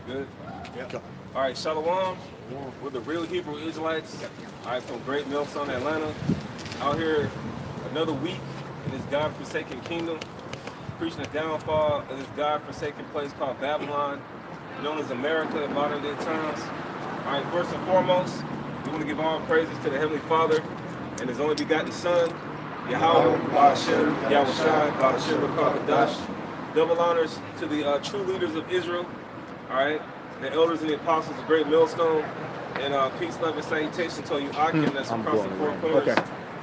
Good? Yeah. All right, Shalom. We're the real Hebrew Israelites. All right, from Great Millstone, Atlanta. Out here another week in this God-forsaken kingdom, preaching the downfall of this God-forsaken place called Babylon, known as America in modern day terms. All right, first and foremost, we want to give all praises to the Heavenly Father and His only begotten Son, Yahweh, Ba'ashem, Yahushai, Ba'ashem, Rakakadash. Double honors to the true leaders of Israel, all right, the elders and the apostles of Great Millstone, and peace, love, and salutation to you, Akim, that's across the four corners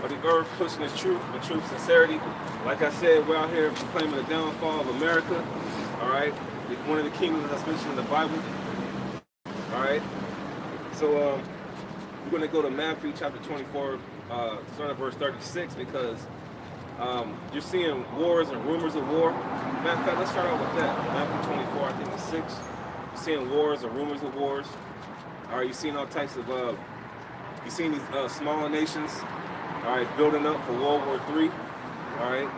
of the earth, pushing this truth with true sincerity. Like I said, we're out here proclaiming the downfall of America, all right, one of the kingdoms that's mentioned in the Bible, all right. So we're going to go to Matthew chapter 24, starting at verse 36, because you're seeing wars and rumors of war. Matter of fact, let's start out with that. Matthew 24, I think it's 6. You're seeing wars and rumors of wars. All right, you're seeing all types of, you're seeing these smaller nations, all right, building up for World War III. All right,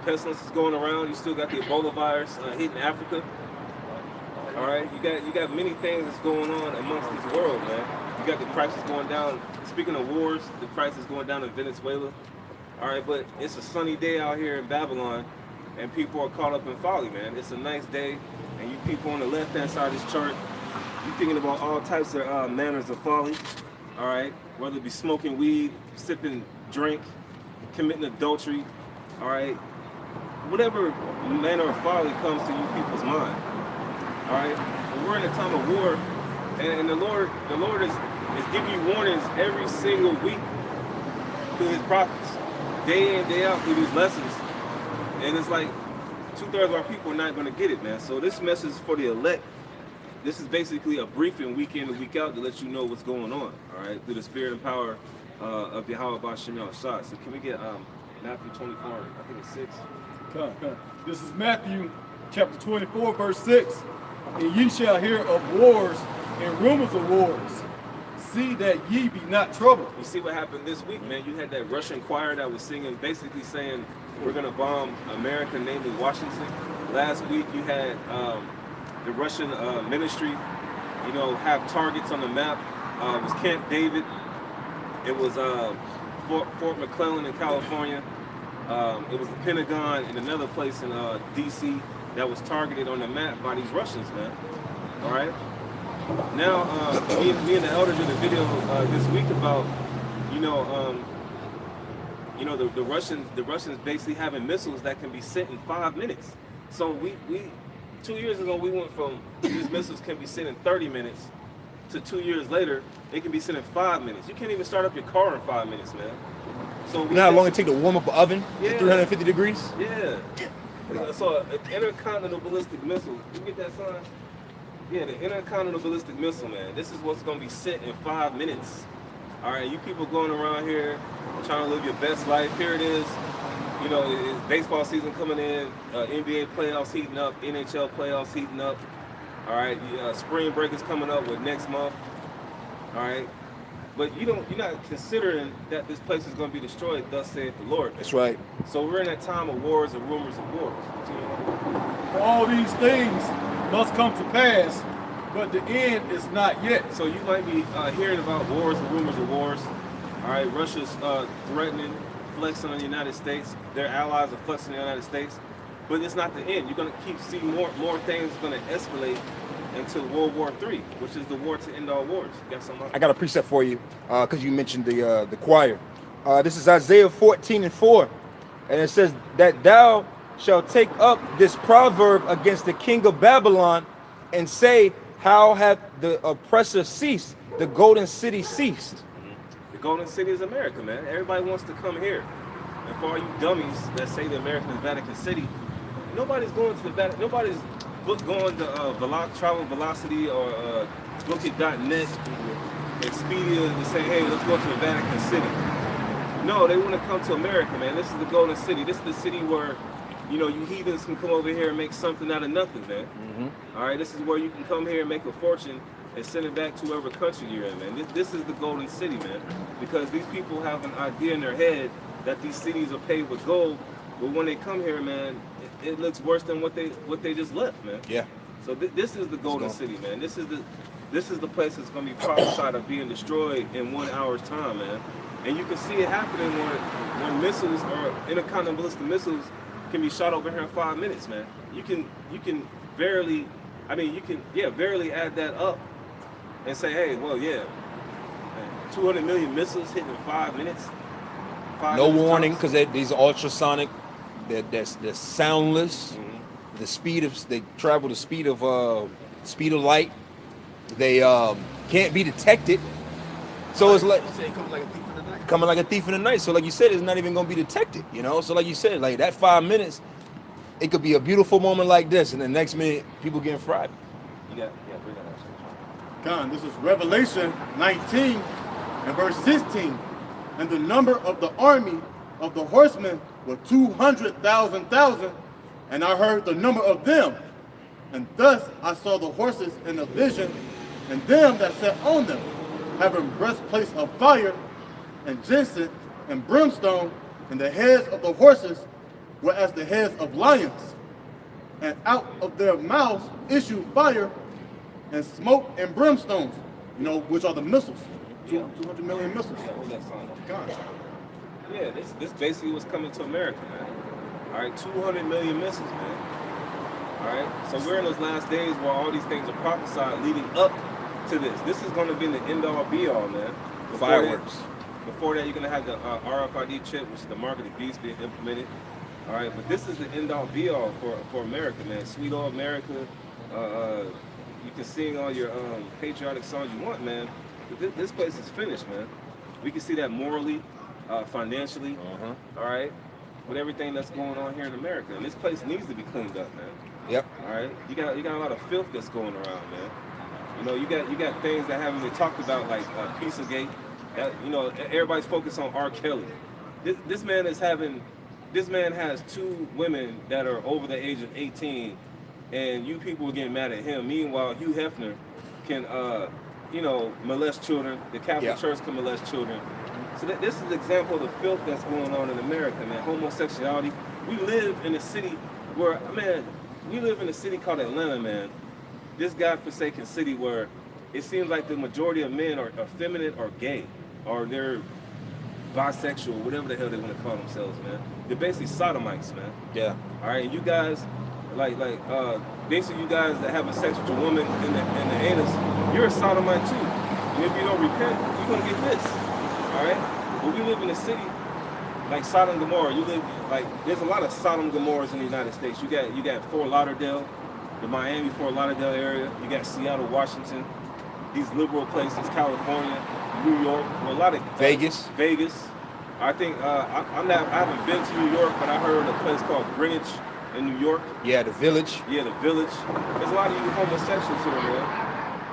pestilence is going around. You still got the Ebola virus hitting Africa. All right, you got many things that's going on amongst this world, man. You got the crisis going down. Speaking of wars, the crisis going down in Venezuela. All right, but it's a sunny day out here in Babylon, and people are caught up in folly, man. It's a nice day, and you people on the left-hand side of this chart, you're thinking about all types of manners of folly, all right? Whether it be smoking weed, sipping drink, committing adultery, all right? Whatever manner of folly comes to you people's mind, all right? But we're in a time of war, and the Lord is giving you warnings every single week through His prophets. Day in, day out through these lessons. And it's like 2/3 of our people are not going to get it, man. So this message is for the elect. This is basically a briefing week in and week out to let you know what's going on, all right, through the spirit and power of Yahweh Ba'ashem Yahushai. So can we get Matthew 24, I think it's 6. Come. This is Matthew chapter 24, verse 6. And ye shall hear of wars and rumors of wars. See that ye be not troubled. You see what happened this week, man? You had that Russian choir that was singing, basically saying, we're going to bomb America, namely Washington. Last week, you had the Russian ministry, you know, have targets on the map. It was Camp David. It was Fort McClellan in California. It was the Pentagon and another place in D.C. that was targeted on the map by these Russians, man. All right? Now, me and the elders did a video this week about, the Russians basically having missiles that can be sent in 5 minutes. So we 2 years ago we went from these missiles can be sent in 30 minutes to 2 years later they can be sent in 5 minutes. You can't even start up your car in 5 minutes, man. So you know how long it take to warm up an oven at 350 degrees? Yeah. So an intercontinental ballistic missile. You get that sign? Yeah, the intercontinental ballistic missile, man. This is what's going to be sent in 5 minutes. All right, you people going around here trying to live your best life. Here it is. You know, it's baseball season coming in. NBA playoffs heating up. NHL playoffs heating up. All right, spring break is coming up with next month. All right, but you're not considering that this place is going to be destroyed. Thus saith the Lord. Man. That's right. So we're in that time of wars and rumors of wars. For all these things must come to pass, but the end is not yet. So you might be hearing about wars and rumors of wars. All right, Russia's threatening, flexing on the United States. Their allies are flexing on the United States. But it's not the end. You're going to keep seeing more things going to escalate into World War III, which is the war to end all wars. You got something? I got a precept for you because you mentioned the choir. This is Isaiah 14:4, and it says that thou shalt take up this proverb against the king of Babylon and say, how hath the oppressor ceased? The golden city ceased. The golden city is America, man. Everybody wants to come here. And for all you dummies that say the American is Vatican City, nobody's going to the Vatican. Nobody's going to Travel Velocity or Booking.net, Expedia to say, hey, let's go to the Vatican City. No, they want to come to America, man. This is the golden city. This is the city where, you heathens can come over here and make something out of nothing, man. Mm-hmm. All right, this is where you can come here and make a fortune and send it back to whatever country you're in, man. This is the golden city, man. Because these people have an idea in their head that these cities are paved with gold, but when they come here, man, it looks worse than what they just left, man. Yeah. So this is the golden city, man. This is the place that's going to be prophesied of being destroyed in 1 hour's time, man. And you can see it happening when missiles or intercontinental ballistic missiles can be shot over here in 5 minutes, man. You can verily, verily add that up and say, hey, well, yeah, 200 million missiles hitting in 5 minutes. No warning, because these are ultrasonic. They're soundless. Mm-hmm. They travel the speed of light. They can't be detected. So it's like coming like a thief in the night. So like you said, it's not even gonna be detected. You know. So like you said, like that 5 minutes, it could be a beautiful moment like this, and the next minute, people getting fried. Bring that up. God, this is Revelation 19 and verse 16. And the number of the army of the horsemen were 200,000, and I heard the number of them. And thus I saw the horses in a vision, and them that sat on them, having breastplates of fire, and jensen, and brimstone, and the heads of the horses were as the heads of lions. And out of their mouths issued fire, and smoke, and brimstones, which are the missiles. 200 million missiles. Yeah, this basically was coming to America, man. All right, 200 million missiles, man. All right, so we're in those last days where all these things are prophesied leading up to this. This is going to be the end-all, be-all, man. Fireworks. Before that, you're going to have the RFID chip, which is the mark of the beast, being implemented. All right, but this is the end-all, be-all for America, man. Sweet old America. You can sing all your patriotic songs you want, man. But this place is finished, man. We can see that morally, financially, all right, with everything that's going on here in America. And this place needs to be cleaned up, man. Yep. All right. You got a lot of filth that's going around, man. You got things that haven't been talked about, like Pizzagate. Everybody's focused on R. Kelly. This man has 2 women that are over the age of 18, and you people are getting mad at him. Meanwhile, Hugh Hefner can molest children. The Catholic Church can molest children. So this is an example of the filth that's going on in America, man. Homosexuality. We live in a city called Atlanta, man. This godforsaken city where it seems like the majority of men are feminine or gay, or they're bisexual, whatever the hell they want to call themselves, man. They're basically sodomites, man. Yeah. All right, and you guys, basically you guys that have a sex with a woman in the anus, you're a sodomite too. And if you don't repent, you're gonna get this. All right, but we live in a city like Sodom and Gomorrah. There's a lot of Sodom and Gomorrahs in the United States. You got Fort Lauderdale, the Miami Fort Lauderdale area. You got Seattle, Washington, these liberal places, California, New York, a lot of Vegas. I think I haven't been to New York, but I heard a place called Greenwich in New York. Yeah, the Village. Yeah, the Village. There's a lot of you homosexuals here, man.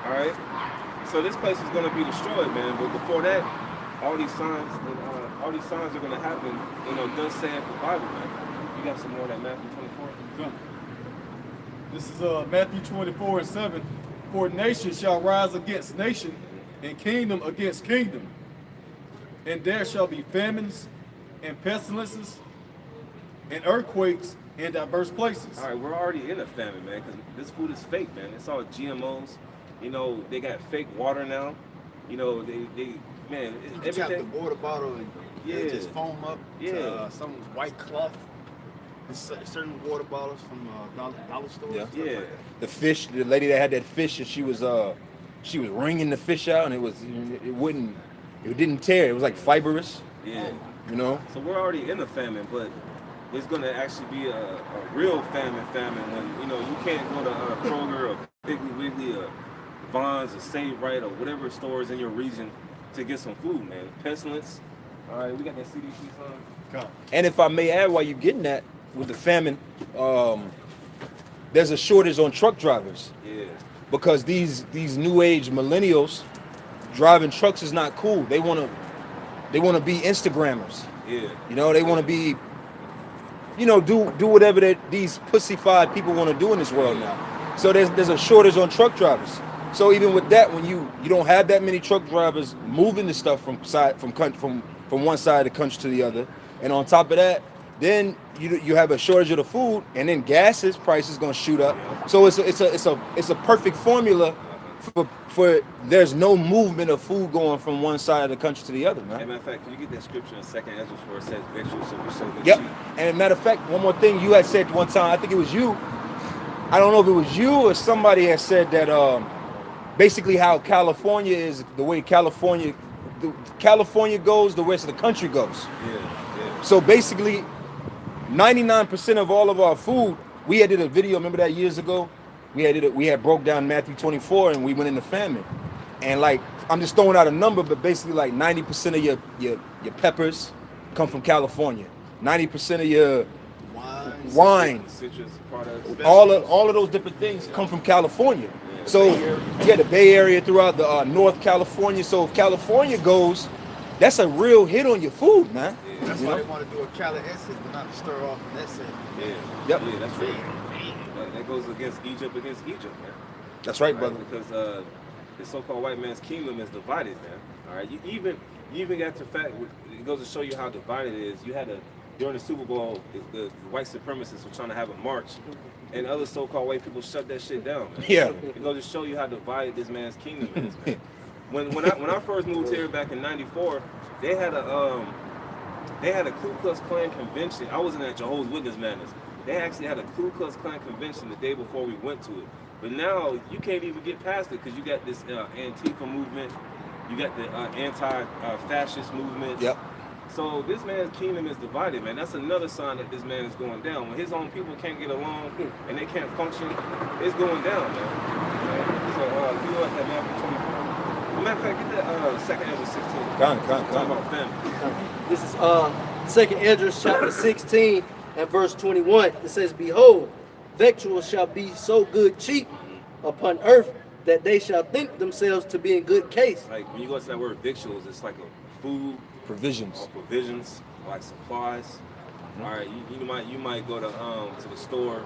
All right. So this place is going to be destroyed, man. But before that, all these signs are going to happen. Thus saith the Bible, man. You got some more of that Matthew 24? This is Matthew 24 and 7. For nation shall rise against nation, and kingdom against kingdom. And there shall be famines, and pestilences, and earthquakes in diverse places. All right, we're already in a famine, man, because this food is fake, man. It's all GMOs. They got fake water now. You tap the water bottle and it just foam up to some white cloth. Certain water bottles from dollar stores. Yeah. The fish, the lady that had that fish, and she was wringing the fish out, and it didn't tear. It was like fibrous. Yeah. So we're already in a famine, but it's going to actually be a real famine when you can't go to Kroger or Piggly Wiggly or Vons or Save Right or whatever stores in your region to get some food, man. Pestilence. All right, we got that CDC sign. And if I may add, while you're getting that, with the famine, there's a shortage on truck drivers. Yeah. Because these new age millennials driving trucks is not cool. They wanna be Instagrammers. Yeah. They wanna be, do whatever these pussyfied people want to do in this world now. So there's a shortage on truck drivers. So even with that, when you don't have that many truck drivers moving the stuff from one side of the country to the other, and on top of that, then you have a shortage of the food, and then gases prices gonna shoot up. So it's a perfect formula for there's no movement of food going from one side of the country to the other, man. As a matter of fact, can you get that scripture in 2nd Ezra where it says victuals shall be so good Yep. cheap? And matter of fact, one more thing you had said one time, I think it was you. I don't know if it was you or somebody had said that basically how California is the way California goes, the rest of the country goes. Yeah. So basically, 99% of all of our food, we had did a video. Remember that years ago? We had broke down Matthew 24 and we went into famine. And like I'm just throwing out a number, but basically like 90% of your peppers come from California. 90% of your wine, citrus products, all of those different things come from California. So the Bay Area throughout the North California. So if California goes, that's a real hit on your food, man. Yeah, that's why they want to do a Cali essence, but not to stir off in that sense. Yep. Yeah, that's right. That goes against Egypt, man. That's right, brother. Because the so-called white man's kingdom is divided, man. All right, you even got the fact. It goes to show you how divided it is. You had during the Super Bowl, the white supremacists were trying to have a march, and other so-called white people shut that shit down, man. Yeah. It goes to show you how divided this man's kingdom is, man. When I first moved here back in '94, they had a Ku Klux Klan convention. I wasn't at Jehovah's Witness Madness. They actually had a Ku Klux Klan convention the day before we went to it. But now you can't even get past it because you got this Antifa movement, you got the anti-fascist movement. Yep. So this man's kingdom is divided, man. That's another sign that this man is going down. When his own people can't get along and they can't function, it's going down, man. So you know what that Matthew 24. Matter of fact, get that 2nd Ezra 16. Talking about family. This is 2nd Ezra chapter 16 and verse 21. It says, "Behold, victuals shall be so good cheap upon earth that they shall think themselves to be in good case." Like when you go to that word victuals, it's like a food, Provisions. or provisions, like supplies. All right, you might go to the store.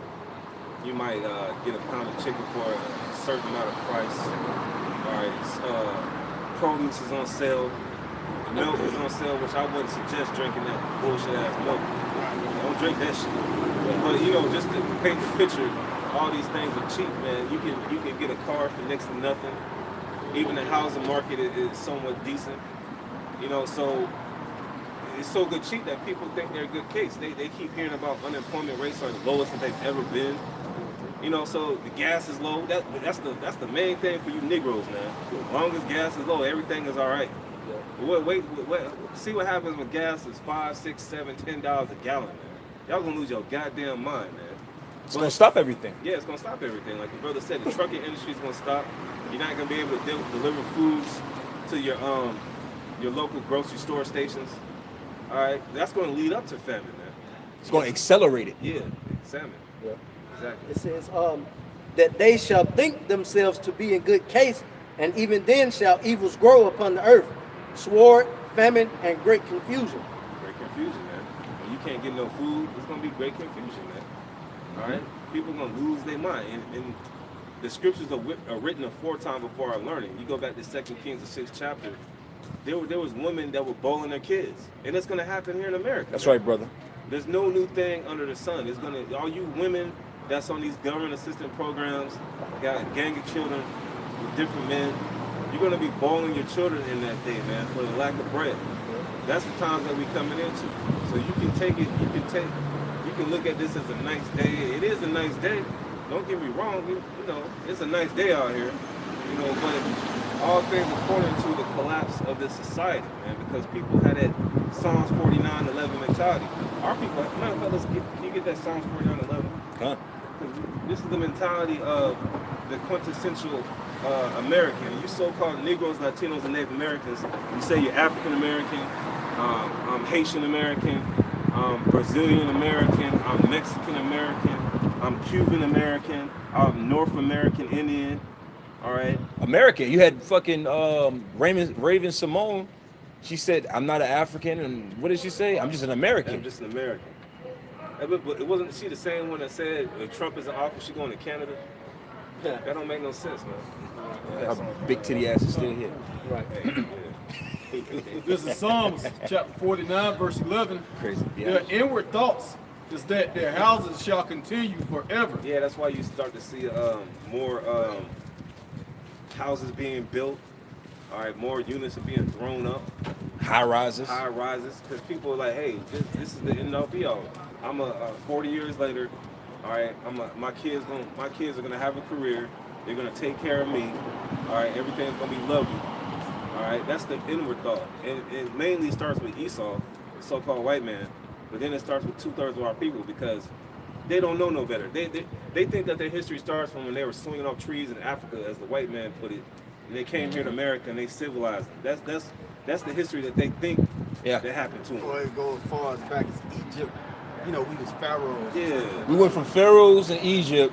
You might get a pound of chicken for a certain amount of price. All right, produce is on sale. Milk is on sale, which I wouldn't suggest drinking that bullshit ass milk. Don't drink that shit. But just to paint the picture, all these things are cheap, man. You can get a car for next to nothing. Even the housing market is somewhat decent. So it's so good cheap that people think they're a good case. They keep hearing about unemployment rates are the lowest that they've ever been. So the gas is low. That's the main thing for you Negroes, man. As long as gas is low, everything is all right. Wait, see what happens when gas is $5, $6, $7, $10 a gallon, man. Y'all gonna lose your goddamn mind, man. It's gonna stop everything. Yeah, it's gonna stop everything. Like the brother said, the trucking industry is gonna stop. You're not gonna be able to deliver foods to your local grocery store stations. All right, that's gonna lead up to famine, man. It's gonna accelerate it. Yeah, famine. Yeah. Exactly. It says that they shall think themselves to be in good case, and even then shall evils grow upon the earth, sword, famine, and great confusion. Great confusion, man. When you can't get no food, it's gonna be great confusion, man. All right, people are gonna lose their mind, and the scriptures are written aforetime before our learning. You go back to 2 Kings, the 6th chapter. There was women that were bowling their kids, and it's gonna happen here in America. That's man. right, brother. There's no new thing under the sun. It's gonna all you women that's on these government assistance programs, got a gang of children with different men. You're gonna be bowling your children in that day, man, for the lack of bread. That's the times that we coming into. So you can take it. You can look at this as a nice day. It is a nice day. Don't get me wrong. It's a nice day out here. But all things according to the collapse of this society, man, because people had that Psalms 49:11 mentality. Our people, matter of fact, can you get that Psalms 49:11? Huh? This is the mentality of the quintessential American. You so-called Negroes, Latinos, and Native Americans, you say you're African American, I'm Haitian American, I'm Brazilian American, I'm Mexican American, I'm Cuban American, I'm North American Indian. All right. American. You had fucking Raven Simone. She said, "I'm not an African," and what did she say? "I'm just an American." I'm just an American. But it wasn't she the same one that said if Trump is in office, she going to Canada? That don't make no sense, man. Her big titty ass is still here. Right. Hey, yeah. This is Psalms chapter 49, verse 11. Crazy. Their inward thoughts is that their houses shall continue forever. Yeah, that's why you start to see more houses being built. All right, more units are being thrown up. High rises. High rises, because people are like, hey, this is the end all be all. I'm 40 years later. All right, my kids are gonna have a career. They're gonna take care of me. All right, everything's gonna be lovely. All right, that's the inward thought, and it mainly starts with Esau, the so-called white man, but then it starts with 2/3 of our people because they don't know no better. They think that their history starts from when they were swinging off trees in Africa, as the white man put it, and they came here to America and they civilized them. That's the history that they think that happened to them. Or it goes as far as back as Egypt. You know, we was pharaohs. Yeah. We went from pharaohs in Egypt.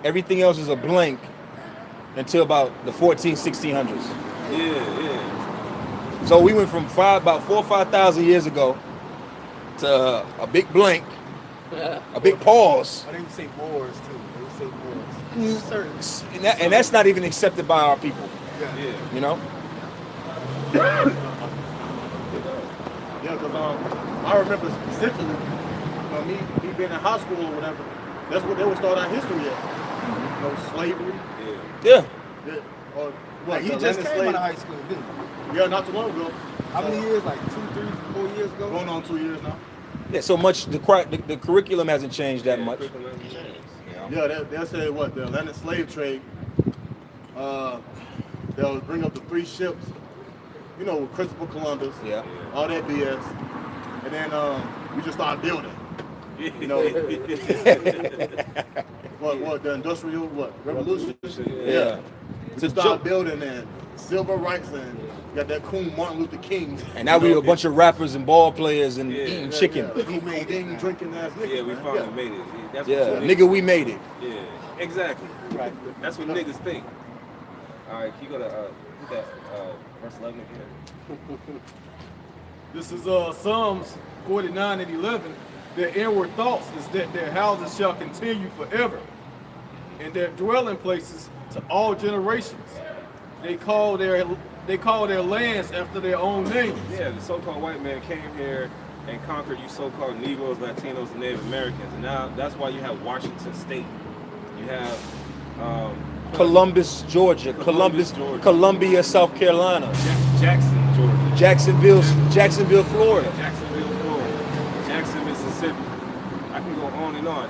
Everything else is a blank until about the 1600s. Yeah. So we went from about 4,000 or 5,000 years ago to a big blank, a big pause. Or they would say Moors too. They would say Moors. Certain. And that's not even accepted by our people. Yeah. You know? Yeah, because I remember specifically, me being in high school or whatever, that's what they would start our history at. You know, slavery. Yeah. Or what? Like, he the just Atlantic came out slave- of high school, didn't he? Yeah, not too long ago. How many years? Like 2, 3, 4 years ago? Going on 2 years now. Yeah, so much, the curriculum hasn't changed that much. Yeah, they'll say what, the Atlantic slave trade, they'll bring up the 3 ships, you know, with Christopher Columbus, all that BS, and then we just start building. You know, what the industrial revolution? Yeah. We just start building and civil rights and got that coon Martin Luther King. And now we're a bunch of rappers and ball players and eating chicken. Eating, drinking ass niggas. Yeah, we finally made it. That's Yeah, what nigga, we made it. Yeah, exactly. Right. That's what niggas think. All right, can you go to that verse 11 again? This is Psalms 49 and 11. Their inward thoughts is that their houses shall continue forever, and their dwelling places to all generations. They call their lands after their own names. Yeah, the so-called white man came here and conquered you so-called Negroes, Latinos, and Native Americans, and now that's why you have Washington State. You have Columbus, Georgia. Georgia. Columbia, South Carolina. Jackson, Georgia. Jacksonville, Florida. Jacksonville, Florida. Jackson, Mississippi. I can go on and on.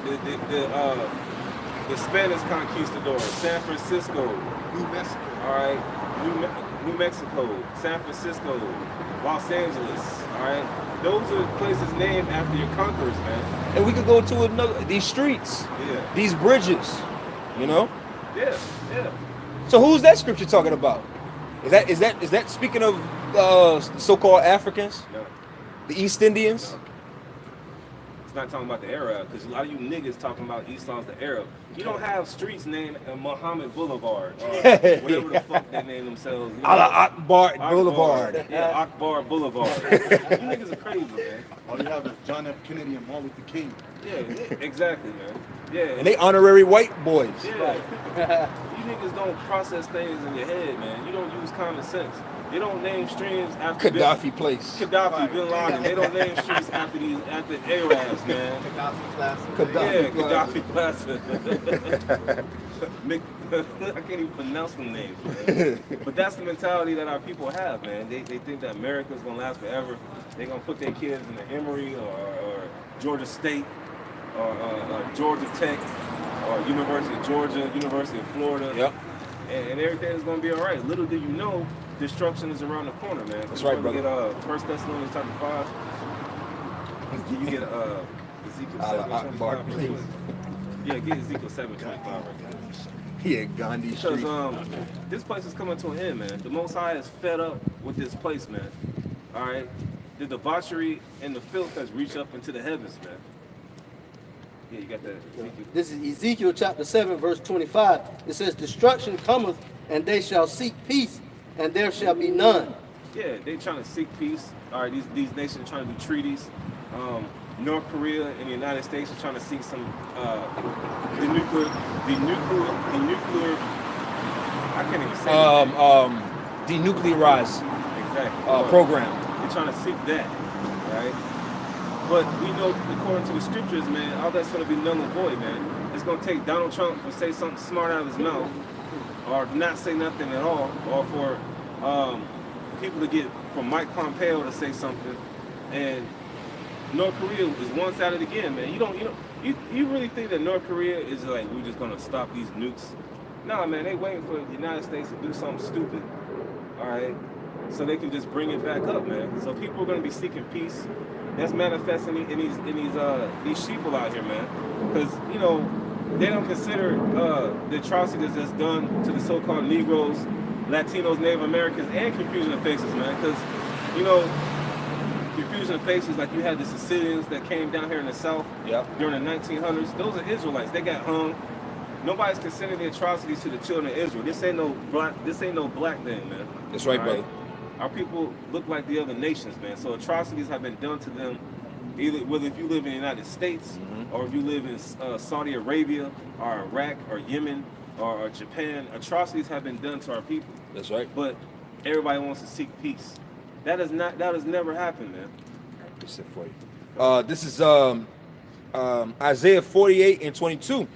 The Spanish conquistadors, San Francisco, New Mexico. all right, New Mexico, San Francisco, Los Angeles, all right. Those are places named after your conquerors, man. And we could go to these streets, these bridges, you know? Yeah. So who's that scripture talking about? Is that speaking of so-called Africans? No. The East Indians? No. It's not talking about the Arab, because a lot of you niggas talking about Esau's the Arab. You don't have streets named Muhammad Boulevard or whatever the fuck they name themselves. You know? Akbar Boulevard. Yeah, Akbar Boulevard. You niggas are crazy, man. All you have is John F. Kennedy and Martin Luther King. Yeah, exactly, man. Yeah. And they honorary white boys. Yeah. You niggas don't process things in your head, man. You don't use common sense. They don't name streams after Gaddafi place. Bin Laden. They don't name streets after Arabs, man. Gaddafi Plaza. Gaddafi Plaza. I can't even pronounce them names, man. But that's the mentality that our people have, man. They think that America's gonna last forever. They're gonna put their kids in the Emory or Georgia State or Georgia Tech or University of Georgia, University of Florida. Yep. And everything is gonna be all right. Little do you know, destruction is around the corner, man. That's right, brother. Get 1 Thessalonians chapter 5. You get Ezekiel 7:25. please. Yeah, get Ezekiel 7:25 right there. Yeah, Gandhi Because Street. this place is coming to an end, man. The Most High is fed up with this place, man. All right, the debauchery and the filth has reached up into the heavens, man. Yeah, you got that. Ezekiel. This is Ezekiel chapter 7, verse 25. It says, destruction cometh, and they shall seek peace, and there shall be none. Yeah, they trying to seek peace. All right, these nations trying to do treaties. North Korea and the United States are trying to seek some denuclear. I can't even say it. Denuclearize. Exactly. program. They're trying to seek that, right? But we know, according to the scriptures, man, all that's going to be null and void, man. It's going to take Donald Trump to say something smart out of his mouth, or not say nothing at all, or for people to get from Mike Pompeo to say something, and North Korea is one-sided again, man. You really think that North Korea is like, we're just gonna stop these nukes? Nah, man, they waiting for the United States to do something stupid, all right, so they can just bring it back up, man. So people are gonna be seeking peace. That's manifesting in these sheeple out here, man, because they don't consider the atrocities that's done to the so-called Negroes, Latinos, Native Americans, and Confucian faces, man, because Confucian faces, like you had the Sicilians that came down here in the South during the 1900s. Those are Israelites. They got hung. Nobody's considering the atrocities to the children of Israel. This ain't no black thing, man. That's right, brother. Our people look like the other nations, man. So atrocities have been done to them, whether if you live in the United States or if you live in Saudi Arabia or Iraq or Yemen or Japan. Atrocities have been done to our people. That's right. But everybody wants to seek peace. That has never happened, man. This is for you. This is Isaiah 48:22.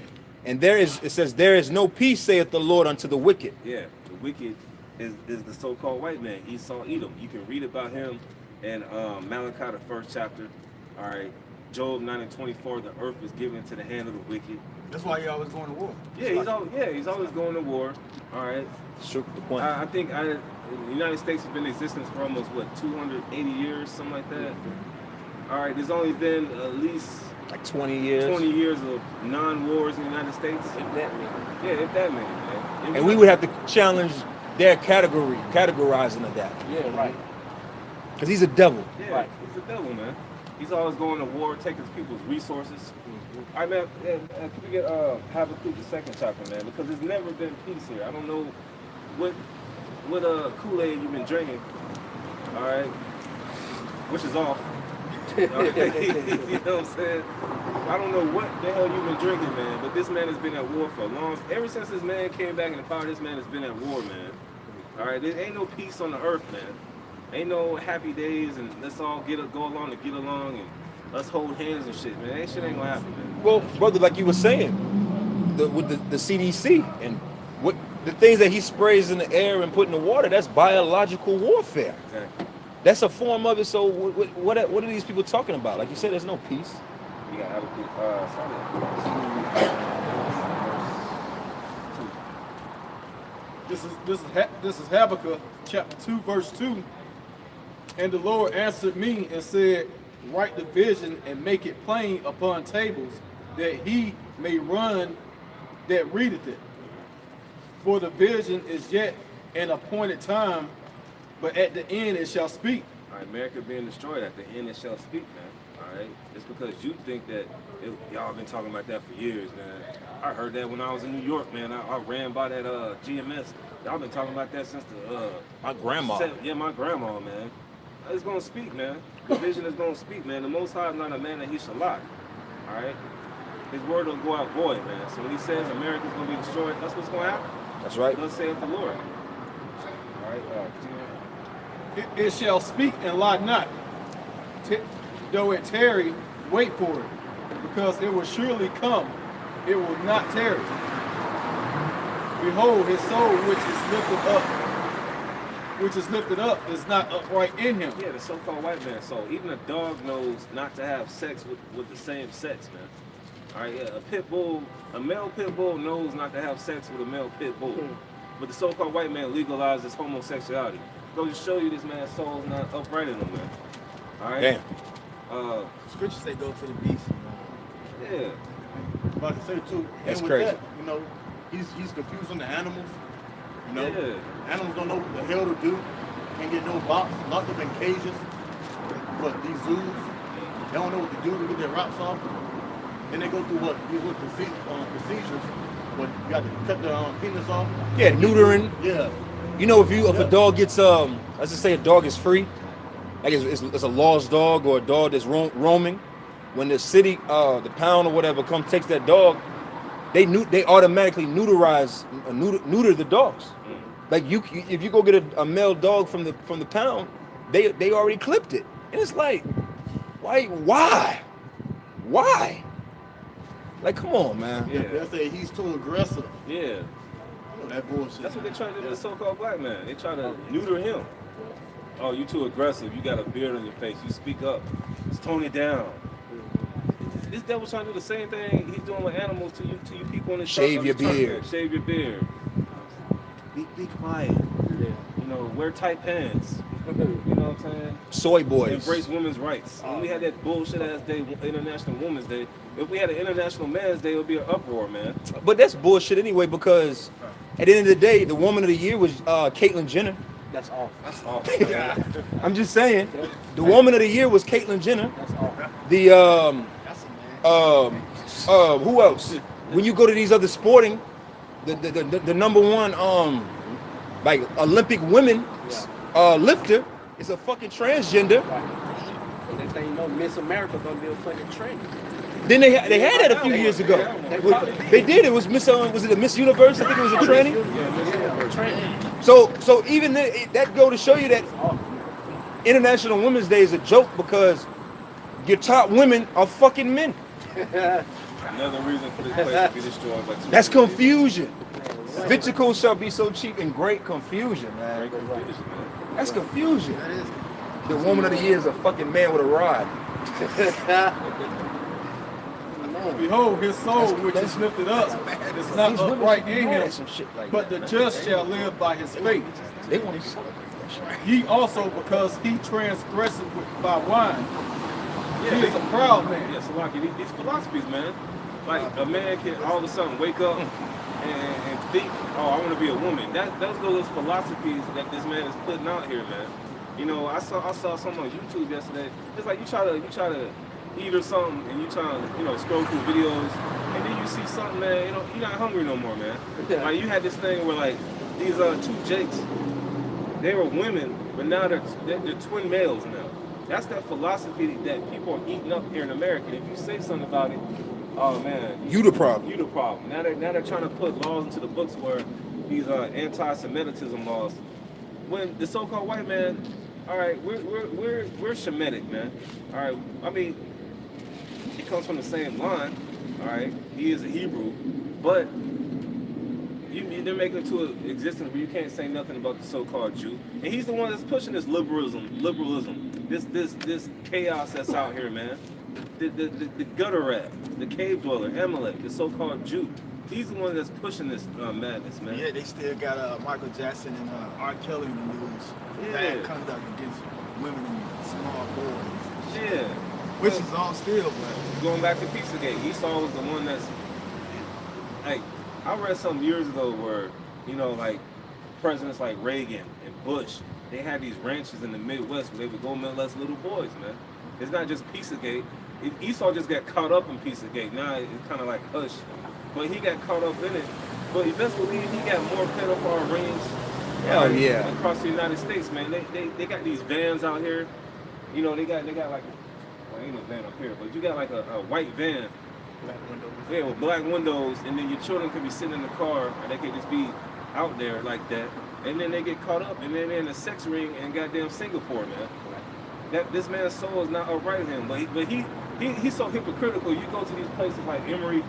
And it says, there is no peace, saith the Lord, unto the wicked. Yeah, the wicked is the so-called white man, Esau, Edom. You can read about him in Malachi, the 1st chapter. All right, Job 9:24. The earth is given into the hand of the wicked. That's why he always going to war. Yeah, he's always going to war. All right. Sure, the point. I think the United States has been in existence for almost 280 years, something like that. All right, there's only been at least like 20 years. 20 years of non-wars in the United States. If that many. Yeah, if that many, man. And we would have to challenge their categorizing of that. Yeah, right. Because he's a devil. Yeah, Right. he's a devil, man. He's always going to war, taking people's resources. All right, man, can we get Habakkuk the 2nd chapter, man? Because there's never been peace here. I don't know what Kool-Aid you've been drinking, all right, which is off. You know what I'm saying? I don't know what the hell you've been drinking, man, but this man has been at war for a long. Ever since this man came back in the power, this man has been at war, man. All right, there ain't no peace on the earth, man. Ain't no happy days and let's all go along to get along and let's hold hands and shit, man. That shit ain't gonna happen, man. Well, brother, like you were saying, with the CDC and what the things that he sprays in the air and put in the water, that's biological warfare. Exactly. That's a form of it. So what are these people talking about? Like you said, there's no peace. You gotta have a This is Habakkuk chapter 2 verse 2. And the Lord answered me and said, write the vision and make it plain upon tables, that he may run that readeth it. For the vision is yet an appointed time, but at the end it shall speak. All right, America being destroyed, at the end it shall speak, man. All right, it's because you think that y'all been talking about that for years, man. I heard that when I was in New York, man. I ran by that GMS. Y'all been talking about that since the My grandma. my grandma, man. It's gonna speak, man. The vision is gonna speak, man. The Most High is not a man that he shall lie. All right, his word don't go out void, man. So when he says America's gonna be destroyed, that's what's gonna happen. That's right. Thus saith the Lord. All right, It shall speak and lie not. Though it tarry, wait for it, because it will surely come. It will not tarry. Behold, his soul which is lifted up is not upright in him. Yeah, the so-called white man. So even a dog knows not to have sex with the same sex, man. All right, yeah, a male pit bull knows not to have sex with a male pit bull. But the so-called white man legalizes homosexuality. Goes to show you this man's soul is not upright in him, man. All right? Damn. Scriptures say go to the beast. Yeah. But I can say too, That's and with crazy. that, he's confusing the animals. Yeah. Animals don't know what the hell to do. Can't get no box, locked up in cages. But these zoos, they don't know what to do to get their rocks off. Then they go through procedures. What you got to cut the penis off. Yeah, neutering. Yeah. You know, if a dog gets let's just say a dog is free, like it's a lost dog or a dog that's roaming, when the city, the pound or whatever takes that dog, they automatically neuter the dogs. Like if you go get a male dog from the pound, they already clipped it. And it's like, why? Like, come on, man. Yeah. They'll say he's too aggressive. Yeah. You know, that bullshit. That's what they try to do to the so-called black man. They try to neuter him. Oh, you too aggressive. You got a beard on your face. You speak up. Just tone it down. This devil's trying to do the same thing he's doing with animals to you people on the Shave your beard. Shave your beard. Be quiet. Yeah. You know, wear tight pants. You know what I'm saying? Soy boys. Embrace women's rights. When we had that bullshit ass day, International Women's Day, if we had an International Man's Day, it would be an uproar, man. But that's bullshit anyway, because at the end of the day, the woman of the year was Caitlyn Jenner. That's awful. That's awful. I'm just saying, the woman of the year was Caitlyn Jenner. That's awful. The That's a man. who else? When you go to these other sporting, the number one like Olympic women lifter is a fucking transgender. And next thing you know, Miss America gonna be a fucking train. Then they had that a few years ago. They did. It was Miss was it a Miss Universe? I think it was a tranny. So even that go to show you that International Women's Day is a joke, because your top women are fucking men. Another reason for this place to be destroyed by two. That's confusion. Vitricles shall be so cheap in great confusion, man. Great confusion, man. That's confusion. That is. The woman of the year is a fucking man with a rod. Behold, his soul which is lifted up is not These women upright should be in mad him, at some shit like but that. the just shall live by his faith. They want to celebrate that shit. He also, because he transgresseth by wine, he is a proud man. Yeah, so like these philosophies, man. Like a man can all of a sudden wake up and think, oh, I want to be a woman. Those those philosophies that this man is putting out here, man. You know, I saw something on YouTube yesterday. It's like you try to eat or something, and you try to scroll through videos, and then you see something, man. You're not hungry no more, man. Yeah. Like you had this thing where like these two Jakes, they were women, but now they're twin males now. That's that philosophy that people are eating up here in America. If you say something about it, oh man, You the problem. you the problem. Now they're trying to put laws into the books where these anti-Semitism laws. When the so-called white man, all right, we're Shemitic, man. All right, I mean, he comes from the same line. All right, he is a Hebrew, but they're making it to an existence where you can't say nothing about the so-called Jew, and he's the one that's pushing this liberalism, this chaos that's out here, man. The gutter rat, the cave dweller, Amalek, the so-called Jew. He's the one that's pushing this madness, man. Yeah, they still got Michael Jackson and R. Kelly in the news for bad conduct against women and small boys. Yeah. Which is all still, but Going back to Pizzagate, Esau was the one that's like, I read something years ago where, like presidents like Reagan and Bush, they had these ranches in the Midwest where they would go molest little boys, man. It's not just Pizzagate. Esau just got caught up in Pizzagate. Now it's kind of like hush. But he got caught up in it. But you best believe he got more pedophile rings Hell yeah. across the United States, man. They got these vans out here. They got like, well, ain't no van up here, but you got like a white van. Yeah, with black windows, and then your children could be sitting in the car, and they could just be out there like that. And then they get caught up, and then they're in a sex ring in goddamn Singapore, man. This man's soul is not upright in him, but he's so hypocritical. You go to these places like Emory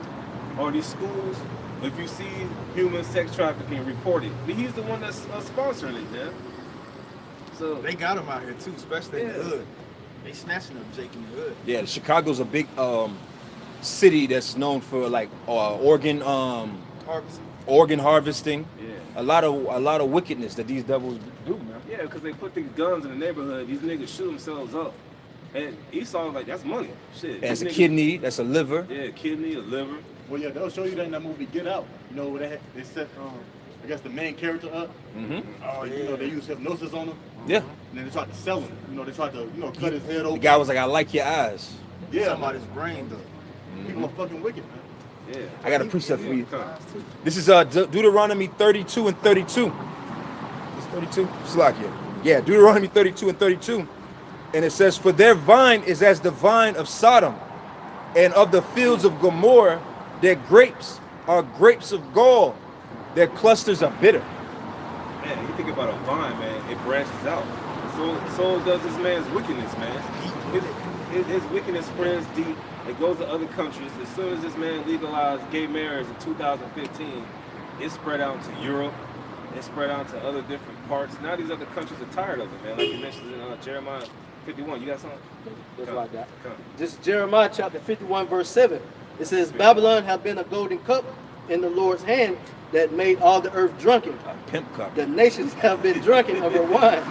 or these schools, if you see human sex trafficking, report it. But he's the one that's sponsoring it, man. So they got him out here too, especially in the hood. They snatching up Jake in the hood. Yeah, Chicago's a big city that's known for like organ harvesting. Yeah. A lot of wickedness that these devils do, man. yeah, because they put these guns in the neighborhood. These niggas shoot themselves up, and Esau like that's money. Shit. That's a These niggas- kidney, that's a liver. Yeah, kidney, a liver. Well, yeah, they'll show you that in that movie Get Out. Where they set, I guess, the main character up. Mm-hmm. Oh They, yeah. they use hypnosis on him. Yeah. And then they tried to sell him. They tried to, cut his head The open. guy was like, I like your eyes. Yeah, Somebody's brain though. people are fucking wicked, man. Yeah. I got a precept for you. Come. This is Deuteronomy 32 and 32. It's 32? Slakia. Yeah, Deuteronomy 32 and 32. And it says, for their vine is as the vine of Sodom, and of the fields of Gomorrah, their grapes are grapes of gall. Their clusters are bitter. Man, you think about a vine, man, it branches out. So does this man's wickedness, man. His wickedness spreads deep. It goes to other countries. As soon as this man legalized gay marriage in 2015, it spread out to Europe. It spread out to other different parts. Now these other countries are tired of it, man. Like you mentioned in Jeremiah 51. You got something? That's what I got. This is Jeremiah chapter 51, verse 7. It says, Babylon hath been a golden cup in the Lord's hand that made all the earth drunken. A pimp cup. The nations have been drunken of her wine.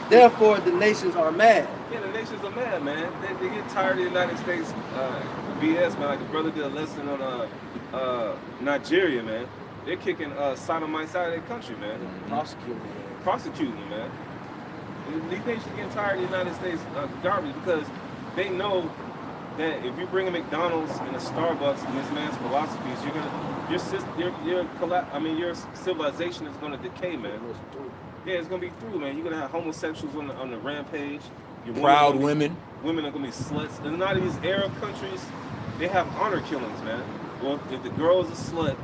Therefore the nations are mad. Yeah, the nations are mad, man. They get tired of the United States BS, man. Like the brother did a lesson on Nigeria, man. They're kicking sodomites out of their country, man. Prosecuting them, man. These nations are getting tired of the United States garbage because they know that if you bring a McDonald's and a Starbucks and this man's philosophies, your civilization is gonna decay, man. Yeah, it's gonna be through, man. You're gonna have homosexuals on the rampage. Proud women. Women are gonna be sluts. In a lot of these Arab countries, they have honor killings, man. Well, if the girl is a slut,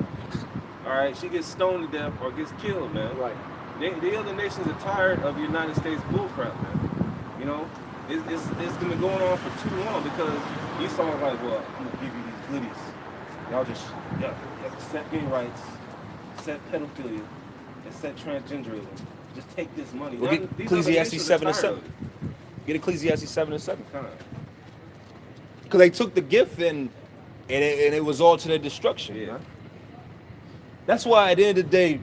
all right, she gets stoned to death or gets killed, man. Right. The other nations are tired of the United States bullcrap, man. You know, it's been going on for too long because Esau was like, well, I'm gonna give you these goodies. Y'all just accept gay rights, accept pedophilia, accept transgenderism. Just take this money. Well, get Ecclesiastes 7 and 7. Get Ecclesiastes 7 and 7. Because they took the gift and it was all to their destruction. Yeah. Right? That's why at the end of the day,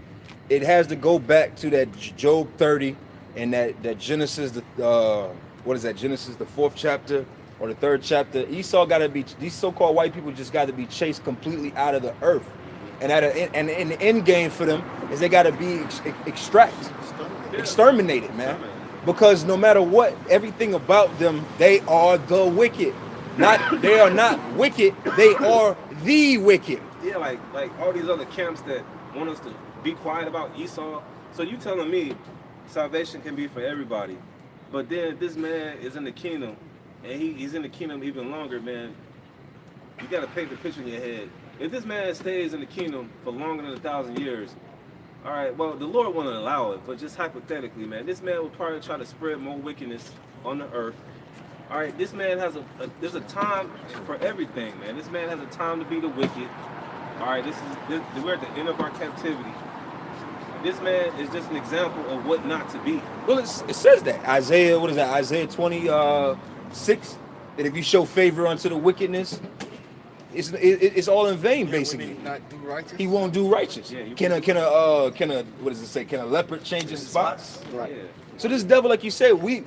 it has to go back to that Job 30 and that Genesis, Genesis, the 4th chapter or the 3rd chapter. Esau got to be, these so-called white people just got to be chased completely out of the earth. And and the end game for them is they got to be exterminated, man. Because no matter what, everything about them, they are the wicked. They are not wicked, they are the wicked. Yeah, like all these other camps that want us to be quiet about Esau. So you telling me salvation can be for everybody, but then this man is in the kingdom, and he's in the kingdom even longer, man. You got to paint the picture in your head. If this man stays in the kingdom for longer than 1,000 years, all right, well, the Lord won't allow it, but just hypothetically, man, this man will probably try to spread more wickedness on the earth. All right, this man has there's a time for everything, man. This man has a time to be the wicked. All right, we're at the end of our captivity. This man is just an example of what not to be. Well, it says that. Isaiah 26, that if you show favor unto the wickedness, it's all in vain, basically. He won't do righteous. Yeah, can a leopard change his spots? Right. Yeah. So this devil, like you said, we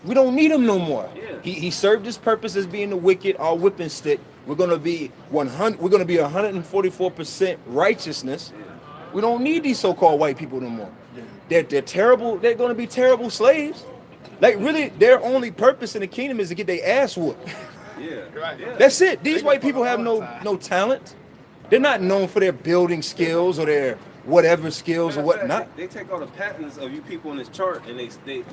don't need him no more. Yeah. He served his purpose as being the wicked, our whipping stick. We're gonna be 144% righteousness. Yeah. We don't need these so-called white people no more. Yeah. They're terrible. They're gonna be terrible slaves. Like really, their only purpose in the kingdom is to get their ass whooped. Yeah, right. Yeah. That's it. These white people have no talent. They're not known for their building skills or their whatever skills or whatnot. They take all the patents of you people in this chart and they take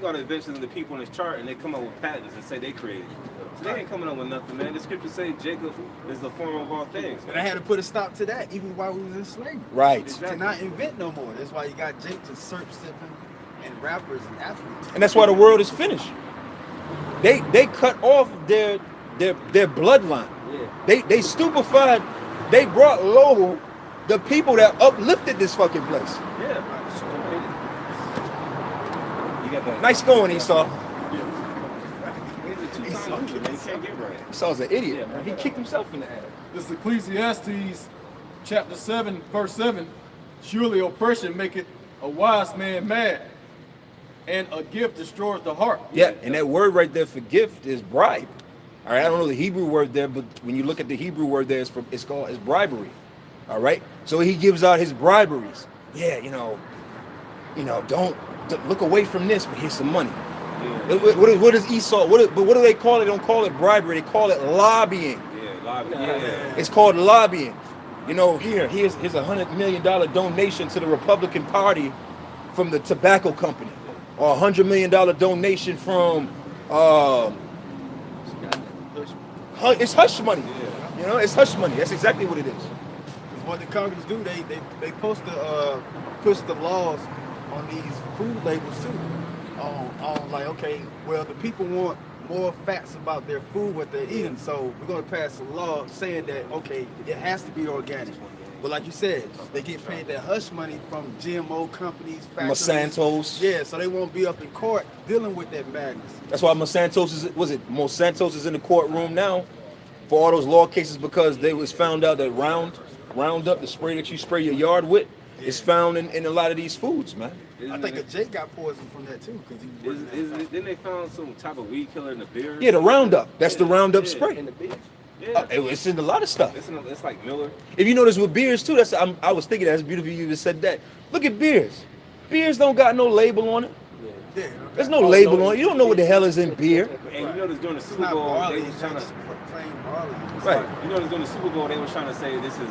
all the inventions of the people in this chart and they come up with patents and say they created it. So they ain't coming up with nothing, man. The scriptures say Jacob is the former of all things. But I had to put a stop to that even while we was in slavery. Right. Exactly. To not invent no more. That's why you got Jake to surf sipping and rappers and athletes. And that's why the world is finished. They cut off their bloodline. Yeah. They stupefied. They brought low the people that uplifted this fucking place. Yeah. You got that. Nice going, Esau. Esau's an idiot, man. He kicked himself in the ass. This is Ecclesiastes chapter 7, verse 7. Surely oppression maketh a wise man mad, and a gift destroys the heart. Yeah, and that word right there for gift is bribe. All right, I don't know the Hebrew word there, but when you look at the Hebrew word there, it's bribery. All right, so he gives out his briberies. Yeah, don't look away from this, but here's some money. Yeah. What is Esau? What do they call it? They don't call it bribery. They call it lobbying. Yeah, lobbying. Yeah. It's called lobbying. Here's $100 million donation to the Republican Party from the tobacco company, or $100 million donation from it's hush money. Yeah. It's hush money. That's exactly what it is. What the Congress do, they supposed to push the laws on these food labels too. like, okay, well, the people want more facts about their food, what they're eating, so we're going to pass a law saying that, okay, it has to be organic. But like you said, they get paid that hush money from GMO companies, factories. Monsanto's. Yeah, so they won't be up in court dealing with that madness. That's why Monsanto's is in the courtroom now for all those law cases, because they was found out that Roundup, the spray that you spray your yard with, is found in a lot of these foods, man. I think a Jake got poisoned from that too, because Then they found some type of weed killer in the beer. Yeah, the Roundup. That's the Roundup spray. In the beer. Yeah. It's in a lot of stuff. It's like Miller. If you notice with beers too, I was thinking that's beautiful you even said that. Look at beers. Beers don't got no label on it. yeah, There's no label on it. You don't know what the hell is in beer. And you notice during the it's Super not Bowl, barley, they was it's trying just to. plain barley. Right. You notice during the Super Bowl, they was trying to say this is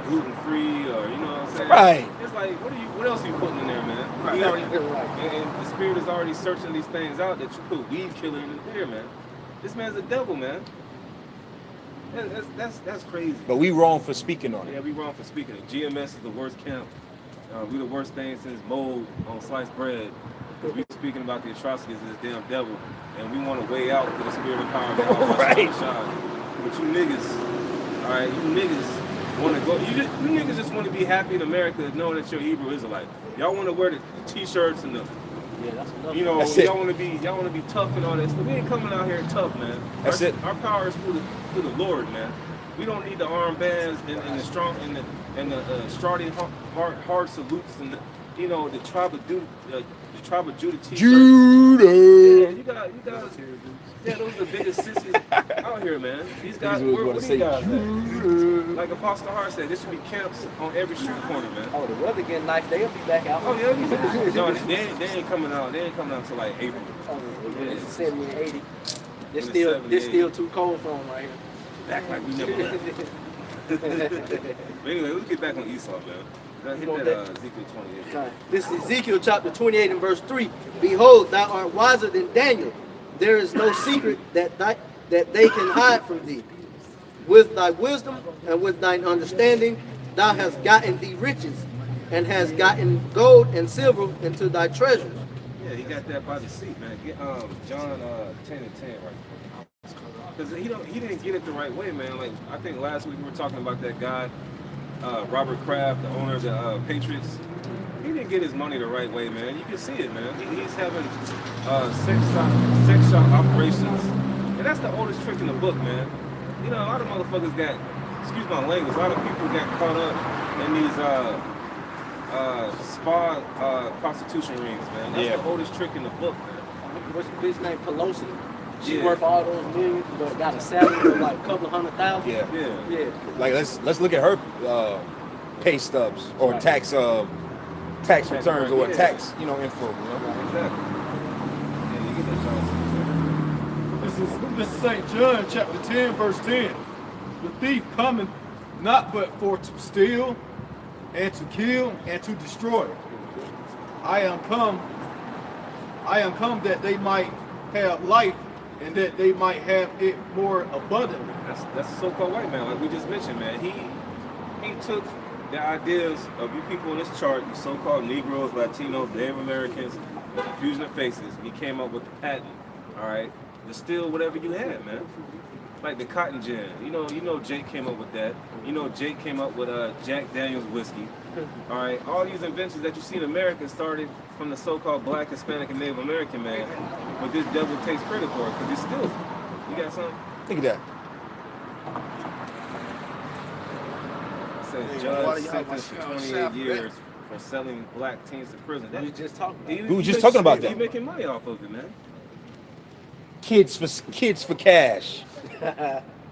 gluten free, or you know what I'm saying? Right. It's like, what else are you putting in there, man? Right. We already, and the spirit is already searching these things out that you put weed killer in the beer, man. This man's a devil, man. That's crazy. But we wrong for speaking on Yeah, it. we wrong for speaking it. GMS is the worst camp. We the worst thing since mold on sliced bread. Because we speaking about the atrocities of this damn devil, and we want to weigh out to the spirit of power. Right. But you niggas, all right, you niggas want to go. You niggas just want to be happy in America, knowing that you're Hebrew Israelite. Y'all want to wear the t-shirts and the. Yeah, that's enough. You know, That's it. y'all want to be tough and all that stuff. We ain't coming out here tough, man. That's it. Our power is through the Lord, man. We don't need the armbands and the strong and the Strading hard salutes and the tribe of Judah t-shirts. Judah. Yeah, you got. Yeah, those are the biggest sissies out here, man. These guys, Niggas always where wanna these say guys at? Like Apostle Hart said, there should be camps on every street corner, man. Oh, the weather getting nice. They'll be back out. Oh yeah, no, they ain't coming out. They ain't coming out until like April. Oh, it's 70 and 80. It's When still, it's 70, it's still too cold for them right here. Back like we never left. But anyway, let's get back on Esau, man. Hit that Ezekiel 28. Right. This is Ezekiel chapter 28 and verse 3. Behold, thou art wiser than Daniel. There is no secret that they can hide from thee. With thy wisdom and with thine understanding, thou hast gotten thee riches, and hast gotten gold and silver into thy treasures. Yeah, he got that by the seat, man. Get John 10 and 10 right. Because he didn't get it the right way, man. Like I think last week we were talking about that guy, Robert Kraft, the owner of the Patriots. He didn't get his money the right way, man. You can see it, man. He's having sex shop operations, and that's the oldest trick in the book, man. You know, a lot of motherfuckers got, excuse my language, a lot of people got caught up in these spa prostitution rings, man. That's the oldest trick in the book, man. What's the bitch named Pelosi? She Yeah. worth all those millions, but got a salary of like a couple of $100,000. Yeah. Yeah. Like let's look at her pay stubs or Right. tax returns or Yeah. tax info. You know? Exactly. Yeah, you get that John 6. This is St. John chapter 10, verse 10. The thief cometh not but for to steal and to kill and to destroy. I am come that they might have life and that they might have it more abundantly. That's the so-called white man, like we just mentioned, man. He took the ideas of you people in this chart, you so-called Negroes, Latinos, Native Americans, the confusion of faces. He came up with the patent, all right, to steal whatever you had, man. Like the cotton gin. You know Jake came up with that. You know Jake came up with Jack Daniels whiskey. All right, all these inventions that you see in America started from the so-called Black, Hispanic, and Native American man. But this devil takes credit for it because he steals it. You got something? Think of that. It says judge sentenced to 28 years for selling black teens to prison. We was just talking about it. We were just talking about that. He's making money off of it, man. Kids for cash.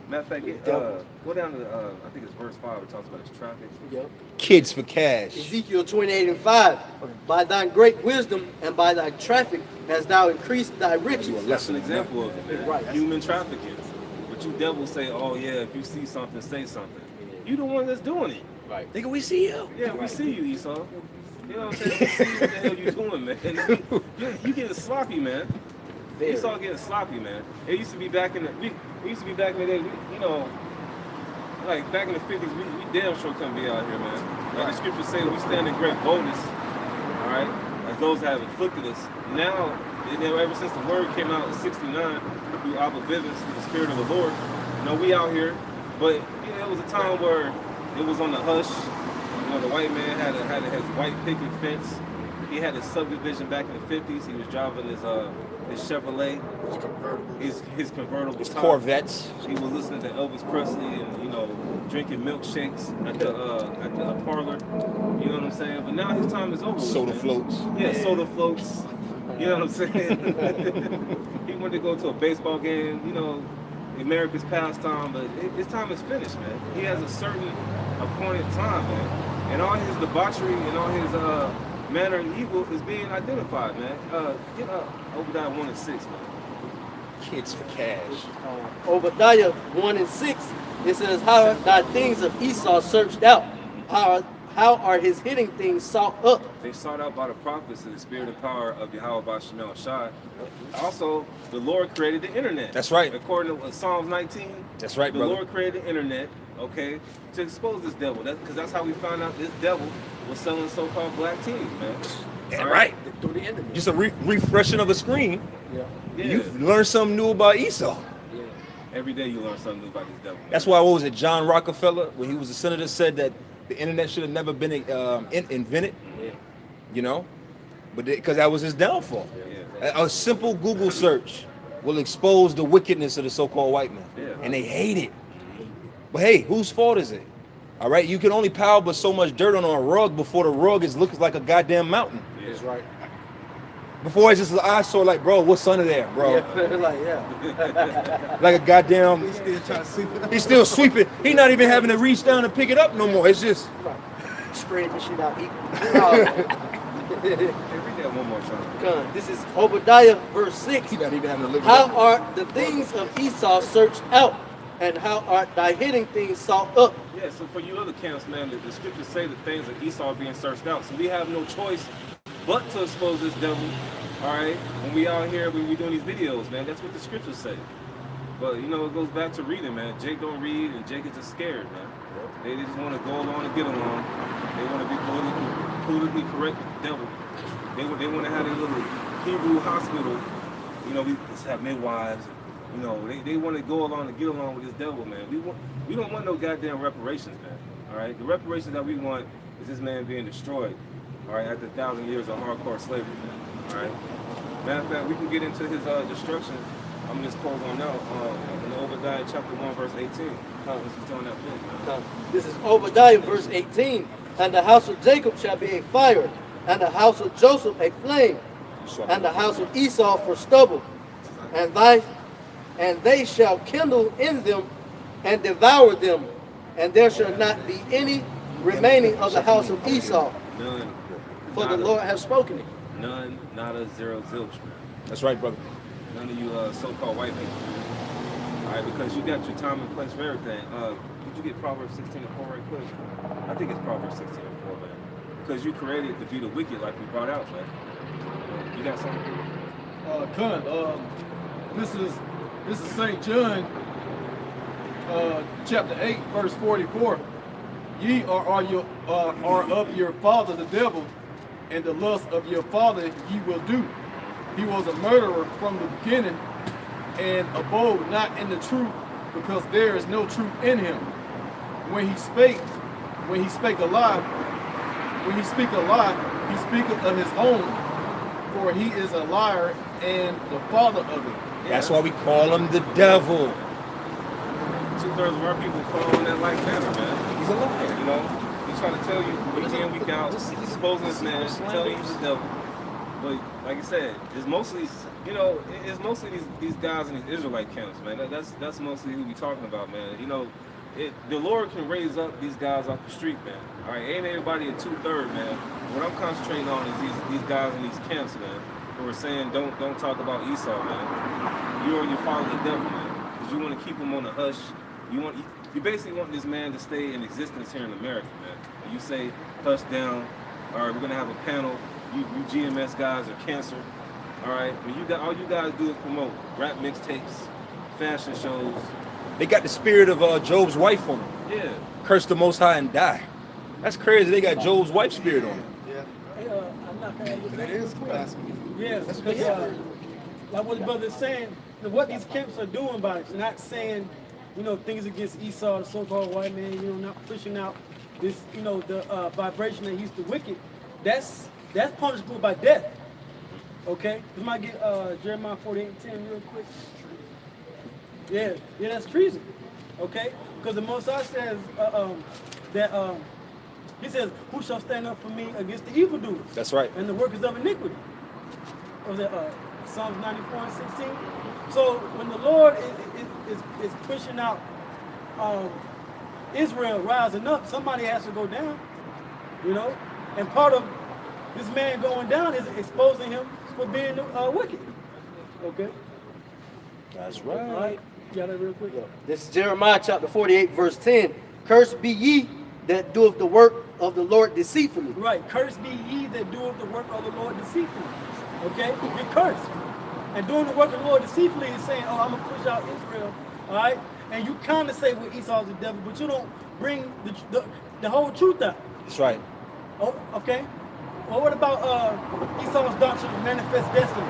Matter of fact, go down to I think it's verse 5. It talks about his traffic. Yep. Kids for cash. Ezekiel 28 and 5. By thy great wisdom and by thy traffic hast thou increased thy riches. That's an example of it, man. Right. Human trafficking. But you devils say, oh yeah, if you see something, say something. You the one that's doing it. Right. Nigga, we see you. Yeah, we see you, Esau. You know what I'm saying? We see what the hell you doing, man. You getting sloppy, man. Very. Esau getting sloppy, man. It used to be back in the day. Like back in the 50s, we damn sure couldn't be out here, man. Like the scriptures say, we stand in great boldness. All right, as those that have afflicted us. Now, ever since the word came out in 69, through Abba Bivens, through the Spirit of the Lord, we out here. But it was a time where it was on the hush. The white man had his white picket fence. He had his subdivision back in the 50s. He was driving his Chevrolet, his convertible, His top. Corvettes. He was listening to Elvis Presley and drinking milkshakes at the parlor. You know what I'm saying? But now his time is over. Soda man. floats. Yeah, soda floats. You know what I'm saying? He wanted to go to a baseball game. America's pastime, but his time is finished, man. He has a certain appointed time, man. And all his debauchery and all his manner of evil is being identified, man. Get up, Obadiah 1 and 6, man. Kids for cash. Obadiah 1 and 6, it says, how are thy things of Esau searched out? How are his hidden things sought up? They sought out by the prophets and the spirit and power of Yahweh Bashemel Shai. Also, the Lord created the internet. That's right. According to Psalms 19. That's right, the brother. The Lord created the internet, okay, to expose this devil. Because that's how we found out this devil was selling so-called black teens, man. Yeah, All right. Through the internet. Just a refreshing of a screen. Yeah. You learn something new about Esau. Yeah. Every day you learn something new about this devil. Man. That's why, what was it, John Rockefeller, when he was a senator, said that the internet should have never been invented. Yeah. But because that was his downfall. Yeah. A simple Google search will expose the wickedness of the so-called white man. Yeah. And they hate it. But hey, whose fault is it? All right, you can only pile but so much dirt on a rug before the rug looks like a goddamn mountain. Yeah. That's right. Before it's just an eyesore, like, bro, what's under there, bro? Yeah. Like a goddamn. He's still trying to sweep it up. He's still sweeping. He's not even having to reach down and pick it up no more. It's just. Spread this shit out. Hey, read that one more time. This is Obadiah verse 6. He's not even having to live it How up. are the things of Esau searched out, and how are thy hidden things sought up? Yeah, so for you other camps, man, the scriptures say that things of Esau are being searched out. So we have no choice but to expose this devil, all right? When we out here, when we doing these videos, man, that's what the scriptures say. But, it goes back to reading, man. Jake don't read, and Jake is just scared, man. They just want to go along and get along. They want to be politically correct with the devil. They want to have their little Hebrew hospital. We just have midwives. They want to go along and get along with this devil, man. We don't want no goddamn reparations, man. All right, the reparations that we want is this man being destroyed. All right, after 1,000 years of hardcore slavery, man. All right. Matter of fact, we can get into his destruction. I'm just close on now. In Obadiah chapter 1, verse 18. This is telling that book, man. This is Obadiah verse 18. And the house of Jacob shall be a fire, and the house of Joseph a flame, and the house of Esau for stubble, and they shall kindle in them and devour them, and there shall not be any remaining of the house of Esau. None. For the Lord has spoken it. None, nada, zero, zilch, man. That's right, brother. None of you so-called white people. All right, because you got your time and place for everything. Could you get Proverbs 16 and 4 right quick? I think it's Proverbs 16 and 4, man. Because you created to be the wicked, like we brought out, man. You got something? This is St. John, chapter 8, verse 44. Ye are of your father the devil, and the lust of your father ye will do. He was a murderer from the beginning, and abode not in the truth, because there is no truth in him. When he speak a lie, he speaketh of his own, for he is a liar and the father of it. That's why we call him the devil. 2/3 of our people fall in that like manner, man. He's a liar. He's trying to tell you week in, week out, exposing this man, telling you the devil. But like I said, it's mostly, it's mostly these guys in these Israelite camps, man. That's mostly who we talking about, man. The Lord can raise up these guys off the street, man. All right, ain't everybody at 2/3, man. What I'm concentrating on is these guys in these camps, man, who are saying don't talk about Esau, man. You follow the devil, man, because you want to keep him on the hush. You basically want this man to stay in existence here in America, man. And you say hush down. All right, we're gonna have a panel. You GMS guys are cancer. All right, all you guys do is promote rap mixtapes, fashion shows. They got the spirit of Job's wife on them. Yeah. Curse the Most High and die. That's crazy. They got Job's wife spirit on them. Yeah. I'm not gonna And it is blasphemy. Yeah, because like what the brother is saying, what these camps are doing by it, not saying, things against Esau, the so-called white man, not pushing out this, the vibration that he's the wicked. That's punishable by death. Okay, you might get Jeremiah 48:10 real quick. Yeah, that's treason. Okay, because the Most High says that he says, "Who shall stand up for me against the evildoers?" That's right. And the workers of iniquity. What was that Psalms 94:16? So when the Lord is pushing out Israel rising up, somebody has to go down. And part of this man going down is exposing him for being wicked. Okay. That's All right. You got that real quick? This is Jeremiah chapter 48, verse 10. Cursed be ye that doeth the work of the Lord deceitfully. Right. Cursed be ye that doeth the work of the Lord deceitfully. Okay? You're cursed. And doing the work of the Lord deceitfully is saying, I'm going to push out Israel. All right? And you kind of say, well, Esau's the devil, but you don't bring the whole truth out. That's right. Oh, okay? Well, what about Esau's doctrine of manifest destiny?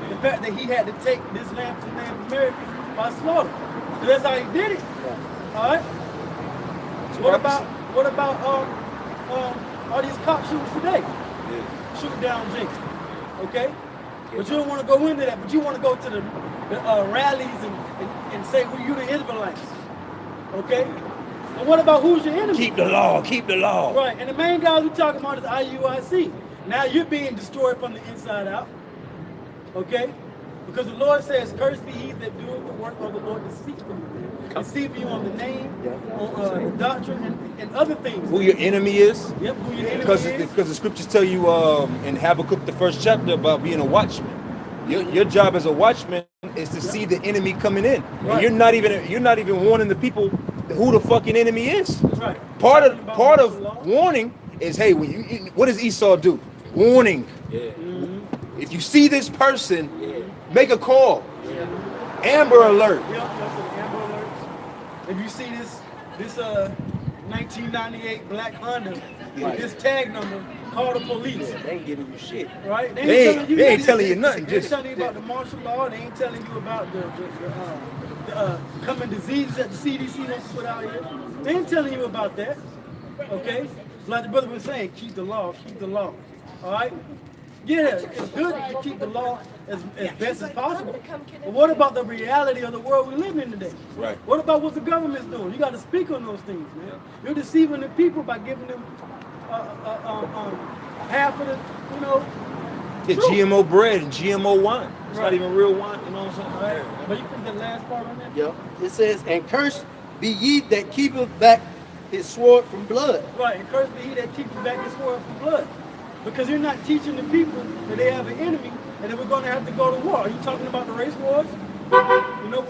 The fact that he had to take this land from the land of America by slaughter. So that's how he did it. All right? What about all these cop shooters today? Shoot down Jenkins. Okay? But you don't want to go into that, but you want to go to the rallies and say, well, you the Israelites. Okay? And what about who's your enemy? Keep the law. Keep the law. Right, and the main guys we're talking about is IUIC. Now you're being destroyed from the inside out. Okay? Because the Lord says, cursed be he that doeth the work of the Lord deceitfully. Deceive you on the name, on the doctrine, and other things. Who your enemy is? Yep, who your enemy Because is. the scriptures tell you in Habakkuk, the first chapter, about being a watchman. Your job as a watchman is to see the enemy coming in. Right. And you're not even warning the people who the fucking enemy is. That's right. Part Talking about of martial law. warning is, hey, what does Esau do? Warning. If you see this person, make a call. Amber alert. Yep, that's an Amber Alerts. If you see this 1998 black Honda with this tag number, call the police. They ain't giving you shit. Right? They ain't telling you nothing. They ain't telling you about the martial law. They ain't telling you about the coming diseases that the CDC wants to put out here. They ain't telling you about that. Okay? Like the brother was saying, keep the law, keep the law. All right? Yeah, it's good to keep the law as best as possible. But what about the reality of the world we live in today? Right. What about what the government's doing? You got to speak on those things, man. You're deceiving the people by giving them half of the, It's truth. GMO bread and GMO wine. It's not Right. even real wine, you know what I'm saying? Right. But you put the last part on that? Yep. It says, and cursed be ye that keepeth back his sword from blood. Right, and cursed be he that keeps back his sword from blood. Because you're not teaching the people that they have an enemy and that we're going to have to go to war. Are you talking about the race wars? When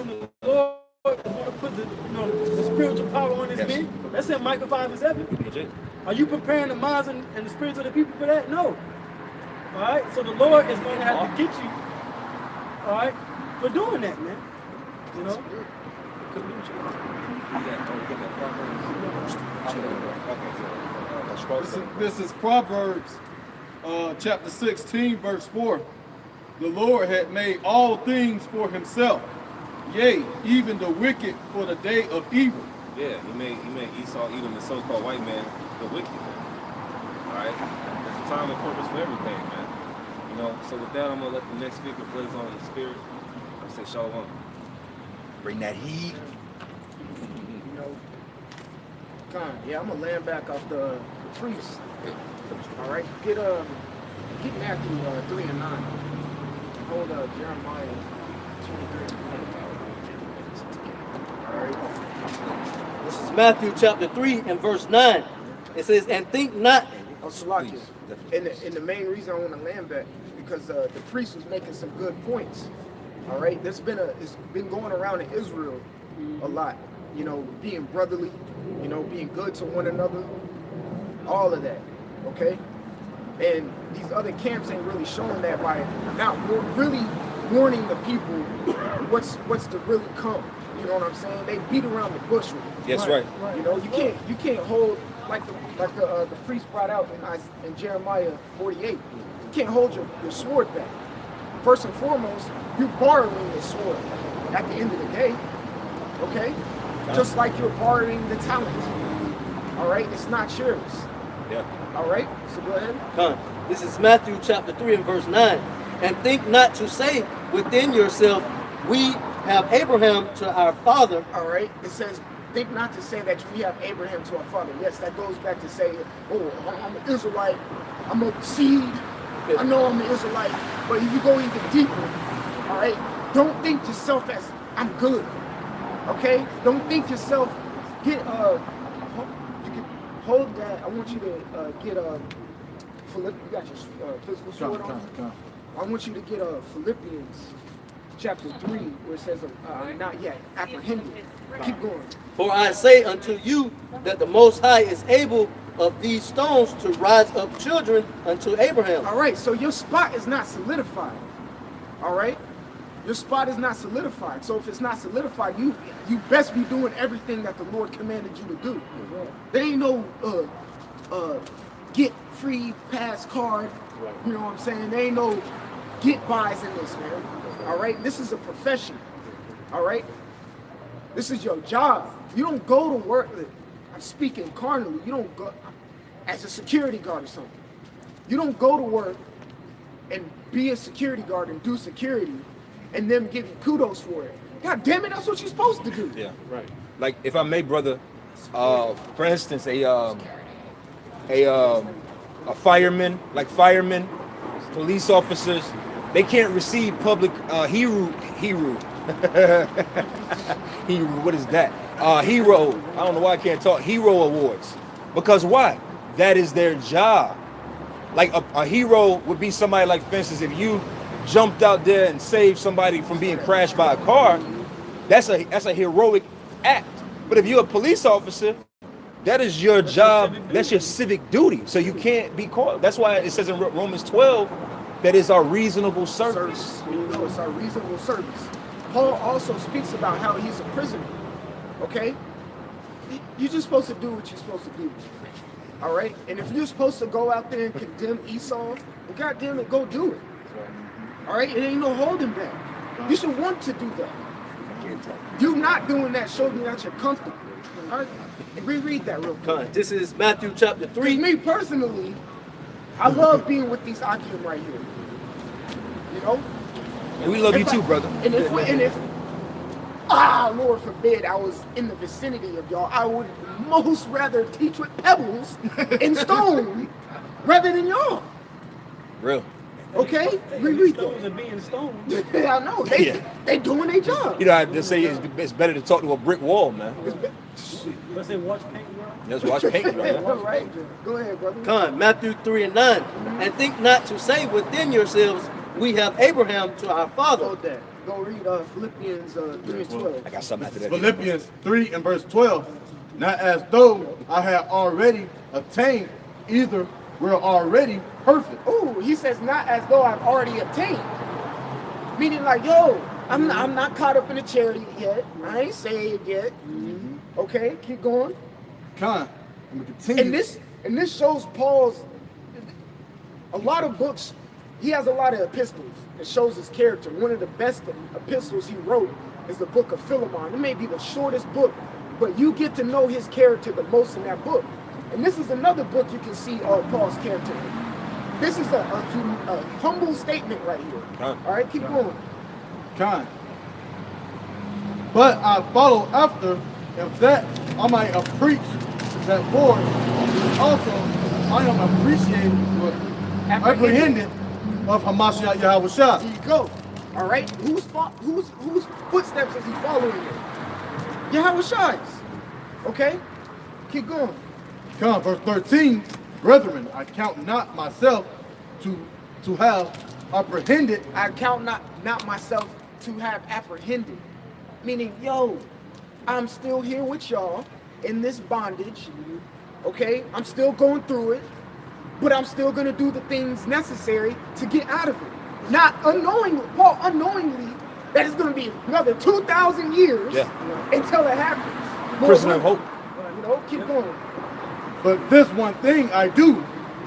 the Lord is going to put the spiritual power on his men? That's in Micah 5:7. Are you preparing the minds and the spirits of the people for that? No. All right, so the Lord is going to have to get you, all right, for doing that, man. This is Proverbs chapter 16, verse 4. The Lord had made all things for himself, yea, even the wicked for the day of evil. Yeah, he made Esau, Edom, the so-called white man, the wicked man. All right, there's a time and purpose for everything, man. So with that, I'm gonna let the next speaker blaze on in the spirit. I say shalom. Bring that heat. Yeah, I'm gonna land back off the priest. All right, get Matthew 3 and 9. Hold Jeremiah 23. All right. This is Matthew chapter 3 and verse 9. It says, and think not. Oh, Salakia. And the main reason I want to land back because the priest was making some good points. All right, it's been going around in Israel a lot. Being brotherly, being good to one another, all of that. Okay, and these other camps ain't really showing that by not really warning the people what's to really come. You know what I'm saying? They beat around the bush with it. Yes, right. You can't hold the priest brought out in Jeremiah 48. You can't hold your sword back. First and foremost, you're borrowing the sword at the end of the day. Okay? Just like you're borrowing the talent. All right? It's not yours. Yeah. All right? So go ahead. Come. This is Matthew chapter 3 and verse 9. And think not to say within yourself, we have Abraham to our father. All right? It says, think not to say that we have Abraham to our father. Yes, that goes back to saying, oh, I'm an Israelite. I'm a seed. I know I'm an Israelite. But if you go even deeper, all right, don't think yourself as, I'm good. Okay? Don't think yourself, you can hold that. I want you to get Philip, you got your physical sword on? I want you to get Philippians chapter 3, where it says, not yet, apprehended. Keep going. For I say unto you that the Most High is able of these stones to rise up children unto Abraham. All right, so your spot is not solidified. All right? Your spot is not solidified. So if it's not solidified, you best be doing everything that the Lord commanded you to do. There ain't no get free pass card. You know what I'm saying? There ain't no get buys in this, man. All right? This is a profession. All right? This is your job. You don't go to work. I'm speaking carnally. You don't go as a security guard or something. You don't go to work and be a security guard and do security and then give you kudos for it. God damn it, that's what you're supposed to do. Yeah, right. Like if I may, brother, for instance, a fireman, like firemen, police officers, they can't receive public hero. What is that? Hero. I don't know why I can't talk. Hero awards. Because why? That is their job. Like a hero would be somebody like, for instance, if you jumped out there and saved somebody from being crashed by a car, that's a heroic act. But if you're a police officer, that is your job. That's your civic duty. So you can't be caught. That's why it says in Romans 12 that is our reasonable service. You know, it's our reasonable service. Paul also speaks about how he's a prisoner. Okay? You're just supposed to do what you're supposed to do. All right? And if you're supposed to go out there and condemn Esau, well, God damn it, go do it. All right? It ain't no holding back. You should want to do that. You not doing that shows me that you're comfortable. All right? Reread that real quick. This is Matthew chapter 3. Me personally, I love being with these Akim right here. You know? And we love you too, brother. And if Lord forbid, I was in the vicinity of y'all, I would most rather teach with pebbles and stone rather than y'all. Real. Okay? Reread Stones that. are being stoned. Yeah, I know. They doing their job. You know, I just say it's better to talk to a brick wall, man. Let's say watch paint, bro. Just watch paint, man. All right. Go ahead, brother. Come, Matthew 3 and 9. And think not to say within yourselves, we have Abraham to our father. Hold that. Go read Philippians 3 and 12. I got something after that. Philippians 3 and verse 12. Not as though I had already attained, either we're already perfect. Ooh, he says not as though I've already obtained. Meaning like, yo, I'm not caught up in the charity yet. I ain't saved yet. Okay, keep going. I'm gonna continue. And this shows Paul's a lot of books. He has a lot of epistles. It shows his character. One of the best epistles he wrote is the book of Philemon. It may be the shortest book, but you get to know his character the most in that book. And this is another book you can see Paul's character in. This is a humble statement right here. All right, keep going. But I follow after, if that I might have preached that forward, also I am appreciated, apprehended of Hamashiach Yahushua. There you go. All right, whose footsteps is he following in? Yahushua's. Okay, keep going. Verse 13, brethren, I count not myself to have apprehended. I count not myself to have apprehended. Meaning, yo, I'm still here with y'all in this bondage. Okay, I'm still going through it, but I'm still gonna do the things necessary to get out of it. Not unknowingly, Paul unknowingly, that it's gonna be another 2,000 years until it happens. Prisoner of hope. You know, keep going. But this one thing I do,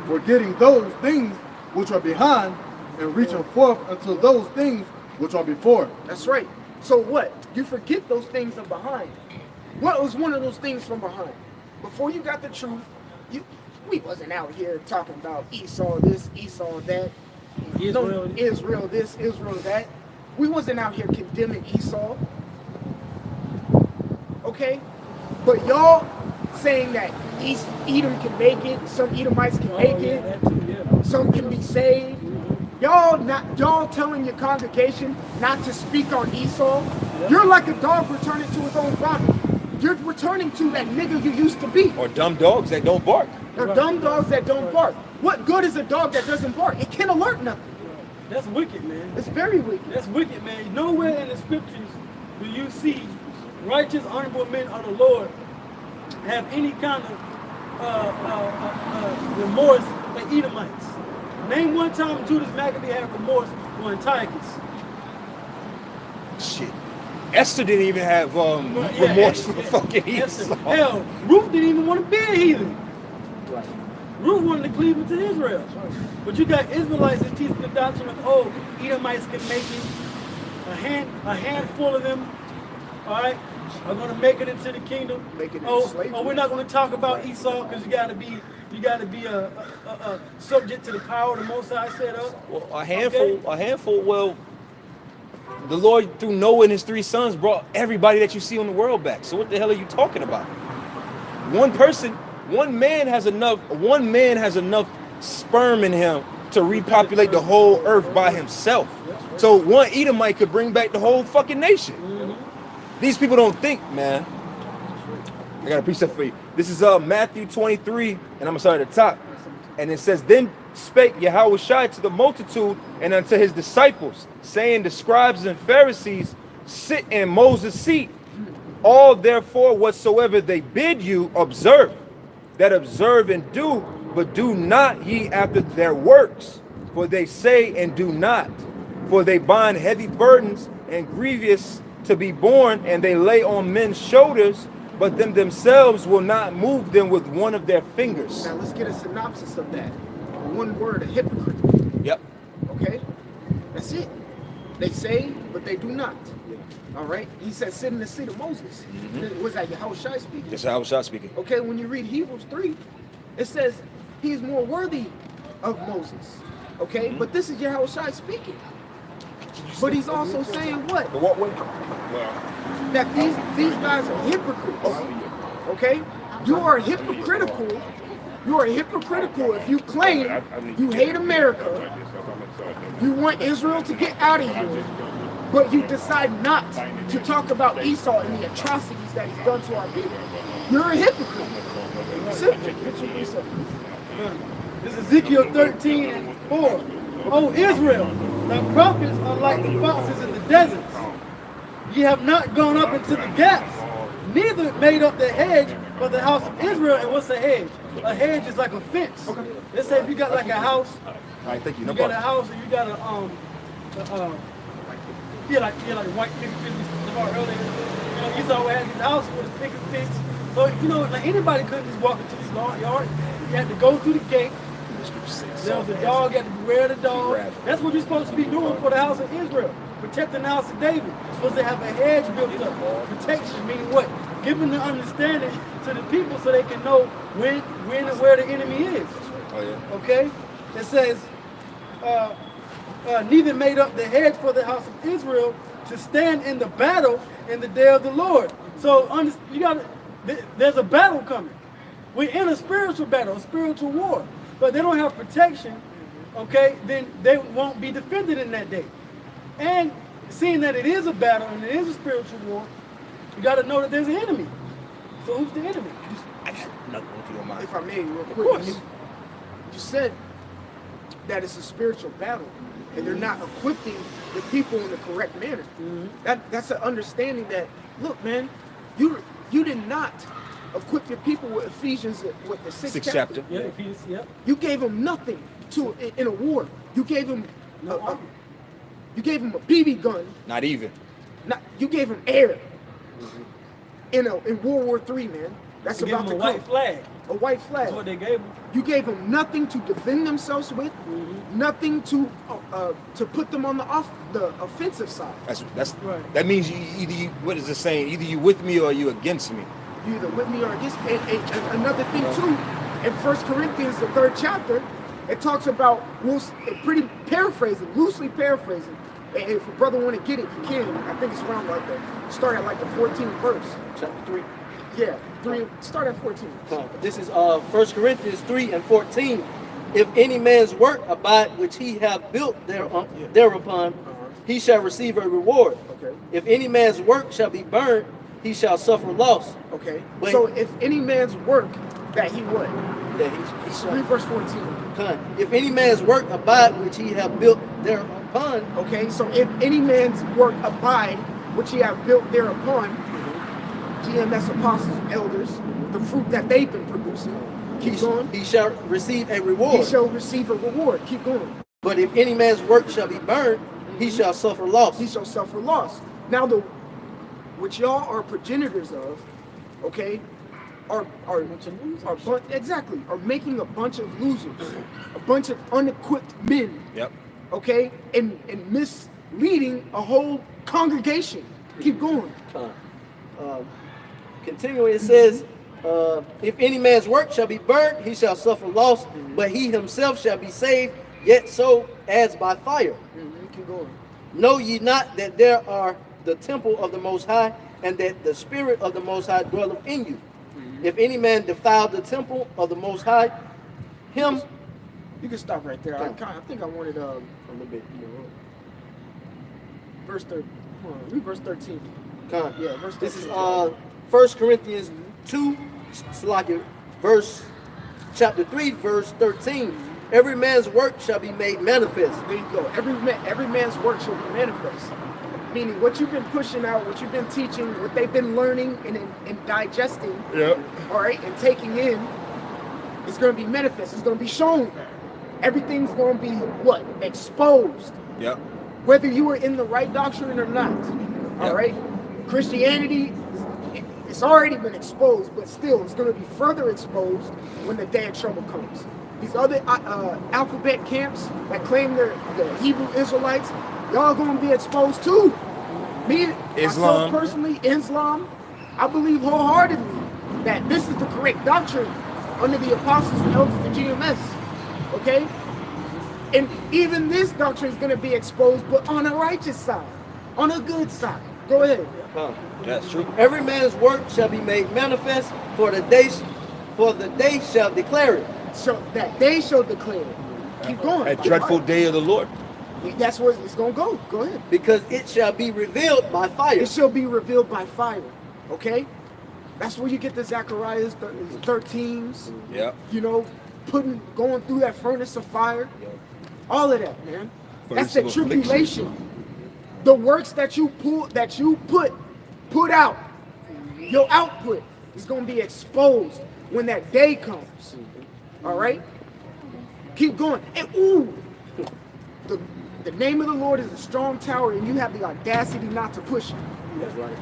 forgetting those things which are behind, and reaching forth unto those things which are before. That's right. So what? You forget those things are behind. What was one of those things from behind? Before you got the truth, we wasn't out here talking about Esau this, Esau that, Israel this, Israel that. We wasn't out here condemning Esau. Okay? But y'all saying that Edom can make it, some Edomites can make it, some can be saved. Y'all telling your congregation not to speak on Esau. You're like a dog returning to his own vomit. You're returning to that nigga you used to be. Or dumb dogs that don't bark. Or dumb dogs that don't bark. What good is a dog that doesn't bark? It can't alert nothing. That's wicked, man. It's very wicked. That's wicked, man. Nowhere in the scriptures do you see righteous, honorable men of the Lord have any kind of remorse for Edomites. Name one time Judas Maccabee had remorse for Antiochus. Shit. Esther didn't even have remorse for fucking Esau. Hell, Ruth didn't even want to be a heathen. Ruth wanted to cleave into Israel. But you got Israelites that teach the doctrine of, oh, Edomites can make it. A handful of them, all right, are going to make it into the kingdom. Oh, we're not going to talk about Esau because you got to be subject to the power of the Most High set up. Well, a handful. Well, the Lord through Noah and his 3 sons brought everybody that you see on the world back. So what the hell are you talking about? One man has enough sperm in him to repopulate the whole earth by himself. So one Edomite could bring back the whole fucking nation. These people don't think, man. I got a precept for you. This is Matthew 23, and I'm gonna start at the top. And it says, then spake Yahushua to the multitude and unto his disciples, saying, the scribes and Pharisees sit in Moses' seat. All therefore whatsoever they bid you, observe. That observe and do, but do not ye after their works. For they say and do not. For they bind heavy burdens and grievous to be borne, and they lay on men's shoulders, but them themselves will not move them with one of their fingers. Now let's get a synopsis of that. One word, a hypocrite. Yep. Okay? That's it. They say, but they do not. All right? He said, sit in the seat of Moses. Was that Yahushua speaking? That's Yahushua speaking. Okay, when you read Hebrews 3, it says he's more worthy of Moses. Okay? But this is Yahushua speaking. But he's also saying what? The what way? That these guys are hypocrites. Okay? You are hypocritical. You are hypocritical if you claim you hate America, you want Israel to get out of here, but you decide not to talk about Esau and the atrocities that he's done to our people. You're a hypocrite. Simple. This is Ezekiel 13:4. O Israel, the prophets are like the foxes in the deserts. Ye have not gone up into the gaps, neither made up the hedge for the house of Israel. And what's a hedge? A hedge is like a fence. Okay. Let's say if you got like a house. All right, thank you. No you got problem. a house and you got a like white picket fence we talked about earlier. You know, Esau had his house with a picket fence. So you know, like anybody couldn't just walk into his yard. You had to go through the gate. There was a dog, you had to beware of the dog. That's what you're supposed to be doing for the house of Israel. Protecting the house of David. You're supposed to have a hedge built up. Protection, meaning what? Giving the understanding to the people so they can know when and where the enemy is. Oh, yeah. Okay? It says, neither made up the hedge for the house of Israel to stand in the battle in the day of the Lord. So there's a battle coming. We're in a spiritual battle, a spiritual war. But they don't have protection, okay, then they won't be defended in that day. And seeing that it is a battle and it is a spiritual war, you got to know that there's an enemy. So who's the enemy? I got nothing if you don't mind. If I may, real quick. You said that it's a spiritual battle and they're not equipping the people in the correct manner. That's an understanding that, look, man, you did not equip your people with Ephesians, with the sixth chapter. Yeah, Ephesians, yeah. You gave them nothing in a war. You gave them you gave them a BB gun. Not even. You gave them air in World War III, man. That's They gave about him to a white come. flag. A white flag. That's what they gave him. You gave them nothing to defend themselves with, nothing to put them on the offensive side. That's Right. that means what is it saying? Either you with me or you against me. You either with me or against me. And another thing too, in 1 Corinthians, the 3rd chapter, it talks about, pretty paraphrasing, loosely paraphrasing. And if a brother want to get it, he can. I think it's around like start at like the 14th verse. Chapter 3. Yeah, start at 14. This is 1 Corinthians 3 and 14. If any man's work abide which he hath built thereupon, he shall receive a reward. Okay. If any man's work shall be burned, he shall suffer loss. Okay. But- So if any man's work that he would, That he shall- read verse 14. If any man's work abide which he hath built thereupon, Okay, so if any man's work abide, which he have built thereupon, GMS apostles, elders, the fruit that they've been producing, keep going. he shall receive a He reward. shall receive a reward. Keep going. But if any man's work shall be burned, he shall suffer loss. He shall suffer loss. Now, which y'all are progenitors of, okay, are making a bunch of losers, a bunch of unequipped men. Yep. Okay, and misleading a whole congregation. Keep going. Continuing, it says, if any man's work shall be burnt, he shall suffer loss, but he himself shall be saved, yet so as by fire. Keep going. Know ye not that there are the temple of the Most High, and that the Spirit of the Most High dwelleth in you? If any man defile the temple of the Most High, him... You can stop right there. I think I wanted A little bit more. verse 13. Read verse 13. Con. Yeah, verse 13. This is 1 Corinthians 2, chapter 3, verse 13. Every man's work shall be made manifest. There you go. Every man's work shall be manifest. Meaning what you've been pushing out, what you've been teaching, what they've been learning and digesting, all right, and taking in, is going to be manifest. It's going to be shown. Everything's going to be what? Exposed. Yep. Whether you were in the right doctrine or not. All right? Christianity, it's already been exposed, but still, it's going to be further exposed when the day of trouble comes. These other alphabet camps that claim they're the Hebrew Israelites, y'all going to be exposed too. Me, myself personally, Islam, I believe wholeheartedly that this is the correct doctrine under the apostles and elders of GMS. Okay? And even this doctrine is going to be exposed, but on a righteous side, on a good side. Go ahead. That's true. Every man's work shall be made manifest, for the day shall declare it. So that they shall declare it. Keep going. That dreadful day of the Lord. That's where it's going to go. Go ahead. Because it shall be revealed by fire. It shall be revealed by fire. Okay? That's where you get the Zechariah's 13s. Yeah. You know, going through that furnace of fire. All of that, man. Furnace That's the of affliction. tribulation. The works that you put out, your output is going to be exposed when that day comes. All right? Keep going. And the name of the Lord is a strong tower, and you have the audacity not to push it. That's right.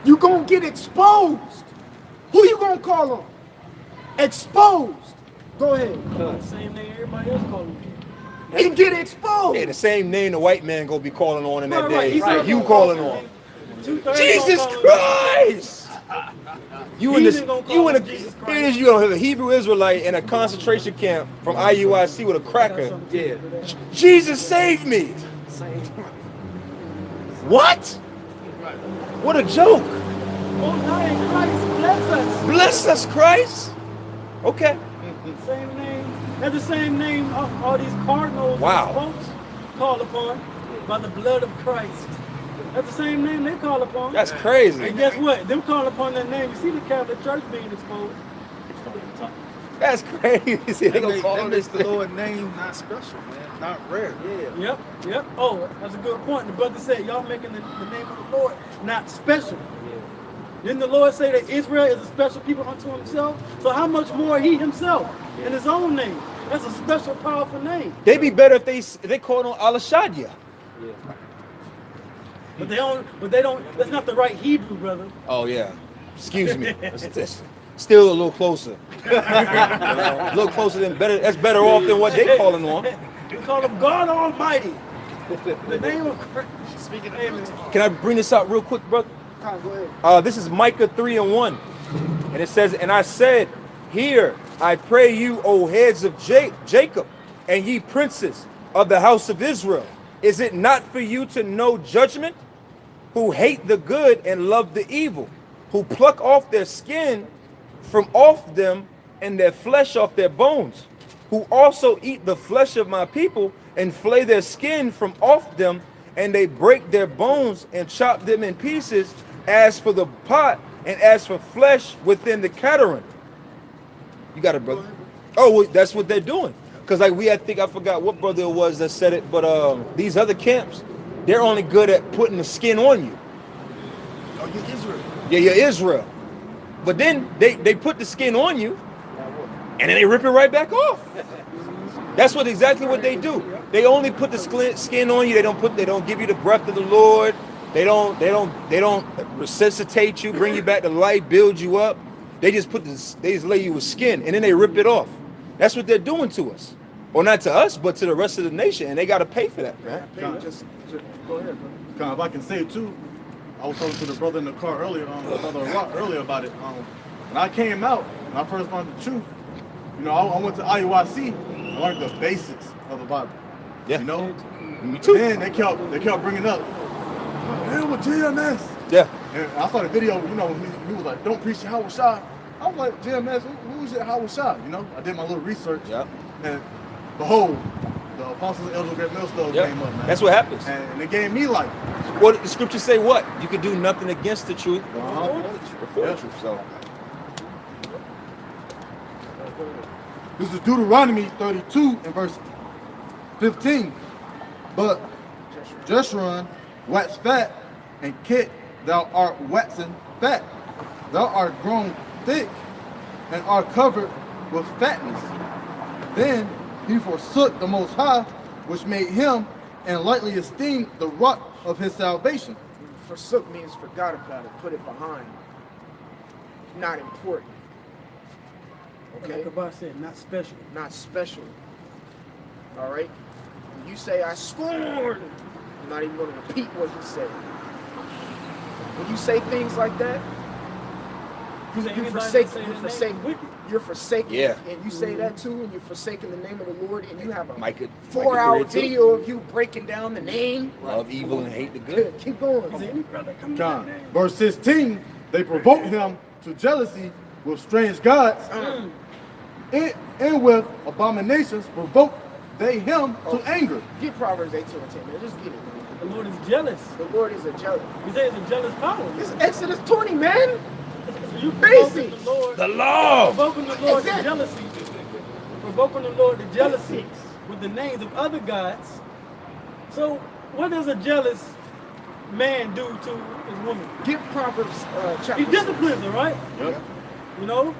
You're going to get exposed. Who you going to call on? Exposed. Go ahead. Same name everybody else calling me. And get exposed. Yeah, the same name the white man gonna be calling on in that Right, right. day. He's not You gonna calling call on. 2/3 Jesus gonna call him. Christ! You in this? Heathen gonna call You in a? him Jesus Here Christ. it is. You know, a Hebrew Israelite in a concentration camp from IUIC with a cracker. Yeah. Jesus saved me. What? What a joke! Most High in Christ bless us. Bless us, Christ. Okay. Same name. That's the same name all these cardinals Wow. and popes call upon by the blood of Christ. That's the same name they call upon. That's crazy. And guess what? Them calling upon that name. You see the Catholic Church being exposed. That's crazy. They gonna call That on makes this the thing. Lord name not special, man. Not rare. Yeah. Yep. Oh, that's a good point. The brother said, y'all making the name of the Lord not special. Didn't the Lord say that Israel is a special people unto himself? So how much more he himself in his own name? That's a special, powerful name. They'd be better if they called on Al-Shadia. But they don't, that's not the right Hebrew, brother. Oh yeah. Excuse me. still a little closer. You know, a little closer than better. That's better off than what they calling on. We call him God Almighty. The name of Christ. Speaking of Amen. Can I bring this out real quick, brother? go ahead. This is Micah 3:1, and it says, "And I said, Hear, I pray you, O heads of Jacob, and ye princes of the house of Israel. Is it not for you to know judgment? Who hate the good and love the evil, who pluck off their skin from off them and their flesh off their bones, who also eat the flesh of my people and flay their skin from off them, and they break their bones and chop them in pieces, as for the pot and as for flesh within the cataract." You got it, brother. Oh, well, that's what they're doing. Because like I think I forgot what brother it was that said it, but these other camps, they're only good at putting the skin on you. Oh, you're Israel. Yeah, you're Israel. But then they put the skin on you, and then they rip it right back off. That's exactly what they do. They only put the skin on you. They don't give you the breath of the Lord. They don't resuscitate you, bring you back to life, build you up. They just lay you with skin, and then they rip it off. That's what they're doing to us. Or not to us, but to the rest of the nation, and they got to pay for that, man. Just go ahead, bro. If I can say it too, I was talking to the brother in the car earlier, brother Rock earlier about it. When I came out, when I first learned the truth, you know, I went to IUIC. I learned the basics of the Bible. Yeah. You know, Me too. then they kept bringing up, "Hell with GMS." Yeah. And I saw the video. You know, he was like, "Don't preach Yahweh Shah." I was like, "GMS, who's Yahweh Shah?" You know, I did my little research. Yeah. And behold, the apostles of Elder Great Millstone Yeah. came up, man. That's what happens. And it gave me life. Well, the scriptures say what? You can do nothing against the truth Uh-huh. before the truth. So This is Deuteronomy 32 and verse 15. "But Jeshurun waxed fat, and Kit, thou art waxen fat. Thou art grown thick, and art covered with fatness. Then he forsook the Most High, which made him, and lightly esteemed the rock of his salvation." Forsook means forgot about it, put it behind. Not important. Okay? Like Kabah said, not special. Not special. All right? When you say, "I scorn," I'm not even going to repeat what he said. When you say things like that, You say you anybody forsake, that say you the name forsake, is wicked. you're forsaking, Yeah. and you say that too, and you're forsaking the name of the Lord, and you have a Micah 4-hour 3:2. video of you breaking down the name. love evil and hate the good. Keep going. He said, any brother come to John. that name. Verse 16, "They provoked him to jealousy with strange gods, and with abominations provoked they him to anger." Get Proverbs 18 and 10, man. Just get it, man. The Lord is jealous. The Lord is a jealous. He says it's a jealous power. It's Exodus 20, man. So you provoking Basics. the Lord. The law. Provoking the Lord to Exactly. jealousy. Provoking the Lord to jealousy with the names of other gods. So what does a jealous man do to his woman? Get Proverbs chapter He 6. disciplines her, right? Yep. You know?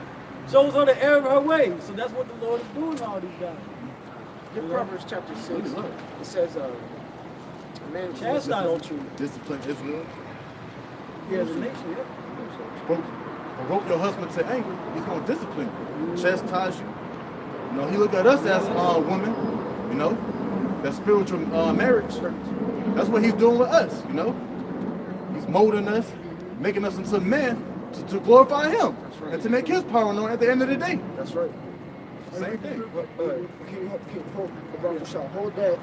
Shows her the error of her ways. So that's what the Lord is doing to all these guys. Get Proverbs chapter 6. It says, a man commits Chastise. adultery. Discipline Israel. He has a nation, yeah. Provoke your husband to anger, he's going to discipline you, chastise you. You know, he look at us as women, you know, that spiritual marriage. That's what he's doing with us, you know. He's molding us, making us into men to glorify him and to make his power known at the end of the day. That's right. Same thing. Hold that.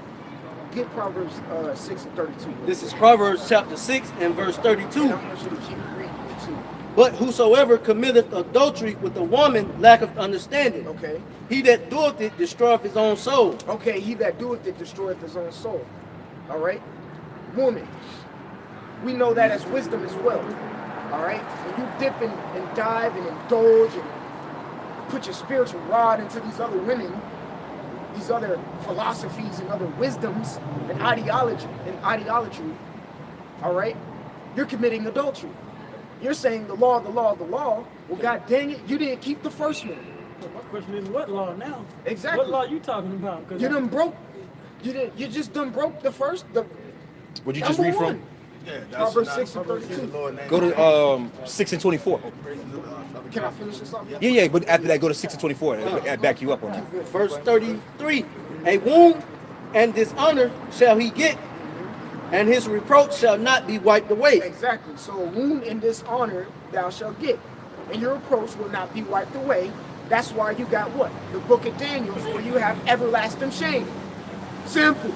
Get Proverbs 6 and 32. This is Proverbs chapter 6 and verse 32. And I want you to keep reading it too. But whosoever committeth adultery with a woman lacketh understanding. Okay. He that doeth it destroyeth his own soul. Okay, he that doeth it destroyeth his own soul. All right? Woman. We know that as wisdom as well. All right? When you dip and dive and indulge and put your spiritual rod into these other women, these other philosophies and other wisdoms and ideology, all right? You're committing adultery. You're saying the law. Well, God dang it, you didn't keep the first one. So my question is, what law now? Exactly. What law you talking about? 'Cause You done broke. You just done broke the first. Would you just read from? Yeah, Proverbs 6 and 32. Go to 6 and 24. Can I finish this off? Yeah, but after that, go to 6 and 24. I'll back you up on that. Verse 33, a wound and dishonor shall he get, and his reproach shall not be wiped away. Exactly. So a wound and dishonor thou shalt get, and your reproach will not be wiped away. That's why you got what? The book of Daniel, where you have everlasting shame. Simple.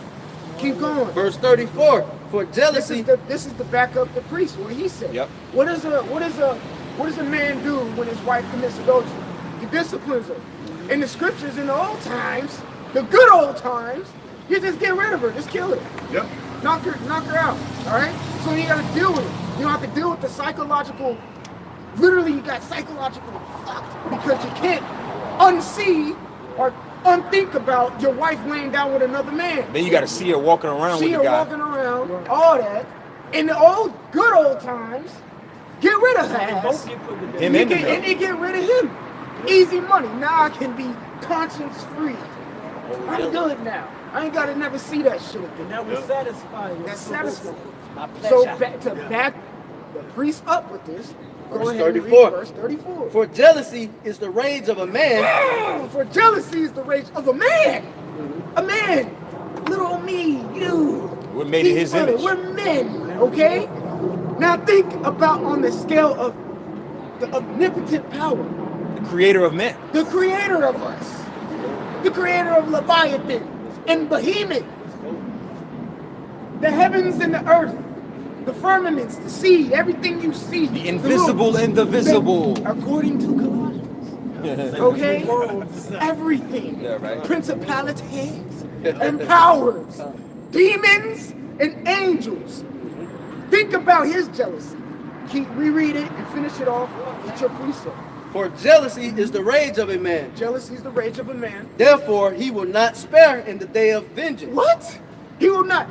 Keep going. Verse 34, for jealousy. This is the back up the priest. What he said. Yep. What does a man do when his wife commits adultery? He disciplines her. In the scriptures, in the old times, the good old times, you just get rid of her, just kill her. Yep. Knock her out. All right. So you got to deal with it. You don't have to deal with the psychological. Literally, you got psychological fucked because you can't unsee or unthink about your wife laying down with another man. Then you got to see her walking around See with her the guy. walking around, all that. In the good old times, get rid of her ass. Him and the And man. they get rid of him. Easy money. Now I can be conscience free. I'm good now. I ain't gotta never see that shit again. That was satisfying. That's satisfying. My So pleasure. back the priest up with this. Go Verse ahead and 34. read verse 34. For jealousy is the rage of a man. For jealousy is the rage of a man. A man. Little me, you. We're made in his image. We're men, okay? Now think about on the scale of the omnipotent power. The creator of men. The creator of us. The creator of Leviathan and Behemoth. The heavens and the earth. The firmaments, the sea, everything you see. The invisible and the visible. According to Colossians. Okay? Everything. Yeah, right. Principalities and powers. Demons and angels. Think about his jealousy. Reread it and finish it off with your precept. For jealousy is the rage of a man. Jealousy is the rage of a man. Therefore, he will not spare in the day of vengeance. What? He will not.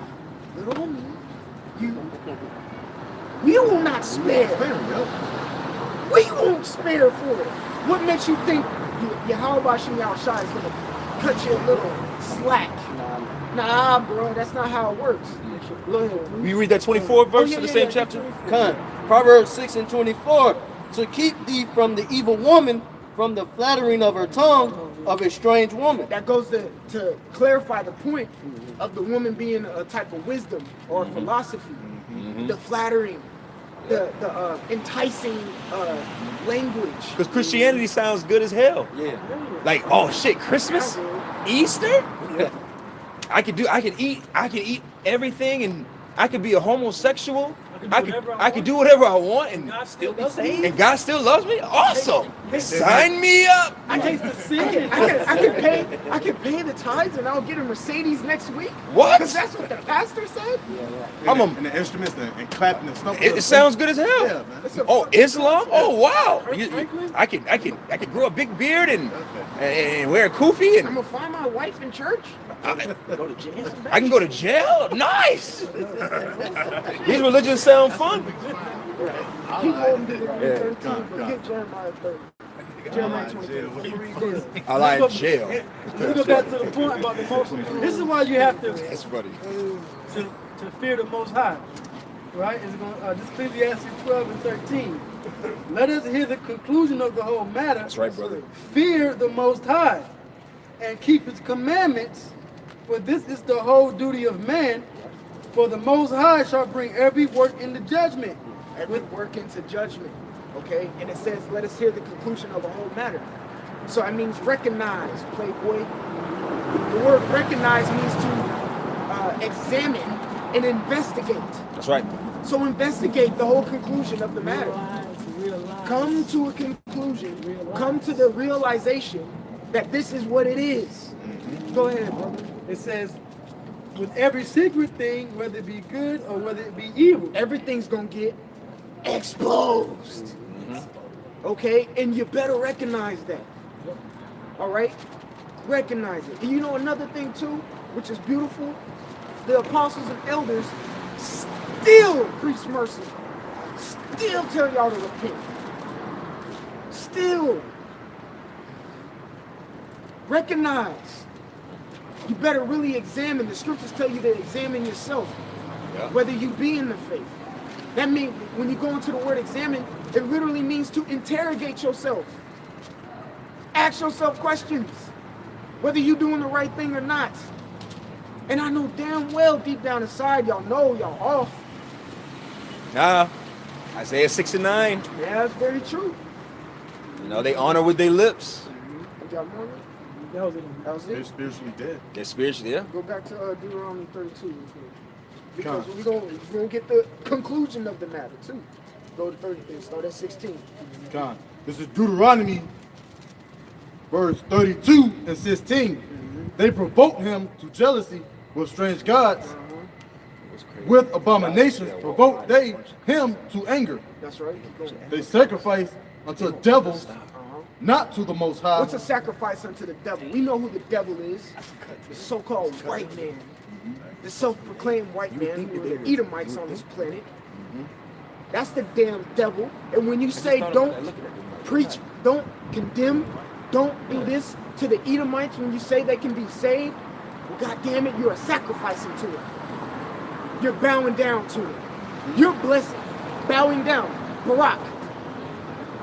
Little me, you. We will not spare. We won't spare for it. What makes you think Yahweh Shai is going to cut you a little slack? Nah, bro, that's not how it works. Go ahead. We read that 24th verse of the same chapter? Come. Proverbs 6 and 24. To keep thee from the evil woman, from the flattering of her tongue, of a strange woman. That goes to clarify the point of the woman being a type of wisdom or philosophy. The flattering, the enticing language. Because Christianity sounds good as hell. Yeah. Like, oh shit, Christmas? Easter? I can eat everything, and I could be a homosexual. I could do whatever I want, and God still be saved. and God still loves me. Awesome. Sign me up. I taste the sin. I can pay the tithes and I'll get a Mercedes next week. What? Because that's what the pastor said. And the instruments and clapping and stuff. It sounds good as hell. Yeah, man. That's a Oh, Islam? Oh wow! Franklin? I can grow a big beard and wear a kufi, I'm and gonna find my wife in church. I can go to jail. Nice. These religions sound fun. Keep holding to the 13, but get Jeremiah 30. Jeremiah 23. I like jail. Let's go back to the point about the most. This is why you have to That's funny. to fear the Most High, right? It's going this Ecclesiastes 12 and 13. Let us hear the conclusion of the whole matter. That's right, brother. Fear the Most High and keep His commandments, for this is the whole duty of man. For the Most High shall bring every work into judgment. Every work into judgment. Okay? And it says, let us hear the conclusion of the whole matter. So it means recognize, playboy. The word recognize means to examine and investigate. That's right. So investigate the whole conclusion of the matter. Come to a conclusion. Come to the realization that this is what it is. Go ahead, brother. It says, with every secret thing, whether it be good or whether it be evil. Everything's gonna get exposed. Okay? And you better recognize that. All right? Recognize it. And you know another thing too, which is beautiful? The apostles and elders still preach mercy. Still tell y'all to repent. Still. Recognize. You better really examine. The scriptures tell you to examine yourself. Whether you be in the faith. That means when you go into the word examine, it literally means to interrogate yourself. Ask yourself questions, whether you're doing the right thing or not. And I know damn well deep down inside, y'all know y'all off. Nah, Isaiah 6 and 9. Yeah, that's very true. You know, they honor with their lips. You got more? That was it. That was They're it. spiritually dead. They're spiritually, yeah. Go back to Deuteronomy 32 real quick. Because we're gonna get the conclusion of the matter too. Go to 30 and start at 16. Con. This is Deuteronomy, verse 32 and 16. They provoked him to jealousy with strange gods. With abominations provoked they him to anger. That's right. Keep going. They sacrificed unto devils, not to the Most High. What's a sacrifice unto the devil? We know who the devil is. The so-called white man. The self-proclaimed white man who were the Edomites on this planet. That's the damn devil. And when you say don't preach, don't condemn, don't do this to the Edomites when you say they can be saved, well, God damn it, you're sacrificing to it. You're bowing down to it. You're blessing, bowing down. Barak.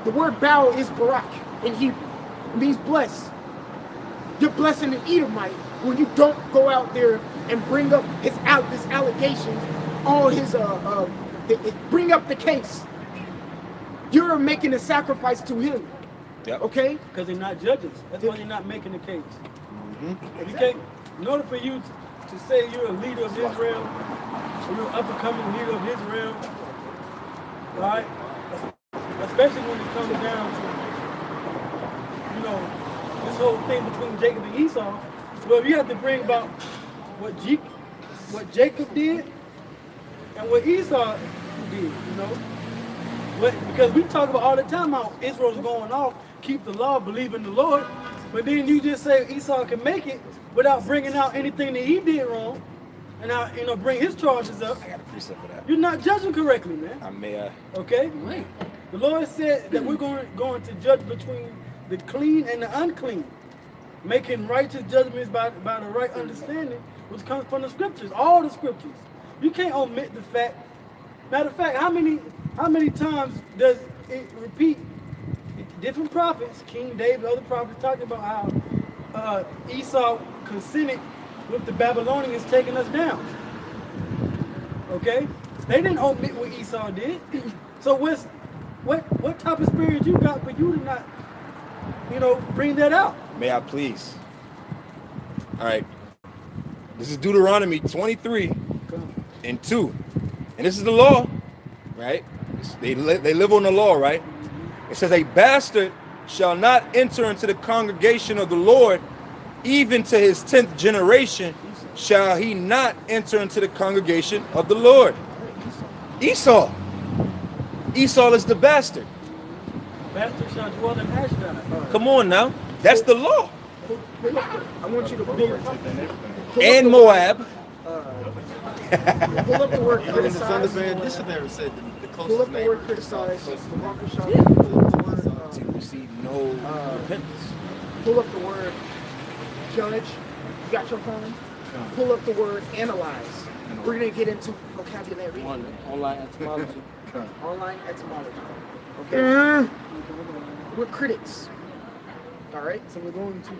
The word bow is Barak in Hebrew. It means bless. You're blessing an Edomite when you don't go out there and bring up his allegations, all his bring up the case. You're making a sacrifice to him. Yep. Okay? Because they're not judges. That's why they're not making the case. You can't, in order for you to say you're a leader of Israel, you're an up-and-coming leader of Israel, right? Especially when it comes down to, you know, this whole thing between Jacob and Esau. Well, you have to bring about what Jacob did and what Esau did, you know? Because we talk about all the time how Israel's going off, keep the law, believe in the Lord, but then you just say Esau can make it without bringing out anything that he did wrong, and now, you know, bring his charges up. I got a precept for that. You're not judging correctly, man. I may, Okay? The Lord said that we're going to judge between the clean and the unclean, making righteous judgments by the right understanding, which comes from the scriptures, all the scriptures. You can't omit the fact. Matter of fact, how many times does it repeat? Different prophets, King David, other prophets, talking about how Esau consented with the Babylonians taking us down. Okay, they didn't omit what Esau did. So what type of spirit you got for you to not, you know, bring that out? may I please? All right. This is Deuteronomy 23 and 2. And this is the law, right? They live on the law, right? It says, a bastard shall not enter into the congregation of the Lord, even to his 10th generation shall he not enter into the congregation of the Lord. Esau. Esau is the bastard. Bastard shall dwell in Ashdod. Come on now. That's the law. I want you to pull And Moab. pull up the word criticize. Dictionary said the Pull closest up the word criticize. Pull up the word, To receive no repentance. pull up the word judge. You got your phone? Pull up the word analyze. We're going to get into vocabulary. Online etymology. Online etymology. Okay? We're critics. All right? So we're going to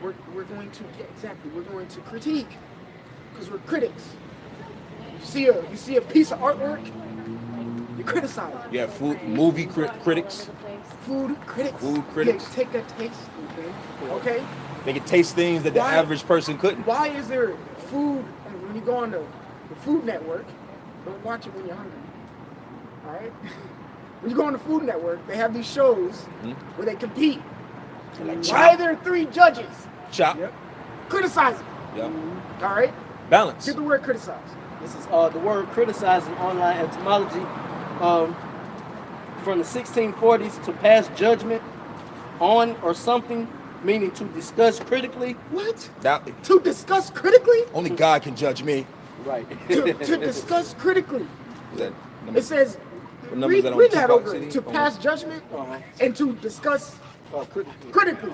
yeah, exactly. We're going to critique because we're critics. You see a piece of artwork, you criticize it. Yeah, movie critics. Food critics. Food critics. Yeah, take a taste. Okay? They can taste things that the Why- average person couldn't. Why is there food when you go on the Food Network? Don't watch it when you're hungry. All right? When you go on the Food Network, they have these shows where they compete. Like Why chop, are there 3 judges? chop. Criticizing. Yeah. All right? Balance. Get the word criticize. This is the word criticize in online etymology. From the 1640s, to pass judgment on or something, meaning to discuss critically. What? That, To discuss critically? only God can judge me. Right. To discuss critically. Is that It says, What numbers read, that on read that Tupac over. City? To pass judgment and to discuss Critically. critically.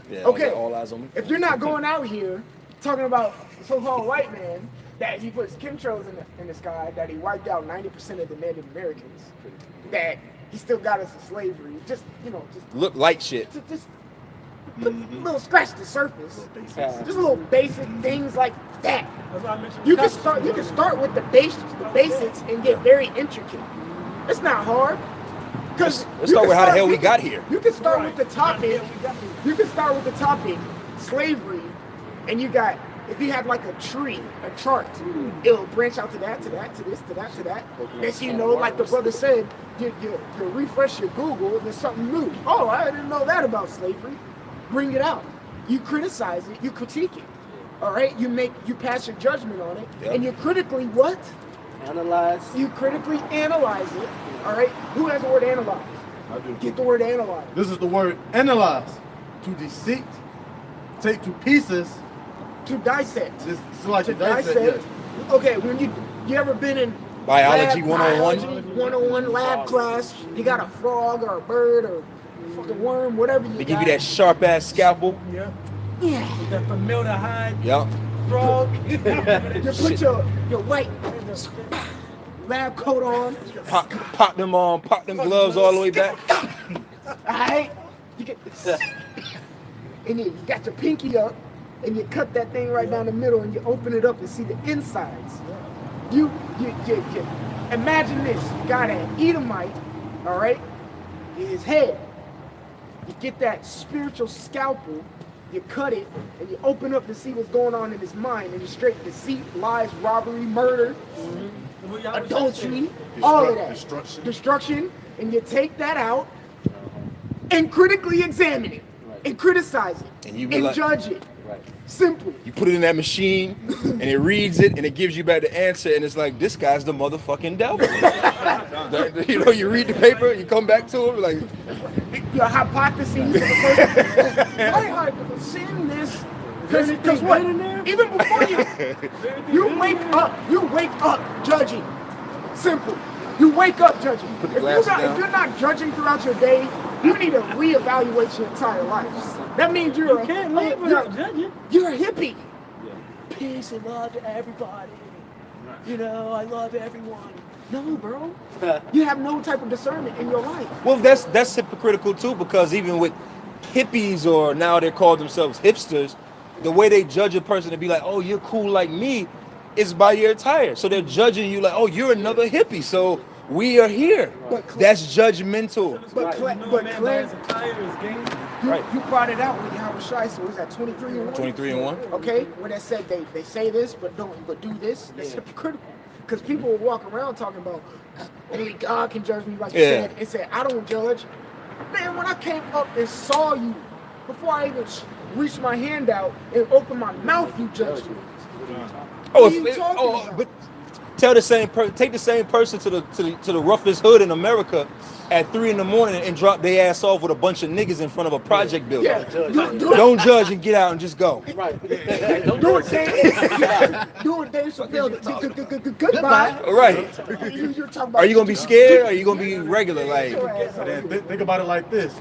Yeah, Okay. all eyes on me. If you're not going out here talking about so-called white man that he puts chemtrails in the sky, that he wiped out 90% of the Native Americans, that he still got us in slavery. Just, just Look light shit. just little scratch the surface. Just little basic things like that. That's why I mentioned You can start with the basics and get very intricate. It's not hard. Let's start with how the hell we got here. You can start with the topic. You can start with the topic, slavery, and you got, if you had like a tree, a chart, it'll branch out to that, to that, to this, to that, to that. Next thing you know, like the brother said, you refresh your Google and there's something new. Oh, I didn't know that about slavery. Bring it out. You criticize it, you critique it. All right, you pass your judgment on it, and you critically what? Analyze. You critically analyze it. All right, who has the word analyze? I do. Get the word analyze. This is the word analyze. To dissect, take to pieces. To dissect. This is like To to dissect. Yeah. Okay, when you ever been in Biology 101? Biology 101 lab class, you got a frog or a bird or a fucking worm, whatever you They got. give you that sharp ass scalpel. Yeah. Yeah. That formaldehyde Yep. frog. You put your white lab coat on. Pop them on, pop them gloves all the way back. Alright? You get this. And you got your pinky up and you cut that thing right down the middle and you open it up and see the insides. You imagine this. You got an Edomite, alright, in his head. You get that spiritual scalpel, you cut it, and you open up to see what's going on in his mind, and you straight deceit, lies, robbery, murder, adultery, all of that. Destruction, and you take that out and critically examine it, and criticize it, And you and realize- judge it. Right. Simple. You put it in that machine and it reads it and it gives you back the answer and it's like, this guy's the motherfucking devil. You read the paper, you come back to him like, Your hypotheses. I seen this because what? Even before you wake up judging. Simple. You wake up judging. Put the If glasses down. you're not judging throughout your day, you need to reevaluate your entire life. That means You can't live without judging. you're a hippie. Peace and love to everybody. I love everyone. No, bro. You have no type of discernment in your life. well, that's hypocritical too, because even with hippies, or now they call themselves hipsters, the way they judge a person to be like, oh, you're cool like me, is by your attire. So they're judging you like, oh, you're another hippie, so we are here. That's judgmental. But Clay, Right. you brought it out when Yahweh Shai, so was that 23 and 1? 23 and 1. Okay, when they said they say this but do this, that's hypocritical. Because people will walk around talking about only God can judge me, like you said, and say I don't judge. Man, when I came up and saw you, before I even reached my hand out and opened my mouth, you judged me. Oh, What are you talking about? but tell the same take the same person to the roughest hood in America at 3 in the morning and drop their ass off with a bunch of niggas in front of a project building. Yeah, Don't judge and get out and just go. Right. do it, Dave. Do it, Dave Chappelle. Goodbye. All right. You're talking about. Are you gonna be scared or are you gonna be regular? Like, And then think about it like this,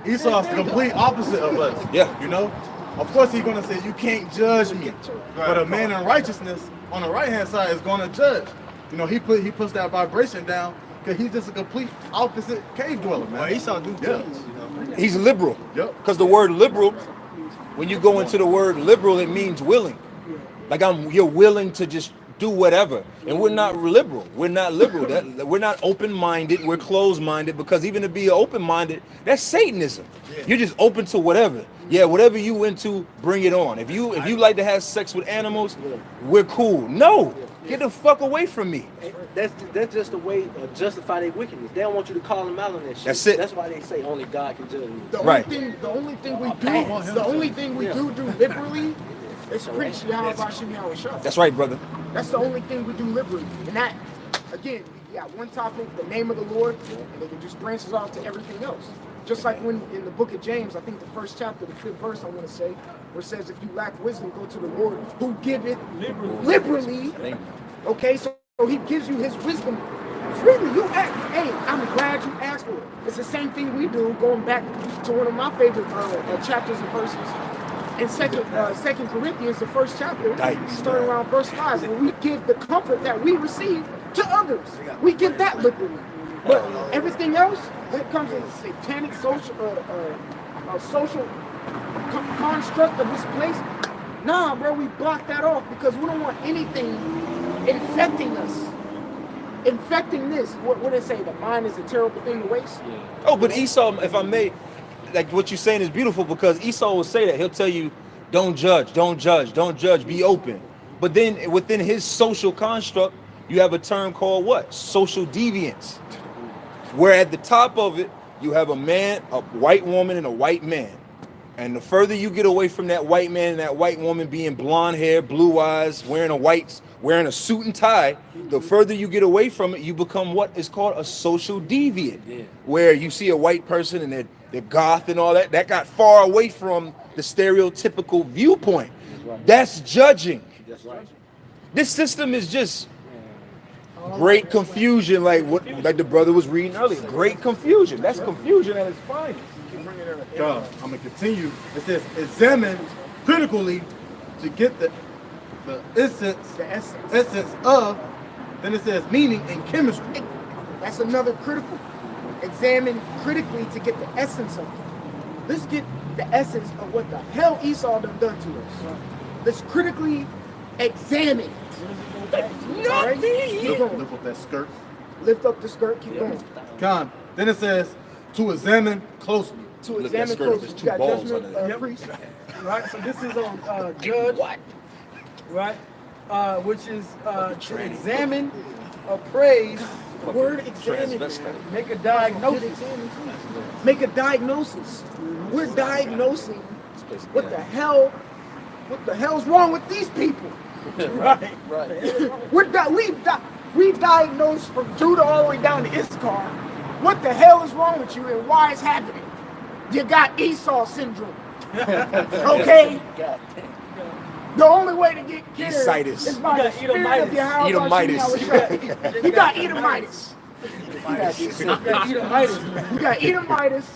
Esau's the complete opposite of us. Yeah. Of course he's gonna say you can't judge me, but a man in righteousness on the right hand side is gonna judge. He puts that vibration down because he's just a complete opposite cave dweller, man. Well, Esau do Yeah. things, he's liberal. Yep. Because the word liberal, when you go into the word liberal, it means willing. Like you're willing to just do whatever. And we're not liberal. We're not liberal. We're not open-minded. We're closed-minded, because even to be open-minded, that's Satanism. You're just open to whatever. Yeah, whatever you into, bring it on. If you like to have sex with animals, we're cool. No, get the fuck away from me. That's just a way to justify their wickedness. They don't want you to call them out on that shit. That's it. That's why they say only God can judge me. Right. The only thing we do liberally is preach Yahweh Hashem Yahweh Shah. That's right, brother. That's the only thing we do liberally. And that, again, we got one topic, the name of the Lord, and it just branches off to everything else. Just like when in the book of James, I think the first chapter, the 5th verse, I want to say, where it says, if you lack wisdom, go to the Lord who giveth liberally. Okay, so he gives you his wisdom freely. You ask, hey, I'm glad you asked for it. It's the same thing we do, going back to one of my favorite chapters and verses in Second Corinthians, the first chapter, Yikes, starting around verse 5, where we give the comfort that we receive to others. We give that liberally. But everything else, when it comes to the satanic social construct of this place, nah, bro, we block that off because we don't want anything infecting us. Infecting this. What did it say? The mind is a terrible thing to waste? Oh, but Esau, if I may, like what you're saying is beautiful because Esau will say that. He'll tell you, don't judge, don't judge, don't judge, be open. But then within his social construct, you have a term called what? Social deviance. Where at the top of it, you have a man, a white woman, and a white man. And the further you get away from that white man and that white woman being blonde hair, blue eyes, wearing a suit and tie, the further you get away from it, you become what is called a social deviant. Yeah. Where you see a white person and they're goth and all that. That got far away from the stereotypical viewpoint. That's judging. That's right. This system is just great confusion, like the brother was reading earlier. Great confusion. That's confusion at its finest. I'm gonna continue. It says examine critically to get the essence of. Then it says meaning in chemistry. That's another critical. Examine critically to get the essence of it. Let's get the essence of what the hell Esau done to us. Let's critically examine. Right? Lift up that skirt. Lift up the skirt. Keep going. Con. Then it says to examine closely. To examine closely. You got judgment, priest. Right. So this is on judge. Right. Which is to examine, appraise. The word examine. Make a diagnosis. Make a diagnosis. We're diagnosing what the hell's wrong with these people. Right. We diagnosed from Judah all the way down to Issachar. What the hell is wrong with you and why it's happening? You got Esau syndrome. Okay? The only way to get cured is by the spirit of Yahweh. You got Edomitis. You got Edomitis.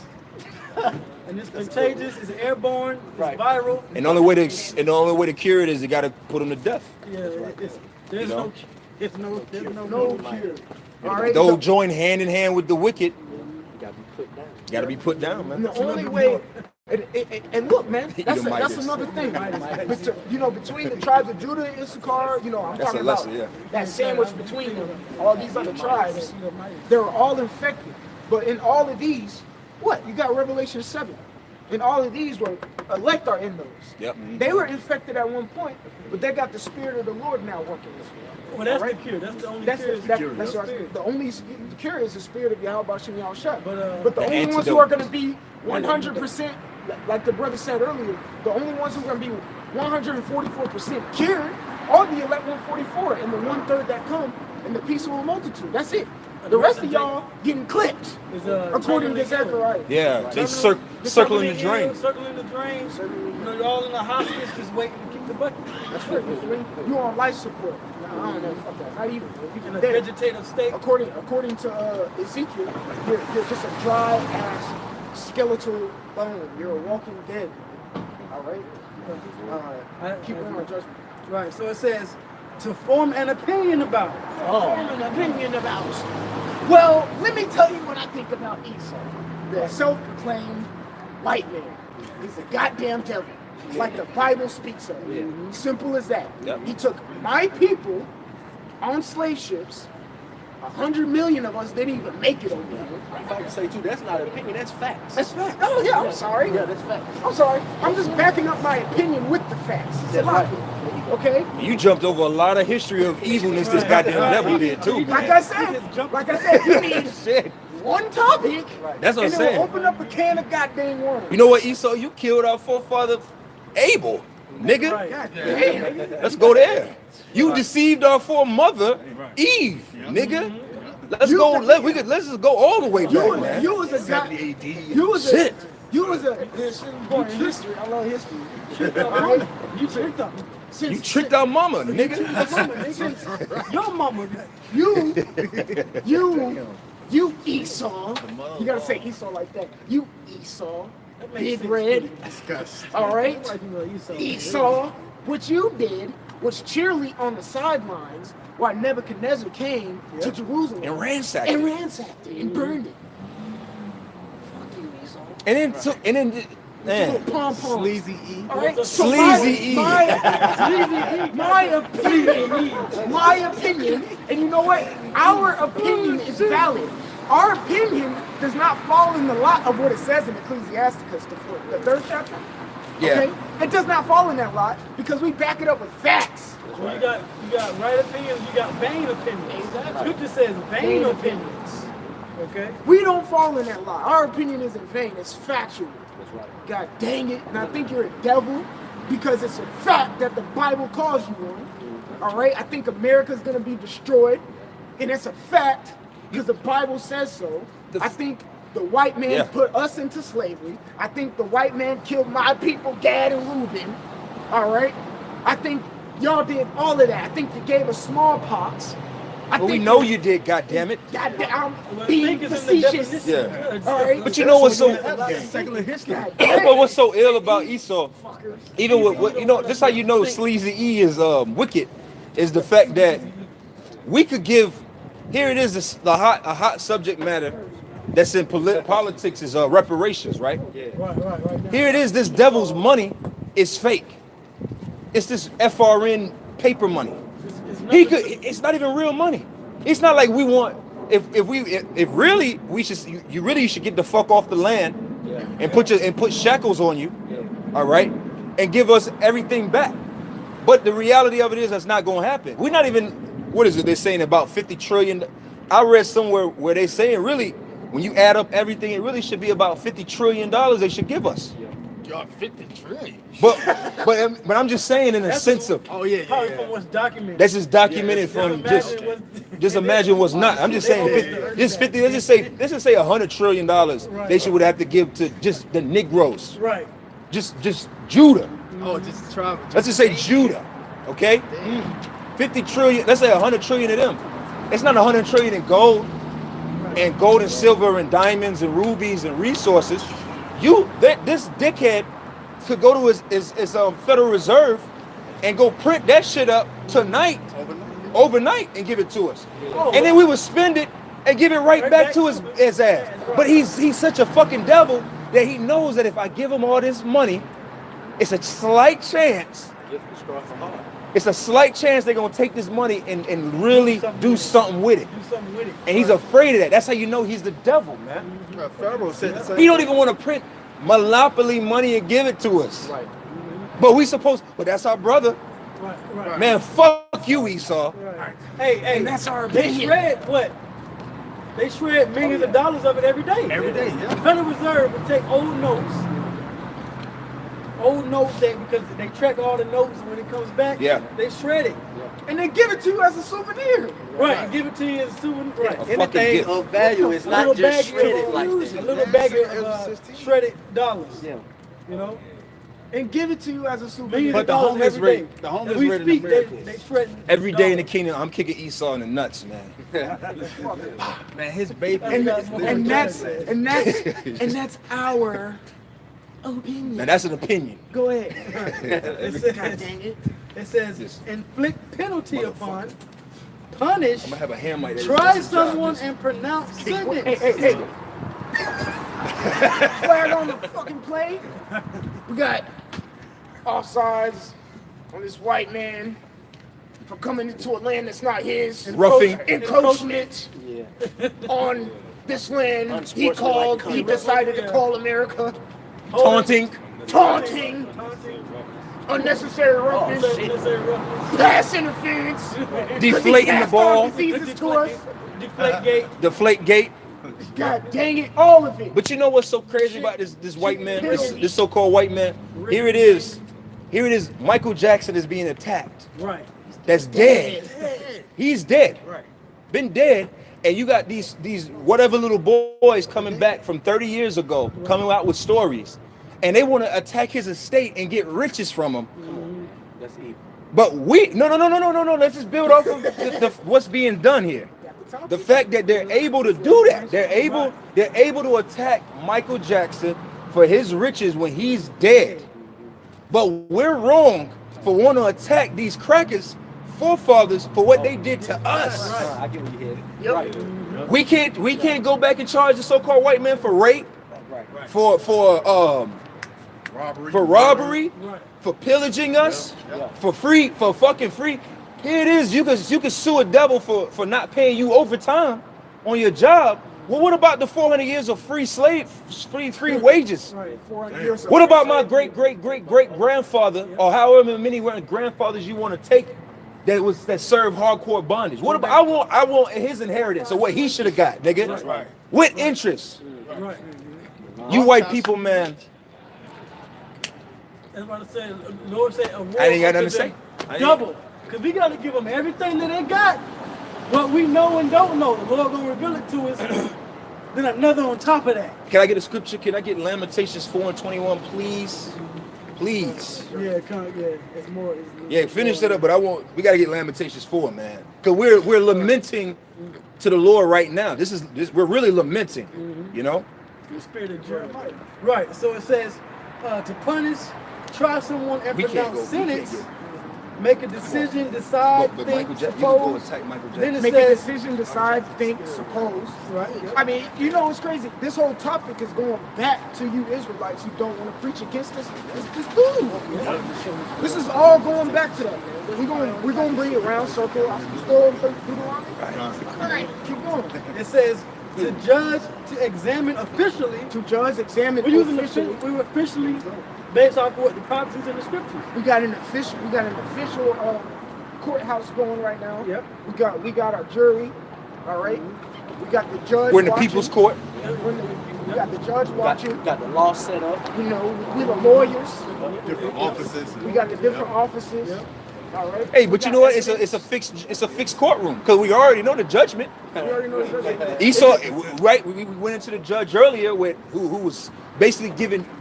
And it's contagious, it's airborne, it's viral. And the only way to cure it is you got to put them to death. Yeah, there's no cure. All right, They'll join hand in hand with the wicked. Got to be put down, man. The only way, and look, man, that's another thing. Between the tribes of Judah and Issachar, I'm talking about that sandwich between them, all these other tribes, they're all infected. But in all of these, you got Revelation 7. And all of these were elect are in those. Yep. They were infected at one point, but they got the Spirit of the Lord now working with them. Well, that's the cure. That's the only cure. The only cure is the Spirit of Yahweh Shem Yahushua. But the only antidote. ones who are going to be 100%, like the brother said earlier, the only ones who are going to be 144% cured are the elect 144 and the 1/3 that come in the peaceable multitude. That's it. The rest of y'all getting clipped, according to Zechariah. Yeah, they circling the drain. Circling the drain. You're all in the hospice just waiting to kick the bucket. That's right. You're on life support. I don't know. Fuck that. Not even. In a vegetative state. According to Ezekiel, you're just a dry ass skeletal bone. You're a walking dead. All right. Keep on my judgment. Right. So it says to form an opinion about. Well, let me tell you what I think about Esau. The self-proclaimed white man. He's a goddamn devil. Like the Bible speaks of. Yeah. Simple as that. Yep. He took my people on slave ships. 100 million of us didn't even make it over here. If I can say too, that's not an opinion, that's facts. That's facts. Oh yeah, I'm sorry. Yeah, that's facts. I'm sorry. I'm just backing up my opinion with the facts. It's logical. Okay? You jumped over a lot of history of evilness this goddamn devil did too. Like I said, you need one topic. That's what I'm saying. Open up a can of goddamn worms. You know what, Esau? You killed our forefather Abel, nigga. Right. Let's go there. You deceived our foremother Eve, nigga. Let's just go all the way back, man. You was a guy. You was a history. I love history. You tricked our mama. You tricked our mama, nigga. Your mama. You Esau. You gotta say Esau like that. You Esau. Big Red. All right? Esau, what you did was cheerlead on the sidelines while Nebuchadnezzar came to Jerusalem And ransacked and it. ransacked it and burned it. Fuck you, Esau. And then man, Pom-pom. Sleazy E. All right, so Sleazy E. my opinion, and you know what? Our opinion is valid. Our opinion does not fall in the lot of what it says in Ecclesiasticus, the third chapter. Yeah. Okay? It does not fall in that lot because we back it up with facts. Well, you got right opinions, you got vain opinions. Scripture says vain opinions. Okay? We don't fall in that lot. Our opinion isn't vain, it's factual. That's right. God dang it. And I think you're a devil because it's a fact that the Bible calls you one. All right? I think America's going to be destroyed. And it's a fact because the Bible says so. I think the white man put us into slavery. I think the white man killed my people, Gad and Reuben. All right? I think y'all did all of that. I think you gave us smallpox. Well, we know you did, goddammit. I'm being facetious. Yeah. All right? But you know what's so Secular history. but what's so ill about Esau, even with what you know, this how you know Sleazy E is wicked, is the fact that we could give. Here it is, a hot subject matter that's in politics is reparations, right? Right. Here it is. This devil's money is fake. It's this FRN paper money. It's not even real money. It's not like we want. If really we should, you really should get the fuck off the land and put shackles on you, all right, and give us everything back. But the reality of it is that's not going to happen. We're not even. What is it? They're saying about 50 trillion. I read somewhere where they're saying really, when you add up everything, it really should be about $50 trillion they should give us. Y'all 50 trillion. But I'm just saying in a sense of. Oh yeah. Probably from what's documented. That's just documented from just imagine what's not. I'm just saying 50, just 50. Let's just say $100 trillion they should would have to give to just the Negroes. Right. Just Judah. Oh, just travel. Let's just say Judah. Okay. 50 trillion. Let's say 100 trillion of them. It's not 100 trillion in gold and silver and diamonds and rubies and resources. This dickhead could go to his Federal Reserve and go print that shit up tonight, overnight, and give it to us. And then we would spend it and give it right back to his ass. But he's such a fucking devil that he knows that if I give him all this money, it's a slight chance. It's a slight chance they're gonna take this money and really do something with it. And he's afraid of that. That's how you know he's the devil, man. Pharaoh said the same. He don't even want to print monopoly money and give it to us. Right. But that's our brother. Right. Man, fuck you, Esau. Right. Hey, And that's our they opinion. shred what? They shred millions of dollars of it every day. Every day, yeah. The Federal Reserve would take old notes because they track all the notes, and when it comes back, they shred it. And they give it to you as a souvenir. Right, and give it to you as a souvenir. Right. A fucking Anything gift. of value is not just shredded like A that. little bag of shredded dollars. Yeah. You know? And give it to you as a souvenir. Millions But of the dollars homeless every rate- day. the homeless As we rate in speak, America they shredding Every day in the dollars. kingdom, I'm kicking Esau in the nuts, man. Man, his baby. and that's our opinion. Now that's an opinion. Go ahead. It God says, dang it. inflict penalty upon, punish, I'm gonna have a ham like that. try someone and pronounce sentence. Hey. Flag on the fucking play. We got offsides on this white man for coming into a land that's not his. Roughing. Encroachment on this land he decided to call America. Taunting. Unnecessary roughness. Pass interference. Deflating the ball. Diseases to us. Deflate gate. God dang it, all of it. But you know what's so crazy about this white man, this so-called white man? Here it is. Michael Jackson is being attacked. Right. That's dead. He's dead. Right. Been dead. And you got these whatever little boys coming back from 30 years ago, coming out with stories. And they want to attack his estate and get riches from him. That's evil. But no. Let's just build off of what's being done here. The fact that they're able to do that, they're able to attack Michael Jackson for his riches when he's dead. But we're wrong for wanting to attack these crackers forefathers for what they did to us. I get what you headed. Yep. We can't go back and charge the so-called white man for rape, for robbery, for pillaging us, for fucking free. Here it is. You can sue a devil for not paying you overtime on your job. Well, what about the 400 years of free wages? Right, 400 years. What about my great grandfather, or however many grandfathers you want to take that served hardcore bondage? What about I want his inheritance or what he should have got, nigga? Right. With interest. Right. You white people, man. That's what I said. Lord said a war I ain't got nothing to unto say. them double. Because we got to give them everything that they got. What we know and don't know, the Lord gonna reveal it to us. Then another on top of that. Can I get a scripture? Can I get Lamentations 4:21, please? Please. Yeah, it's more. Yeah, finish that up, but we gotta get Lamentations 4, man. Because we're lamenting to the Lord right now. We're really lamenting, you know? The spirit of Jeremiah. Right. So it says to punish, try someone and pronounce sentence. Make a decision, decide, But think, Michael Jackson, you can go suppose. attack Michael Then Jackson. it Make a says, decision, decide, think, suppose. right. I mean, you know what's crazy? This whole topic is going back to you Israelites who don't want to preach against this dude. This is all going back to that, man. We're gonna bring it round circle. All right, keep going. It says to judge, to examine officially. To judge, examine We're using officially. we were officially based off what the prophecies in the scriptures. We got an official courthouse going right now. Yep. We got our jury. All right. We got the judge. We're in the watching. people's court. We got the judge watching. Got the law set up. You know, we the lawyers. Different offices. We got the different offices. All right. Hey, but you know what? It's a fixed courtroom because we already know the judgment. We already know the judge. Esau, right? We went into the judge earlier with who was basically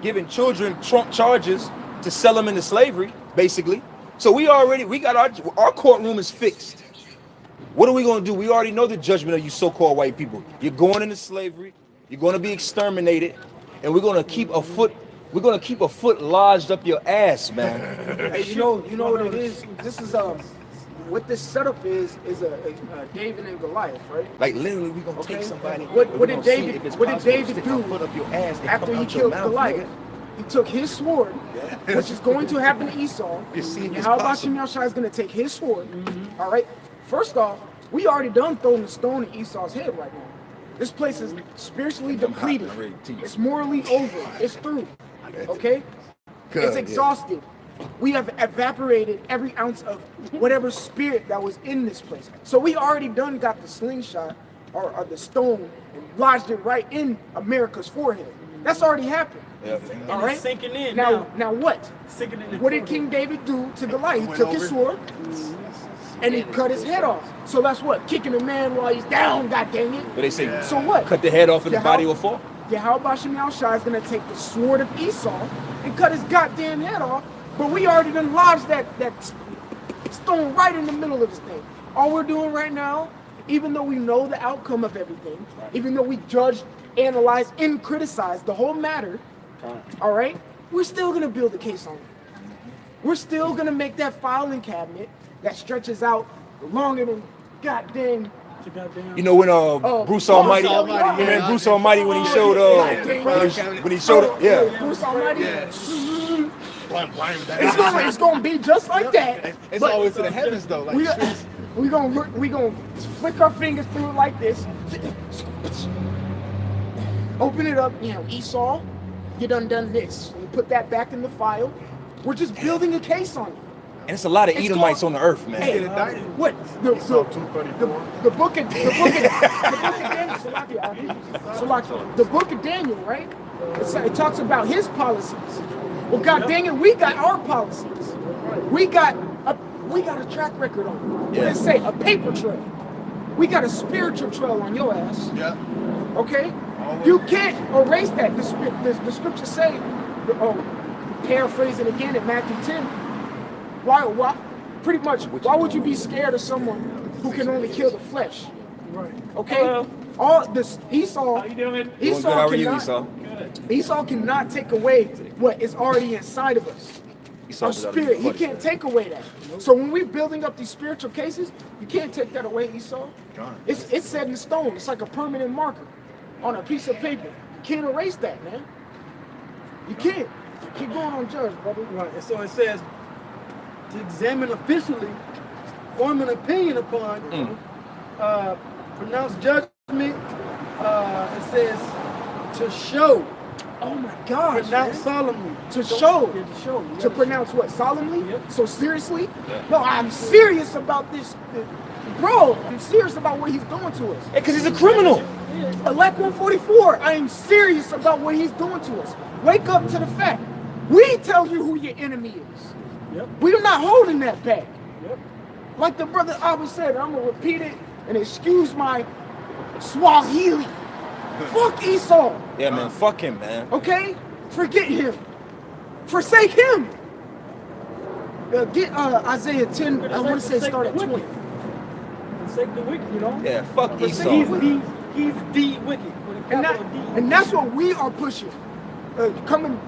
giving children Trump charges to sell them into slavery, basically. So we got our courtroom is fixed. What are we gonna do? We already know the judgment of you so-called white people. You're going into slavery. You're gonna be exterminated, and we're gonna keep a foot lodged up your ass, man. Hey, you know what it is? This is what this setup is a David and Goliath, right? Like literally, we're gonna take Okay. somebody. What did David Stick do our foot up your ass and after come he out your killed mouth, Goliath? nigga? He took his sword, which is going to happen to Esau. Just see if And it's how possible. Shai is going to take his sword. All right. First off, we already done thrown the stone at Esau's head right now. This place is spiritually depleted. I'm ready to teach. It's morally over. It's through. Okay. Good, It's yeah. exhausted. We have evaporated every ounce of whatever spirit that was in this place. So we already done got the slingshot or the stone and lodged it right in America's forehead. That's already happened. And All right. it's sinking in Now what? Sinking in. What did King David do to Goliath? He took his sword and he cut his head off. So that's what? Kicking a man while he's down, god dang it. But they say So what? cut the head off and the Yeah, body how- will fall. Shai is going to take the sword of Esau and cut his goddamn head off. But we already done lodged that stone right in the middle of this thing. All we're doing right now, even though we know the outcome of everything, even though we judge, analyze, and criticize the whole matter, all right, we're still going to build a case on it. We're still going to make that filing cabinet that stretches out longer than goddamn. You know when Bruce Almighty, Almighty, you remember yeah. when he showed Bruce Almighty. It's gonna be just like that. It's but always to the heavens though. Like, we gonna flick our fingers through it like this. Open it up, Esau, you done this. You put that back in the file. We're just building a case on it. and it's a lot of It's Edomites called- on the earth, man. Hey, what? The book of Daniel, Salakia, the book of Daniel, right? It talks about his policies. Well, God dang it, we got our policies. We got a track record on it. What did it say? A paper trail. We got a spiritual trail on your ass. yeah. Okay? You can't erase that. The scriptures say, paraphrase it again in Matthew 10. Why? Pretty much, why would you be scared of someone who can only kill the flesh? Right. Okay? All this Esau. How you doing? Doing good. How are you, Esau? Esau cannot take away what is already inside of us. Our spirit, he can't take away that. So when we're building up these spiritual cases, you can't take that away, Esau. It's set in stone. It's like a permanent marker on a piece of paper. You can't erase that, man. You can't. Keep going on, Judge, brother. Right. And so it says to examine officially, form an opinion upon, pronounce judgment. It says to show. Oh my gosh. Pronounce solemnly. To show. Yeah, to show. You To gotta pronounce what? Solemnly? Yep. So seriously? No, I'm serious about this. Bro, I'm serious about what he's doing to us. Because he's a criminal. Elect 144, I am serious about what he's doing to us. Wake up to the fact. We tell you who your enemy is. Yep. We're not holding that back. Yep. Like the brother Abba said, I'm going to repeat it and excuse my Swahili. Fuck Esau. Yeah, man. Fuck him, man. Okay? Forget him. Forsake him. Get Isaiah 10, I want to say start at 20. Forsake the wicked, you know? Yeah, fuck Esau. He's the wicked. With a capital D. And that's what we are pushing. Coming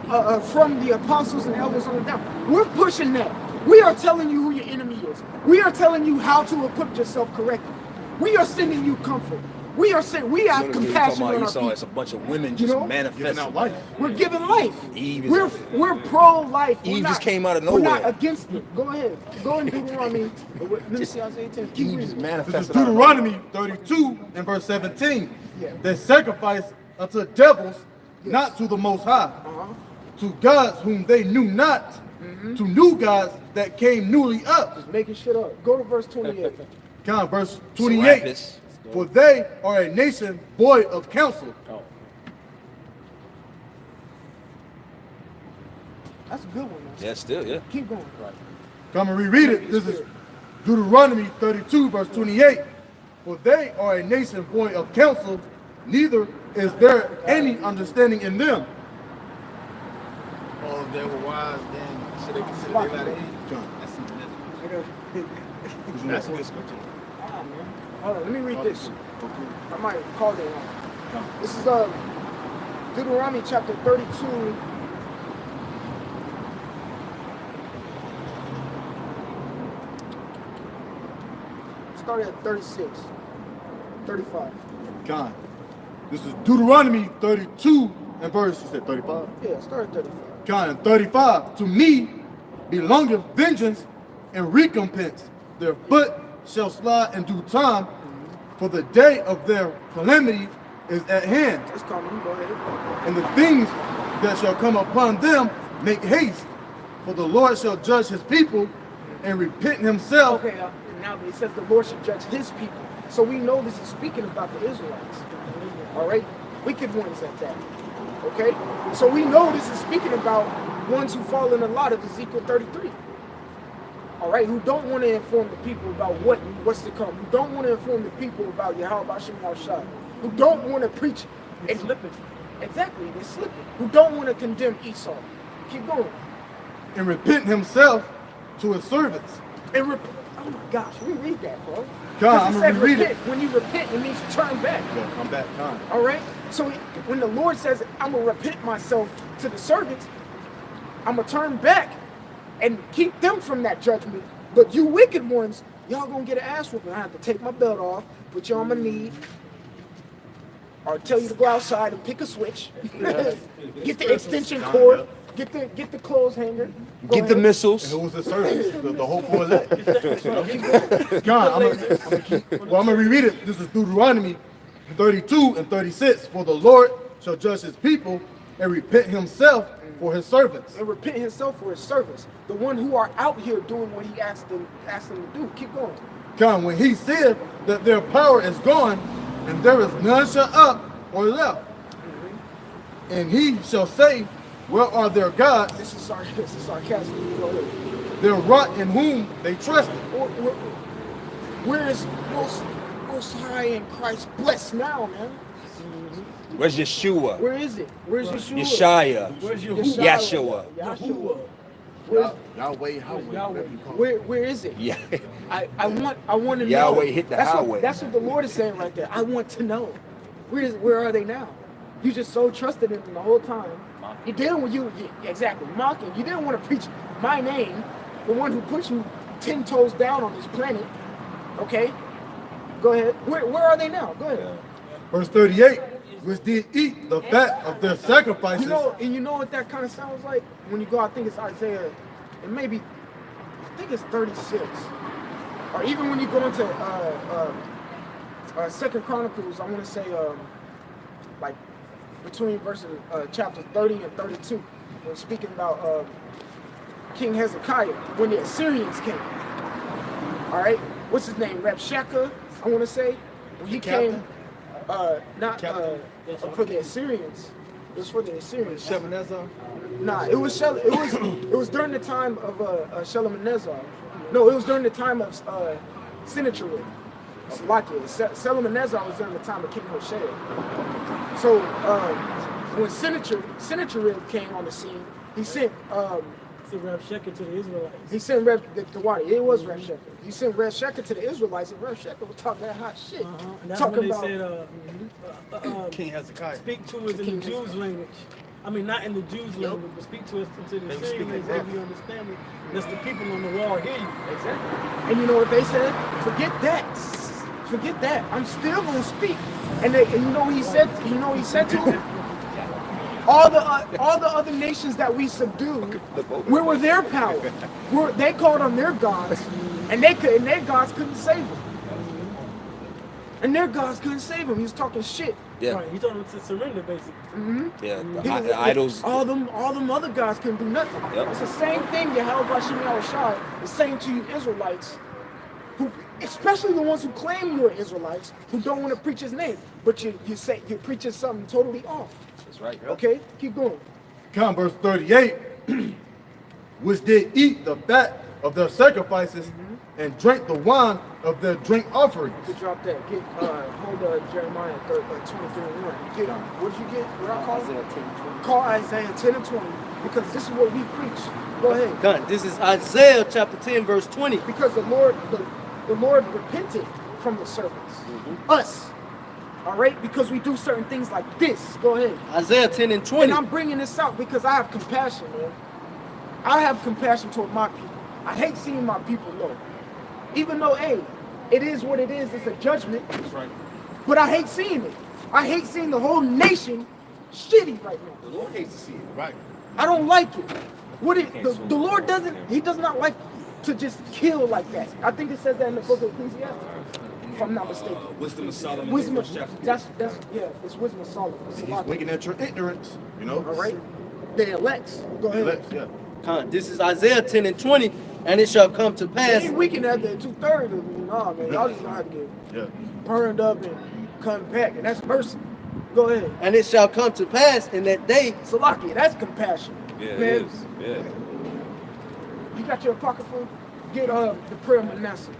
from the apostles and elders on down. We're pushing that. We are telling you who your enemy is. We are telling you how to equip yourself correctly. We are sending you comfort. We are saying we have compassion on our Esau, people. it's a bunch of women You just know? manifesting out life. We're giving life. Eve is We're pro-life. Eve We're just not- came out of We're not nowhere. against it. Go ahead. Go and Deuteronomy. Let me see Isaiah 10. Keep Eve just reading. This is manifested. out of Deuteronomy 32 and verse 17. Yeah. They sacrifice unto devils, not to the Most High, to gods whom they knew not, to new gods that came newly up. Just making shit up. Go to verse 28. Kind of verse Serapis. 28. For they are a nation void of counsel. That's a good one, man. Yeah, still, yeah. Keep going. Come and reread it. This is Deuteronomy 32, verse 28. For they are a nation void of counsel, neither is there any understanding in them. All of them were wise, then should they consider they not age? That's a good scripture. Hold on, let me read this. I might call it wrong. This is Deuteronomy chapter 32. Started at 36, 35. God. This is Deuteronomy 32 and verse, you said 35? Yeah, start at 35. God, and 35. To me belongeth vengeance and recompense. Their foot shall slide in due time, for the day of their calamity is at hand. It's coming, go ahead. And the things that shall come upon them make haste, for the Lord shall judge his people and repent himself. Okay, now it says the Lord should judge his people. So we know this is speaking about the Israelites. All right? Wicked ones at that. Okay? So we know this is speaking about ones who fall in a lot of Ezekiel 33. All right? Who don't want to inform the people about what's to come. Who don't want to inform the people about Yahweh Hashem Shah. Who don't want to preach. It's slipping. Exactly, they're slipping. Who don't want to condemn Esau. Keep going. And repent himself to his servants. And oh my gosh, reread that, bro. God, Because I'm it gonna said reread it. repent. When you repent, it means turn back. Yeah, come back time. All right? So when the Lord says, I'm going to repent myself to the servants, I'm going to turn back and keep them from that judgment. But you wicked ones, y'all going to get an ass whooping. I have to take my belt off, put you on my knee, or tell you to go outside and pick a switch. Get the extension cord. Get the clothes hanger. Go Get the ahead. missiles. And who was the servants? The whole full elect. God, I'm gonna reread it. This is Deuteronomy 32 and 36. For the Lord shall judge his people and repent himself for his servants. And repent himself for his servants. The one who are out here doing what he asked them to do. Keep going. God, when he said that their power is gone and there is none shall up or left, and he shall say, where are their gods? This is sarcastic. Go ahead. Their rock in whom they trusted. Where is most high in Christ blessed now, man? Where's Yeshua? Where is it? Where's Yeshua? Yeshaya. Where's your Yeshua. Yahweh. Where's, Yahweh, where is it? Yeah. I want to know. Yahweh hit the That's highway. That's what the Lord is saying right there. I want to know. Where are they now? You just so trusted in him the whole time. You didn't want exactly mocking. You didn't want to preach my name, the one who put you 10 toes down on this planet. Okay, go ahead. Where are they now? Go ahead. Verse 38, which did eat the fat of their sacrifices. You know what that kind of sounds like when you go. I think it's Isaiah, and maybe I think it's 36, or even when you go into Second Chronicles. I want to say like between verses chapter 30 and 32, when speaking about King Hezekiah when the Assyrians came. All right, what's his name? Rabshakeh, I want to say, when he came. Not for the Assyrians. It was for the Assyrians. Shalmaneser? Nah, it was during the time of Shalmaneser. No, it was during the time of Sennacherib. Shalmaneser was during the time of King Hoshea. So when Sennacherib came on the scene, he sent Rabshakeh to the Israelites. he sent the water. It was Rabshakeh. He sent Rabshakeh to the Israelites, and Rabshakeh was talking that hot shit. And that's Talking when about they said, King Hezekiah. speak to us in King the Jews' Hezekiah. language. I mean, not in the Jews' language, but speak to us into the Syrian language, so we understand it. That's the people on the wall hear you. exactly. And you know what they said? Forget that. Forget that. I'm still gonna speak. And you know what he said? You know what he said to them? All the other nations that we subdued, where were their power? They called on their gods, and their gods couldn't save them. And their gods couldn't save them. He was talking shit. Yeah. Right, he told them to surrender, basically. Yeah. He- Idols. All them other gods couldn't do nothing. Yep. It's the same thing Yahweh Shai is saying to you Israelites, who, especially the ones who claim you're Israelites, who don't want to preach his name, but you're preaching something totally off. That's right. Okay, keep going. Count verse 38, which did eat the fat of their sacrifices and drank the wine of their drink offerings. You could drop that. Get hold Jeremiah 23:1. Get what did you get? What I call it? Call Isaiah 10 and 20, because this is what we preach. Go ahead. Done. This is Isaiah chapter 10, verse 20. Because the Lord repented from the servants. Us. All right? Because we do certain things like this. Go ahead. Isaiah 10 and 20. And I'm bringing this out because I have compassion, man. I have compassion toward my people. I hate seeing my people low. Even though, hey, it is what it is. It's a judgment. That's right. But I hate seeing it. I hate seeing the whole nation shitty right now. The Lord hates to see it. Right. I don't like it. The Lord doesn't, he does not like to just kill like that. I think it says that in the book of Ecclesiastes, if I'm not mistaken. Wisdom of Solomon. Wisdom first of, chapter. that's yeah, it's wisdom of Solomon. It's a He's lot. winking at your ignorance, you know. All right? The elects. Go ahead. Let's, yeah. This is Isaiah 10 and 20. And it shall come to They pass. ain't weekend at the 2/3 of it. Nah, man. Y'all just gonna have to get Yeah. burned up and come back. And that's mercy. Go ahead. And it shall come to pass in that day. Salakia, that's compassion. Yeah, man. it is. Yeah. You got your pocket full? Get the prayer of Manasseh.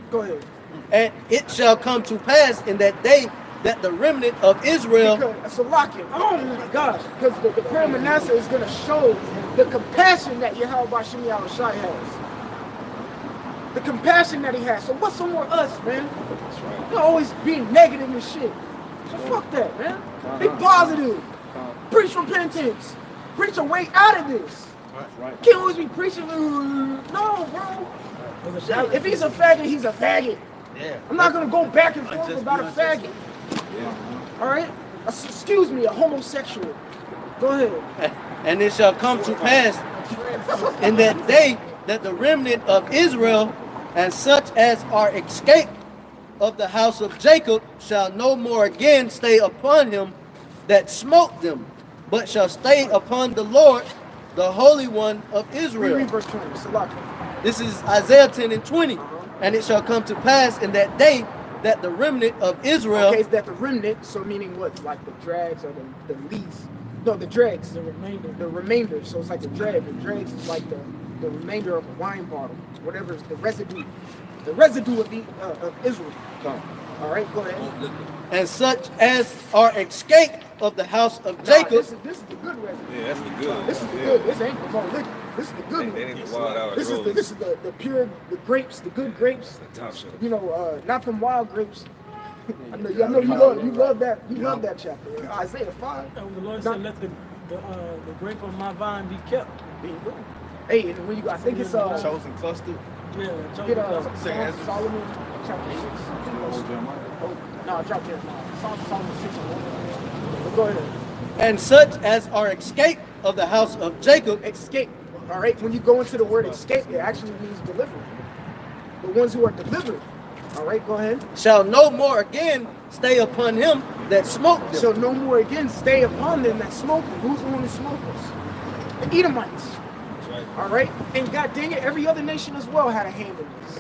Go ahead. And it shall come to pass in that day that the remnant of Israel. Because Salakia, oh my gosh, because the prayer of Manasseh is going to show the compassion that Yahweh Shai has. The compassion that he has. So what's some more us, man? That's right. You're always being negative and shit. So fuck that, man. Be positive. Preach repentance. Preach a way out of this. Right. Can't always be preaching. No, bro. Shit, if he's a faggot, he's a faggot. Yeah. I'm not gonna go back and forth Unjust about a be unjust. faggot. All right? Excuse me, a homosexual. Go ahead. And it shall come to pass in that day that the remnant of Israel and such as are escaped of the house of Jacob shall no more again stay upon him that smote them, but shall stay upon the Lord, the Holy One of Israel. Read verse 20. Salakia. This is Isaiah 10 and 20. And it shall come to pass in that day that the remnant of Israel. Okay, is that the remnant? So meaning what? Like the drags or the least? No, the dregs. The remainder. The remainder. So it's like the drag. The dregs is like the remainder of a wine bottle. Whatever is the residue. The residue of Israel. All right, go ahead. And such as are escaped of the house of Jacob. This is the good residue. Yeah, that's the good. This is the Yeah. good. This ain't the more liquor. This is the good They one. need the wild hours. This is the pure, the grapes, the good grapes. Top shelf. You know, not them wild grapes. I know you love that chapter. Isaiah 5. And the Lord said, let the grape of my vine be kept. Hey, and when I think it's Chosen cluster. Yeah, get Ezra. Solomon chapter 6. No, drop Jeremiah. Solomon 6:1. But go ahead. And such as are escaped of the house of Jacob, Escape. All right. When you go into the word escape, it actually means deliver. The ones who are delivered. All right. Go ahead. shall no more again stay upon him that smote them. Shall no more again stay upon them that smoke them. Who's the one who smoked us? The Edomites. All right, and God dang it, every other nation as well had a hand in this.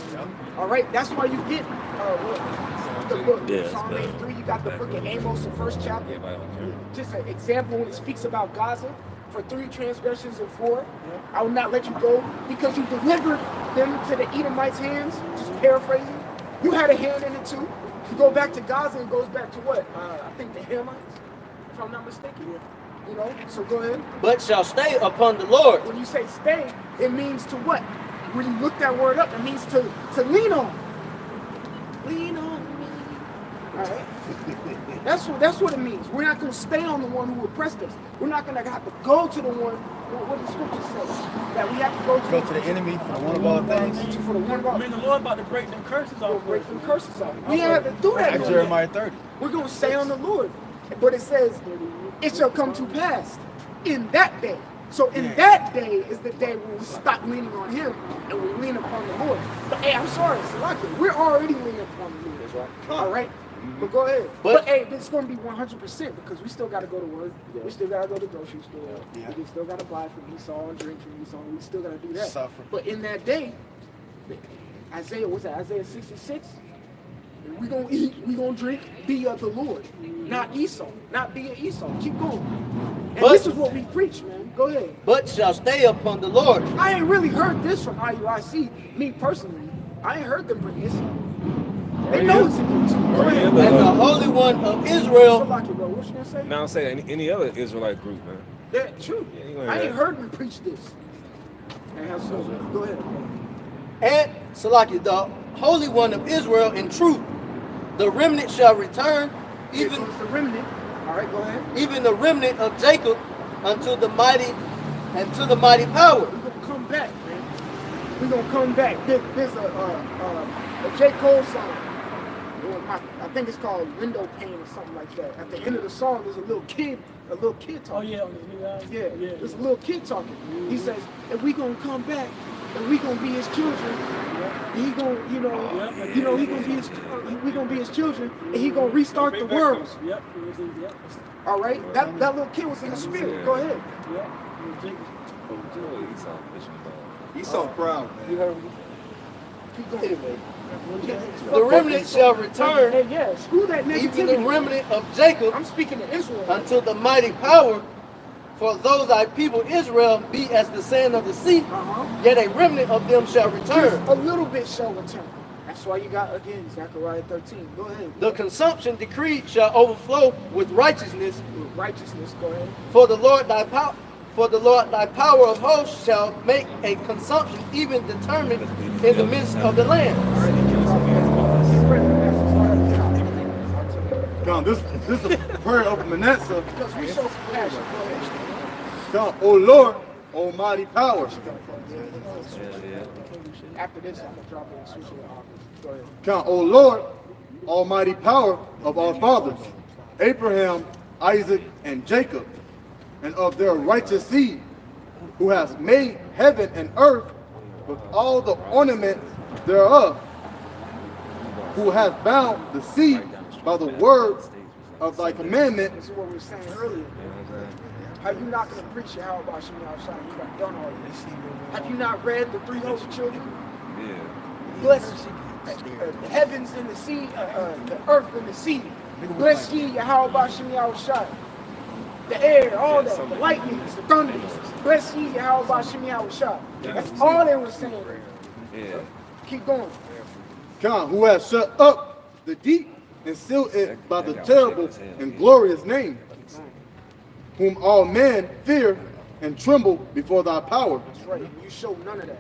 All right, that's why you get the book Psalm 83. You got the book of Amos, the first chapter. Just an example when it speaks about Gaza. For 3 transgressions and 4, I will not let you go because you delivered them to the Edomites' hands. Just paraphrasing, you had a hand in it too. You go back to Gaza, it goes back to what? I think the Hamites, if I'm not mistaken. You know, so go ahead. But shall stay upon the Lord. When you say stay, it means to what? When you look that word up, it means to lean on. Lean on me. All right. That's what it means. We're not going to stay on the one who oppressed us. We're not going to have to go to the one. What the scripture says that we have to go to. Go to the enemy for the one of all things. For the one of all. I mean, the Lord about to break them curses off. Break them curses off. We have to do that. Like Jeremiah 30. We're going to stay on the Lord. But it says, it shall come to pass in that day. So in that day is the day when we stop leaning on him and we lean upon the Lord. But hey, I'm sorry, Salaki, we're already leaning upon the Lord. That's right. All right? But go ahead. But hey, it's going to be 100% because we still got to go to work. Yeah. We still got to go to the grocery store. Yeah. We still got to buy from Esau and drink from Esau. We still got to do that. Suffer. But in that day, Isaiah, what's that? Isaiah 66? We gonna eat, we gonna drink, be of the Lord, not Esau, not be an Esau. Keep going. And this is what we preach, man. Go ahead. But shall stay upon the Lord. I ain't really heard this from IUIC, me personally. I ain't heard them bring this up. They know it's in you too. Go ahead. And the Holy One of Israel. What you gonna say? Now I'm saying any other Israelite group, man. Yeah, true. Yeah, I ain't heard them preach this. Go ahead. And Salaki, the Holy One of Israel in truth. The remnant shall return, even the remnant. All right, go ahead. Even the remnant of Jacob unto the mighty and to the mighty power. We're gonna come back, man. We're gonna come back. There's a J. Cole song. I think it's called Window Pane or something like that. At the end of the song, there's a little kid talking. Oh yeah, on his new album. Yeah, there's a little kid talking. He says, and we gonna come back, and we gonna be his children. And he gonna, he gonna be his. We gonna be his children, and he gonna restart the world. Yep. All right, that little kid was in the spirit. Go ahead. He's so proud, man. You heard me. Keep going. Anyway, the remnant shall return, Hey, yeah, screw that negativity. even the remnant of Jacob I'm speaking to Israel. unto the mighty power. For though thy people Israel be as the sand of the sea, yet a remnant of them shall return. Just a little bit shall return. That's why you got, again, Zechariah 13. Go ahead. The consumption decreed shall overflow with righteousness. With righteousness, go ahead. For the Lord thy power of hosts shall make a consumption even determined in the midst of the land. Come, this is the prayer of Manasseh. Because we show compassion. Go ahead. Come, O Lord, Almighty power. After this, I'm going to drop it and switch it to Go ahead. Come, O Lord, Almighty power of our fathers, Abraham, Isaac, and Jacob, and of their righteous seed, who has made heaven and earth with all the ornament thereof, who has bound the sea by the words of thy commandment. This is what we were saying earlier. Have you not going to preach your how about Shema outside? You have done all this. Have you not read the 3 holy children? Yeah. Bless the heavens and the sea, the earth and the sea. Bless ye Yahweh Shema outside. The air, all that, the lightnings, the thunders. Bless ye Yahweh Shema outside. That's all they were saying. Yeah. Keep going. Come, who has shut up the deep and sealed it by the terrible and glorious name, whom all men fear and tremble before thy power. That's right. You show none of that.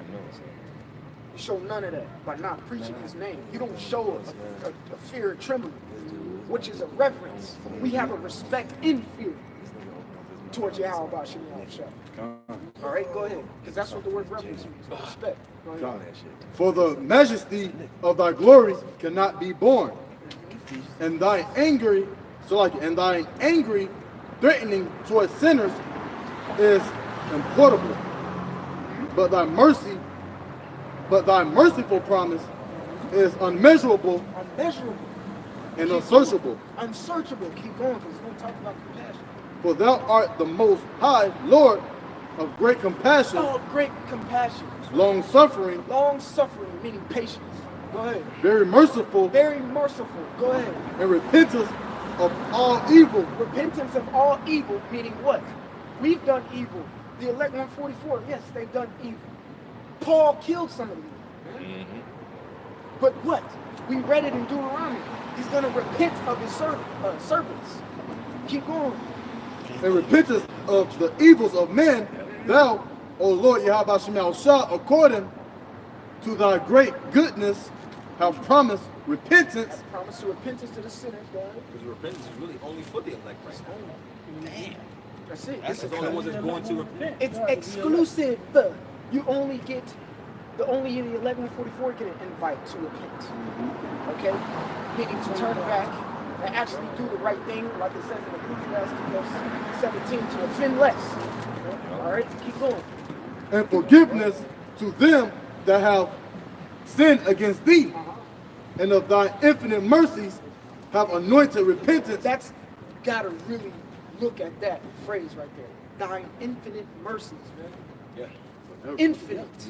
You show none of that by not preaching his name. You don't show a fear of trembling, which is a reverence. We have a respect in fear towards Yahweh Shem Yahweh. All right, go ahead. Because that's what the word reverence means. Respect. Go ahead. For the majesty of thy glory cannot be borne, and thy angry, and thy angry threatening towards sinners is importable. But thy merciful promise is unmeasurable Unmeasurable. and unsearchable. Unsearchable. Keep going, because it's going to talk about compassion. For thou art the most high Lord of great compassion, Oh, great compassion. long suffering, Long suffering, meaning patience. Go ahead. very merciful, Very merciful. Go ahead. and repentance of all evil. Repentance of all evil, meaning what? We've done evil. The elect 144, yes, they've done evil. Paul killed some of them. But what? We read it in Deuteronomy. He's going to repent of his servants. Keep going. And repentance of the evils of men, thou, O Lord Yahweh Shem Yahweh, according to thy great goodness, have promised repentance. Promise to repentance to the sinners, God. Because repentance is really only for the elect right now. Damn. That's it. That's the only ones that's going to repent. It's exclusive. You only get, the 1144 get an invite to repent. Okay? Meaning to turn back and actually do the right thing, like it says in Ecclesiastes 17, to offend less. All right? Keep going. And forgiveness to them that have sinned against thee, and of thy infinite mercies have anointed repentance. That's, you gotta really look at that phrase right there. Thine infinite mercies, man. Yeah. Infinite.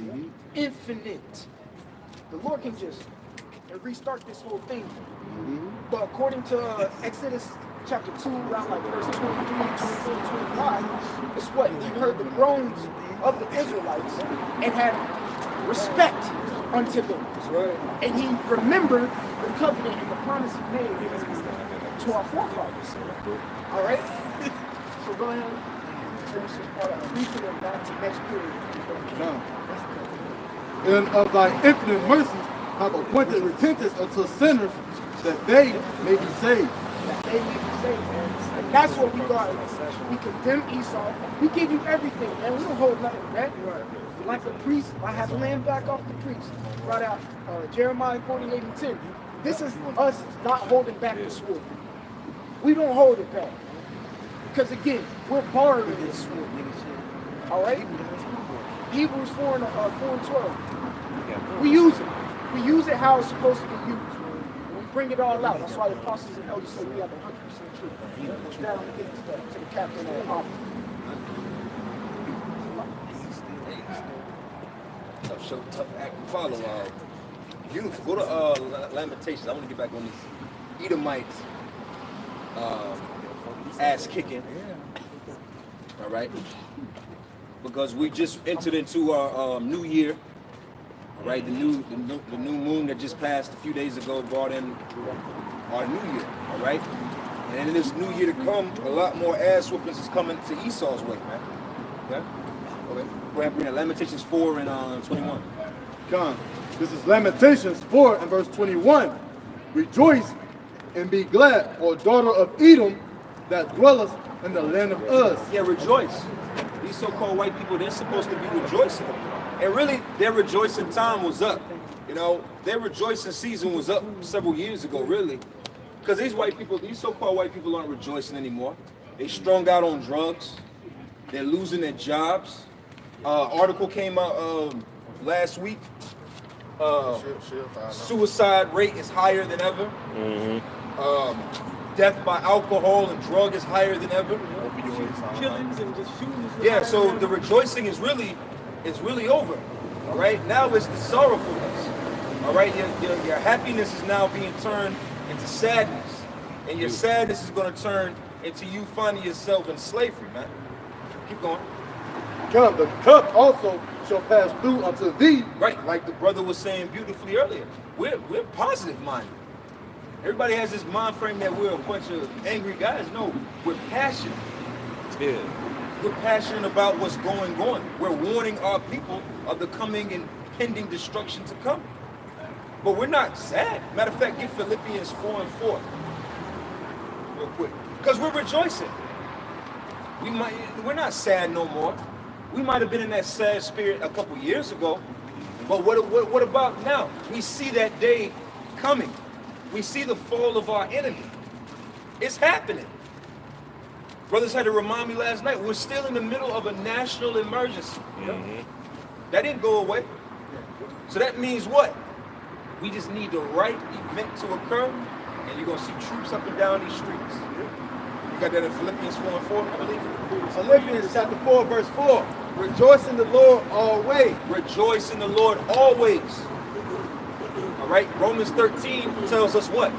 Infinite. The Lord can just restart this whole thing. But according to Exodus chapter 2, around like verse 23, 24, 25, it's what? He heard the groans of the Israelites and had respect unto them. And he remembered the covenant and the promise he made to our forefathers. All right? So go ahead and finish this part out. Read to them back to next period. And of thy infinite mercies have appointed repentance unto sinners, that they may be saved. That they may be saved, man. And that's what we got. We condemn Esau. We give you everything, man. We don't hold nothing back. Like the priest, I have land back off the priest. Brought out Jeremiah 48 and 10. This is us not holding back the sword. We don't hold it back. Because again, we're borrowing this sword. All right? Hebrews 4 and 12. We use it. We use it how it's supposed to be used. And we bring it all out. That's why the apostles and elders say we have 100% truth. Now we get to the captain of the army. Tough show, tough act to follow. Beautiful. Go to Lamentations. I want to get back on these Edomites ass kicking. All right, because we just entered into our new year. All right, the new moon that just passed a few days ago brought in our new year. All right, and in this new year to come, a lot more ass whoopings is coming to Esau's way, man. Okay. Okay. Go ahead, bring that. Lamentations 4 and 21. Come. This is Lamentations 4 and verse 21. Rejoice and be glad, O daughter of Edom, that dwelleth in the land of Uz. Yeah, rejoice. These so-called white people, they're supposed to be rejoicing. And really, their rejoicing time was up. You know, their rejoicing season was up several years ago, really. Because these white people, these so-called white people aren't rejoicing anymore. They strung out on drugs. They're losing their jobs. Article came out last week. Suicide rate is higher than ever. Death by alcohol and drug is higher than ever. Killings and just shootings. Yeah, so the rejoicing is really over. All right, now it's the sorrowfulness. All right, your happiness is now being turned into sadness, and your sadness is going to turn into you finding yourself in slavery, man. Keep going. Come, the cup also shall pass through unto thee. Right, like the brother was saying beautifully earlier. We're positive minded. Everybody has this mind frame that we're a bunch of angry guys. No, we're passionate. Yeah. We're passionate about what's going on. We're warning our people of the coming and impending destruction to come. But we're not sad. Matter of fact, get Philippians 4:4 real quick. Because we're rejoicing. We're not sad no more. We might have been in that sad spirit a couple years ago, but what about now? We see that day coming. We see the fall of our enemy. It's happening. Brothers had to remind me last night, we're still in the middle of a national emergency. That didn't go away. So that means what? We just need the right event to occur, and you're going to see troops up and down these streets. You got that in Philippians 4:4, I believe? Philippians chapter 4, verse 4. Rejoice in the Lord always. Rejoice in the Lord always. All right, Romans 13 tells us what?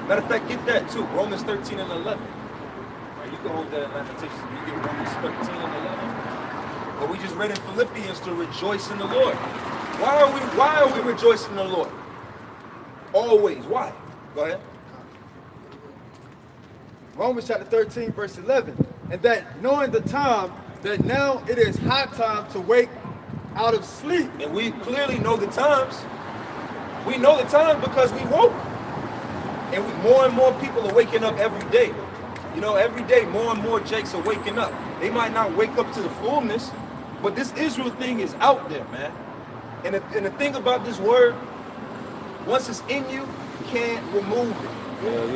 Matter of fact, get that too. Romans 13 and 11. All right, you can hold that in Lamentations. You get Romans 13 and 11. But we just read in Philippians to rejoice in the Lord. Why are we rejoicing in the Lord? Always. Why? Go ahead. Romans chapter 13, verse 11. And that knowing the time, that now it is high time to wake out of sleep. And we clearly know the times. We know the times because we woke. And more and more people are waking up every day. You know, every day more and more Jakes are waking up. They might not wake up to the fullness, but this Israel thing is out there, man. And the thing about this word, once it's in you, you can't remove it.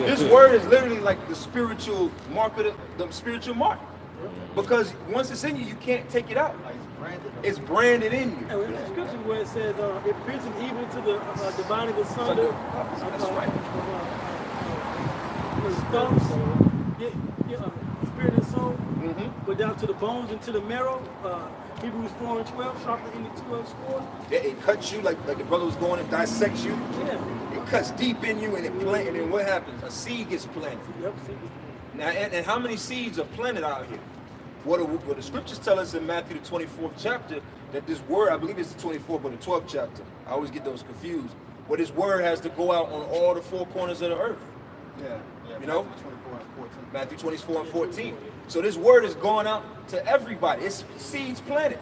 This word is literally like the spiritual mark of the spiritual mark. Because once it's in you, you can't take it out. It's branded in you. And in the scripture where it says, it pierces evil to the dividing asunder That's right. the stumps, spirit and soul, go down to the bones and to the marrow. Hebrews 4:12, sharper than the two-edged sword. Yeah, it cuts you like the brother was going and dissects you. Yeah. It cuts deep in you and it planted. And what happens? A seed gets planted. Yep. Now, and how many seeds are planted out here? What the scriptures tell us in Matthew the 24th chapter, that this word, I believe it's the 24th but the 12th chapter. I always get those confused. But this word has to go out on all the four corners of the earth. Yeah. You know? Matthew 24 and 14. Matthew 24 and 14. So this word is going out to everybody. It's seeds planted.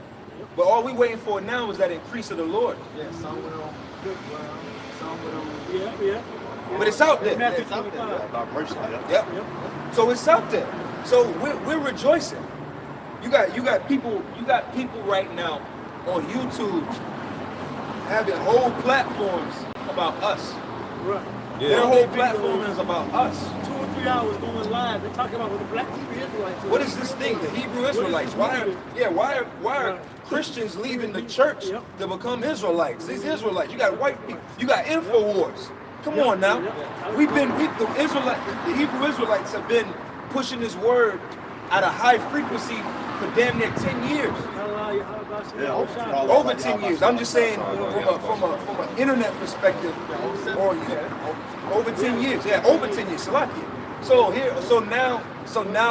But all we waiting for now is that increase of the Lord. Yeah, some went on good ground, some went on. Yeah. But it's out there. Matthew It's out there. 25. About mercy. Yep. So it's out there. So we're rejoicing. You got people right now on YouTube having whole platforms about us. Right. Their whole platform is about us. 2 or 3 hours going live. They're talking about what the black Hebrew Israelites are. What is this thing? The Hebrew Israelites. Why are Christians leaving the church to become Israelites? These Israelites. You got white people. You got InfoWars. Come on now. The Hebrew Israelites have been pushing this word at a high frequency for damn near 10 years. Over 10 years. I'm just saying from an internet perspective, or over 10 years. Yeah, over 10 years. Salakia. So now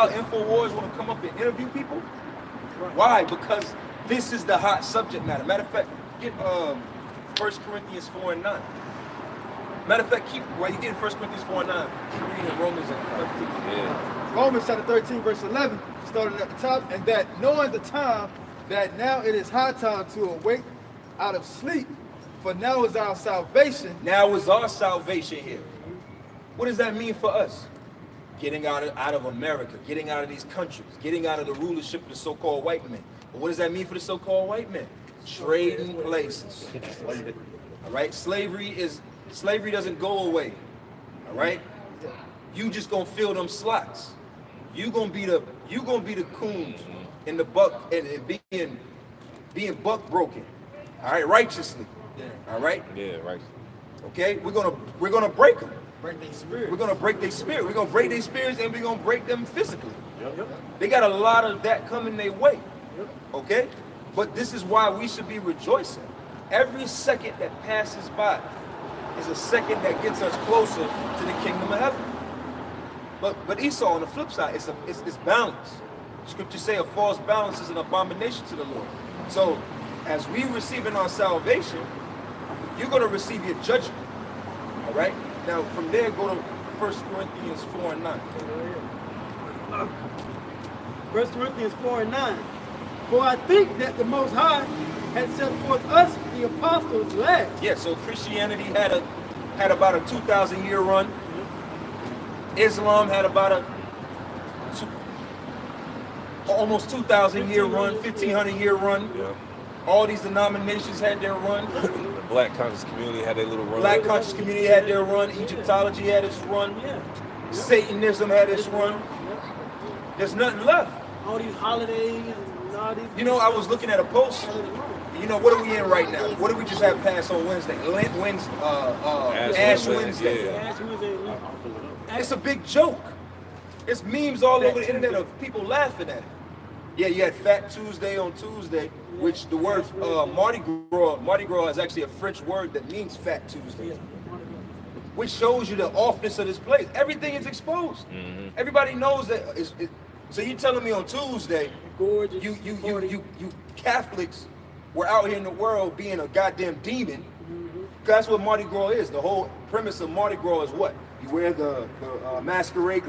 InfoWars want to come up and interview people. Why? Because this is the hot subject matter. Matter of fact, get 1 Corinthians 4 and 9. Matter of fact, while you get 1 Corinthians 4 and 9, keep reading Romans 13. Yeah. Romans chapter 13, verse 11, starting at the top, and that knowing the time, that now it is high time to awake out of sleep, for now is our salvation. Now is our salvation here. What does that mean for us? Getting out of America, getting out of these countries, getting out of the rulership of the so-called white men. But what does that mean for the so-called white men? Trading places. All right, slavery doesn't go away. All right, you just gonna fill them slots. You gonna be the coons in the buck and being buck broken. All right, righteously. All right. Yeah, right. Okay, we're gonna break them. Break their spirit. We're gonna break their spirit. We're gonna break their spirits and we're gonna break them physically. They got a lot of that coming their way. Okay, but this is why we should be rejoicing. Every second that passes by is a second that gets us closer to the kingdom of heaven. But Esau, on the flip side, it's balance. Scriptures say a false balance is an abomination to the Lord. So as we receiving our salvation, you're going to receive your judgment. All right? Now from there, go to 1 Corinthians 4 and 9. 1 Corinthians 4 and 9. For I think that the Most High had set forth us the apostles left. Yeah, so Christianity had about a 2,000 year run. Islam had about a almost 2,000 year run, 1,500 year run. Yeah. All these denominations had their run. The black conscious community had their little run. Black conscious community had their run. Egyptology had its run. Yeah. Satanism had its run. There's nothing left. All these holidays and all these. You know, I was looking at a post. You know, what are we in right now? What did we just have passed on Wednesday? Ash Wednesday. Yeah. Ash Wednesday. It's a big joke. It's memes all over the internet of people laughing at it. Yeah, you had Fat Tuesday on Tuesday, which the word Mardi Gras is actually a French word that means Fat Tuesday, which shows you the offness of this place. Everything is exposed. Everybody knows that. So you telling me on Tuesday, Gorgeous. you Catholics were out here in the world being a goddamn demon? That's what Mardi Gras is. The whole premise of Mardi Gras is what? You wear the masquerade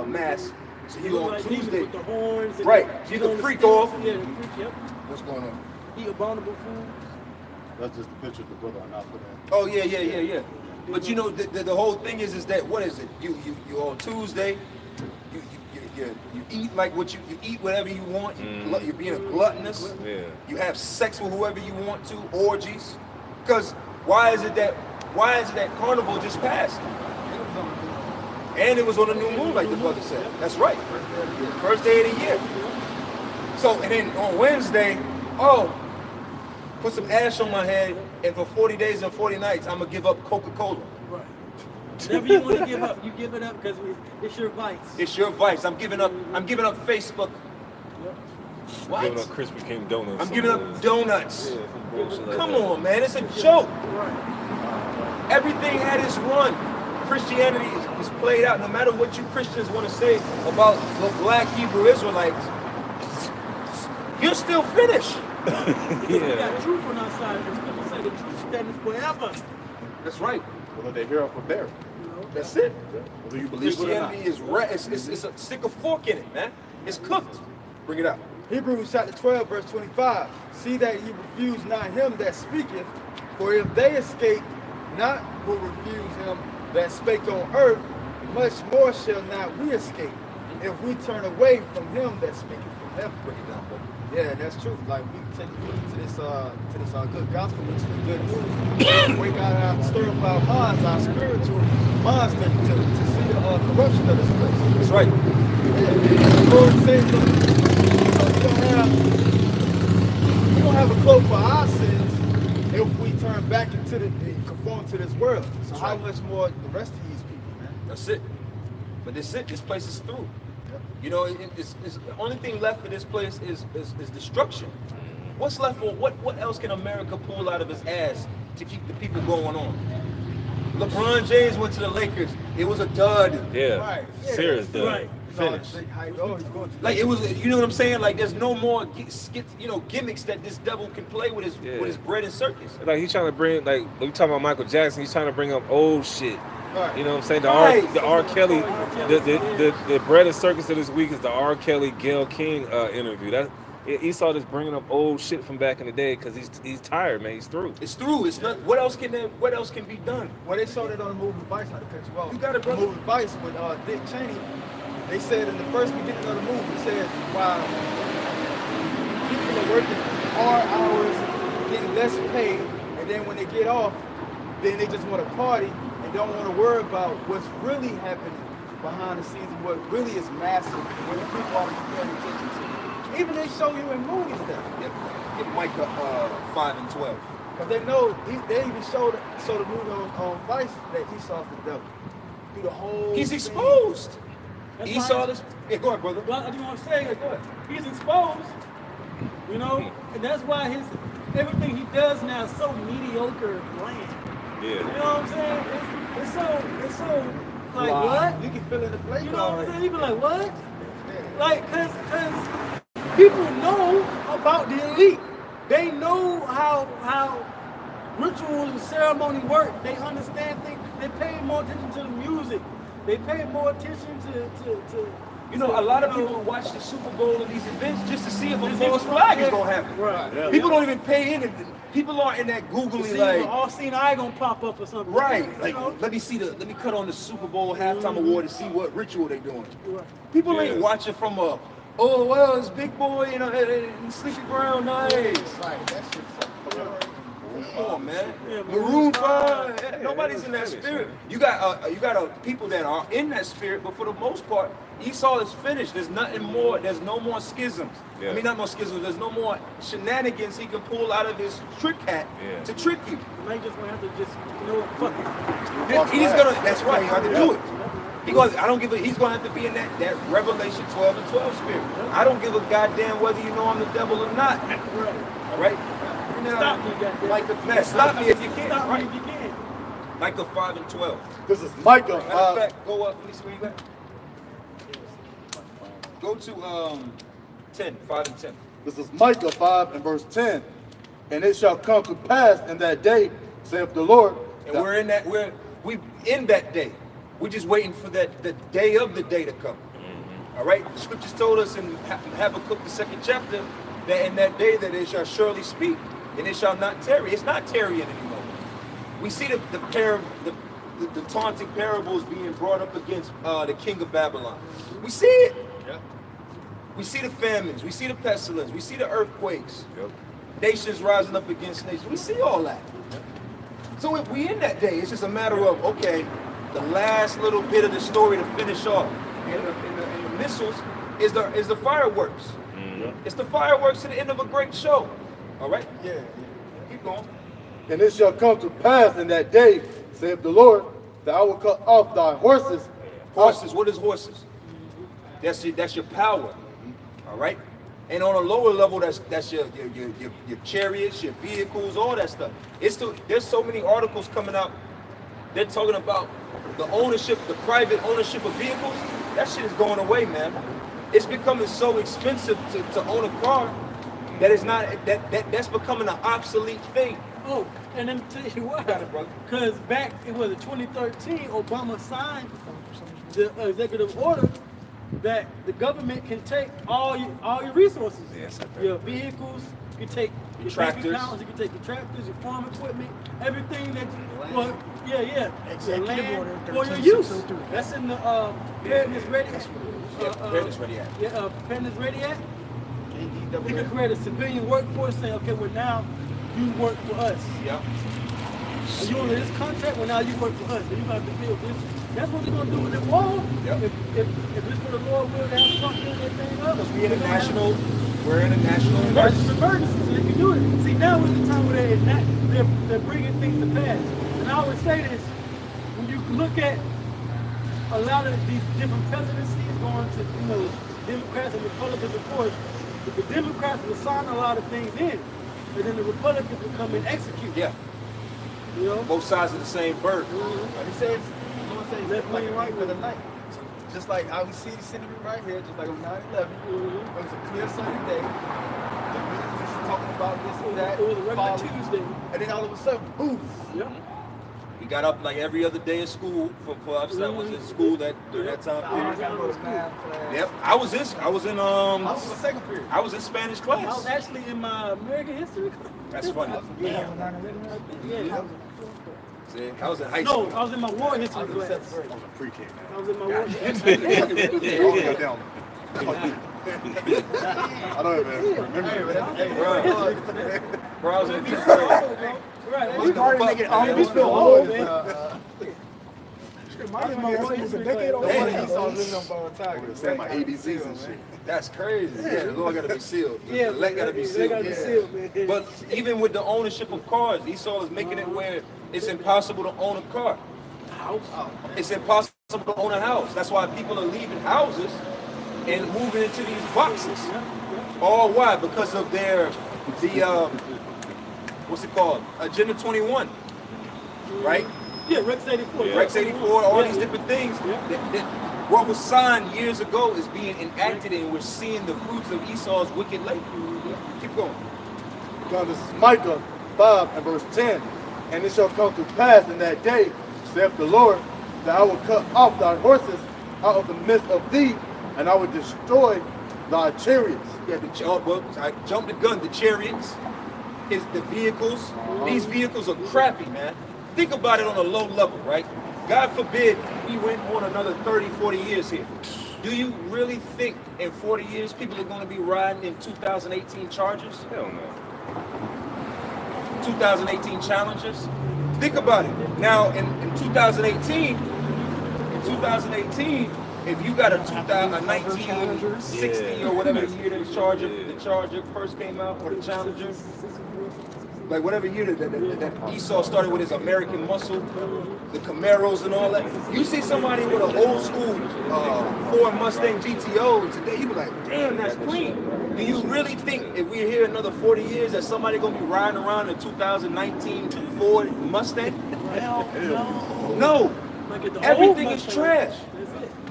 mask. So you on like Tuesday, with the horns and right? You can freak off. Yeah, the freak, yep. What's going on? Eat abominable food. That's just the picture of the brother I not put in. Oh yeah. But you know the whole thing is that what is it? You on Tuesday, you eat like what you eat whatever you want. You're being a gluttonous. Yeah. You have sex with whoever you want to, orgies. Because why is it that Carnival just passed? And it was on a new moon, like the brother said. That's right. First day of the year. So, and then on Wednesday, put some ash on my head, and for 40 days and 40 nights, I'm going to give up Coca-Cola. Right. Whatever you want to give up, you give it up because it's your vice. It's your vice. I'm giving up Facebook. What? Giving up Krispy Kreme donuts. I'm giving up donuts. Yeah, some bullshit like Come that. on, man. It's a joke. Right. Everything had its run. Christianity is played out. No matter what you Christians want to say about the black Hebrew Israelites, you're still finished. We got truth on our side. The scripture say the truth stands forever. That's right. Whether they hear or forbear. That's it. Whether you believe it or not. Christianity is it's a stick of fork in it, man. It's cooked. Bring it out. Hebrews chapter 12, verse 25. See that ye refuse not him that speaketh, for if they escape not who refuse him that spake on earth, much more shall not we escape, if we turn away from him that speaketh from heaven. Bring it down, bro. Yeah, that's true. Like we take heed to this good gospel, which is the good news. We gotta stir up our minds, our spiritual minds to see the corruption of this place. That's right. Yeah. The Lord says we don't have a cloak for our sins if we turn back into conform to this world. So how much more the rest of these people, man? That's it. But that's it. This place is through. You know, it's the only thing left for this place is destruction. What's left for what else can America pull out of his ass to keep the people going on? LeBron James went to the Lakers. It was a dud. Yeah. Right. Serious dud. Right. Finish. Like it was, you know what I'm saying? Like there's no more gimmicks that this devil can play with his bread and circus. Like he's trying to bring, like we talking about Michael Jackson, he's trying to bring up old shit. Right. You know what I'm saying? The Right. R Kelly, the bread and circus of this week is the R Kelly Gayle King interview. That Esau just bringing up old shit from back in the day because he's tired, man. He's through. It's through. It's not. What else can be done? Well, they showed it on the movie Vice, not to cut you off. You got it, brother. The movie Vice with Dick Cheney. They said in the first beginning of the movie, they said, wow, people are working hard hours, getting less pay, and then when they get off, then they just want to party and don't want to worry about what's really happening behind the scenes and what really is massive, what the people are paying attention to. Even they show you in movies now. Get Micah 5 and 12. Because they know, they even showed the movie on Vice that Esau's the devil. Through the whole He's thing. exposed. That's Esau why- this. Yeah, go ahead, brother. Well, I just want to say, he's exposed, you know, and that's why everything he does now is so mediocre bland. Yeah. You know what I'm saying? It's so like Wow. what? You can feel it in the play. You know what I'm saying? You be like, what? Like, cause people know about the elite. They know how rituals and ceremony work. They understand things. They pay more attention to the music. They pay more attention to You know, a lot of people watch the Super Bowl and these events just to see if a false flag is gonna happen. Right. People don't even pay in. People aren't in that googly See, like. all seen eye gonna pop up or something. Right, You like know? let me cut on the Super Bowl halftime award and see what ritual they doing. Right. People ain't watching from a, oh well, it's Big Boy, you know, and Sleepy Brown, nice. Right, that shit's Come on, man. Yeah, Maroon 5. Nobody's in that spirit. You got people that are in that spirit, but for the most part, Esau is finished. There's nothing more. There's no more schisms. Yeah. I mean, not more schisms. There's no more shenanigans he can pull out of his trick hat to trick you. They just gonna have to just, you know, fuck it. He's gonna. That's right. He got to do it. He goes. I don't give a. He's gonna have to be in that Revelation 12 and 12 spirit. I don't give a goddamn whether you know I'm the devil or not. Right. All right. Stop me, goddamn. Like the stop me if you can. Stop Right. me if you can. Micah 5 and 12. This is Micah Matter of 5. fact, go up. Let me see where you at. Go to 10, 5 and 10. This is Micah 5 and verse 10. And it shall come to pass in that day, saith the Lord. And we're in that. We in that day. We're just waiting for the day of the day to come. All right. The scriptures told us in Habakkuk the 2nd chapter that in that day that it shall surely speak and it shall not tarry. It's not tarrying anymore. We see the taunting parables being brought up against the king of Babylon. We see it. Yep. We see the famines. We see the pestilence. We see the earthquakes. Yep. Nations rising up against nations. We see all that. So if we in that day, it's just a matter of, okay, the last little bit of the story to finish off. And the missiles is the fireworks. It's the fireworks to the end of a great show. All right? Yeah. Keep going. And it shall come to pass in that day, saith the Lord, that I will cut off thy horses. Horses, what is horses? That's your power. All right? And on a lower level, that's your chariots, your vehicles, all that stuff. There's so many articles coming out. They're talking about the ownership, the private ownership of vehicles. That shit is going away, man. It's becoming so expensive to own a car that it's not that's becoming an obsolete thing. Oh, and let me tell you why. Got it, brother. Because back in 2013, Obama signed the executive order that the government can take all your resources. Yes, I your vehicles, you can take your tractors. bank accounts, you can take your tractors, your farm equipment, everything that you, well, yeah. Executive Land order for your use. 13603. That's in the Preparedness Ready. Preparedness Ready Act. Yeah, Preparedness Ready Act. You can create a civilian workforce saying, okay, well now you work for us. Yeah. And you under this contract, well now you work for us. And you have to build this. That's what they're gonna do with the wall. Yep. If it's for the Lord will, they have Trump doing everything up. We're in a national emergency. Emergency, so they can do it. See, now is the time where they're bringing things to pass. And I always say this, when you look at a lot of these different presidencies going to, Democrats and Republicans, of course, but the Democrats will sign a lot of things in, and then the Republicans will come and execute. Yeah. You know? Both sides of the same bird. Like he says, Left like wing, a right thief in the wing. night. Just like how we see the city right here, just like on 9/11. It was a clear sunny day. The news is talking about this and that. It was a regular falling. Tuesday. And then all of a sudden, boom. Yeah. We got up like every other day of school for us that was in school during that time I period. gotta go to math class. Yep. I was in I was in the second period. I was in Spanish I was class. actually in my American history. That's funny. Yeah. See, I was in high No, school. I was in my war history I was in class. seventh grade. Pre-K. I was in my war history. Down. I know it, man. Bro, I was in 10th grade. Right. We've already making all Man, this we feel feel old, old. man. A decade older. Esau living on Bone Tiger. Saying my ABCs and shit. That's crazy. Yeah, the law gotta be sealed. Yeah, the leg gotta be they sealed. gotta be Yeah. sealed, man. But even with the ownership of cars, Esau is making it where it's impossible to own a car. It's impossible to own a house. That's why people are leaving houses and moving into these boxes. All why? Because of what's it called? Agenda 21, right? Yeah, Rex 84. Rex 84, all these Yeah. different things. Yeah. What was signed years ago is being enacted, and we're seeing the fruits of Esau's wicked labor. Keep going. Because this is Micah 5 and verse 10. And it shall come to pass in that day, saith the Lord, that I will cut off thy horses out of the midst of thee, and I will destroy thy chariots. Yeah, I jumped the gun. The chariots, the vehicles. These vehicles are crappy, man. Think about it on a low level, right? God forbid we went on another 30, 40 years here. Do you really think in 40 years people are going to be riding in 2018 Chargers? Hell no. 2018 Challengers? Think about it. Now, in 2018, if you got a 1960 or whatever year the Charger first came out, or the Challenger, like whatever year that Esau started with his American muscle, the Camaros and all that. You see somebody with an old school Ford Mustang GTO today, you be like, damn, that's clean. Do you really think if we're here another 40 years that somebody gonna be riding around in 2019 Ford Mustang? No. Everything is trash.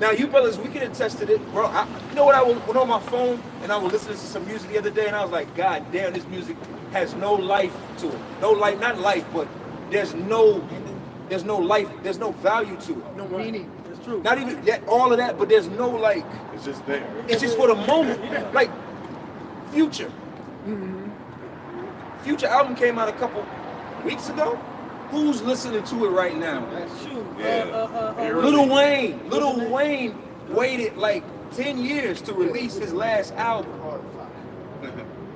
Now you brothers, we can attest to it, bro. You know what? I went on my phone and I was listening to some music the other day, and I was like, God damn, this music has no life to it. No life, not life, but there's no life, there's no value to it. No meaning. That's true. Not even all of that, but there's no like. It's just there. It's just for the moment. Like Future. Future album came out a couple weeks ago. Who's listening to it right now? Shoot. Lil Wayne waited like 10 years to release his last album.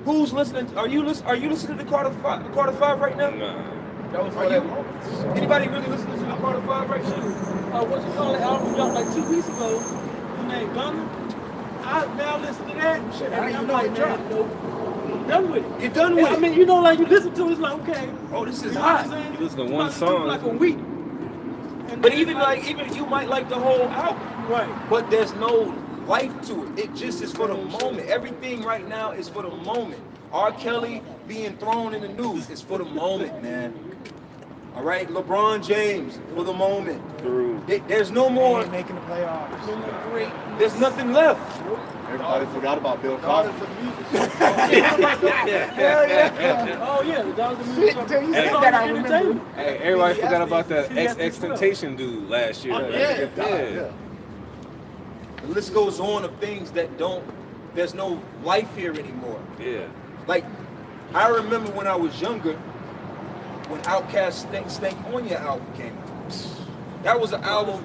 Who's listening? Are you listening to Carter 5 right now? Nah. That was for that moment. Anybody really listening to the Carter 5 right now? What you call it? Album dropped like 2 weeks ago. His name Gunner. I now listen to that. Shit, and how you I'm know like, it dropped? man, nope. I'm done with it. You're done with I it. mean, you know, like you listen to it, it's like, okay. Oh, this is You know what I'm hot. saying? You listen to It's one like- song. Like a week. And But then even you might like the whole album. Right. But there's no life to it. It just is for the moment. Everything right now is for the moment. R. Kelly being thrown in the news is for the moment, man. All right, LeBron James for the moment. There's no more. Making the playoffs. There's nothing left. Everybody forgot about Bill Cosby. Oh yeah, the Dogs of Music. Until you That's said all that, I entertainment. remember. Hey, everybody forgot about that See, that's XXXTentacion dude last year. Yeah. The list goes on of things that there's no life here anymore. Yeah. Like, I remember when I was younger, when Outkast Stank On Your album came out. That was an album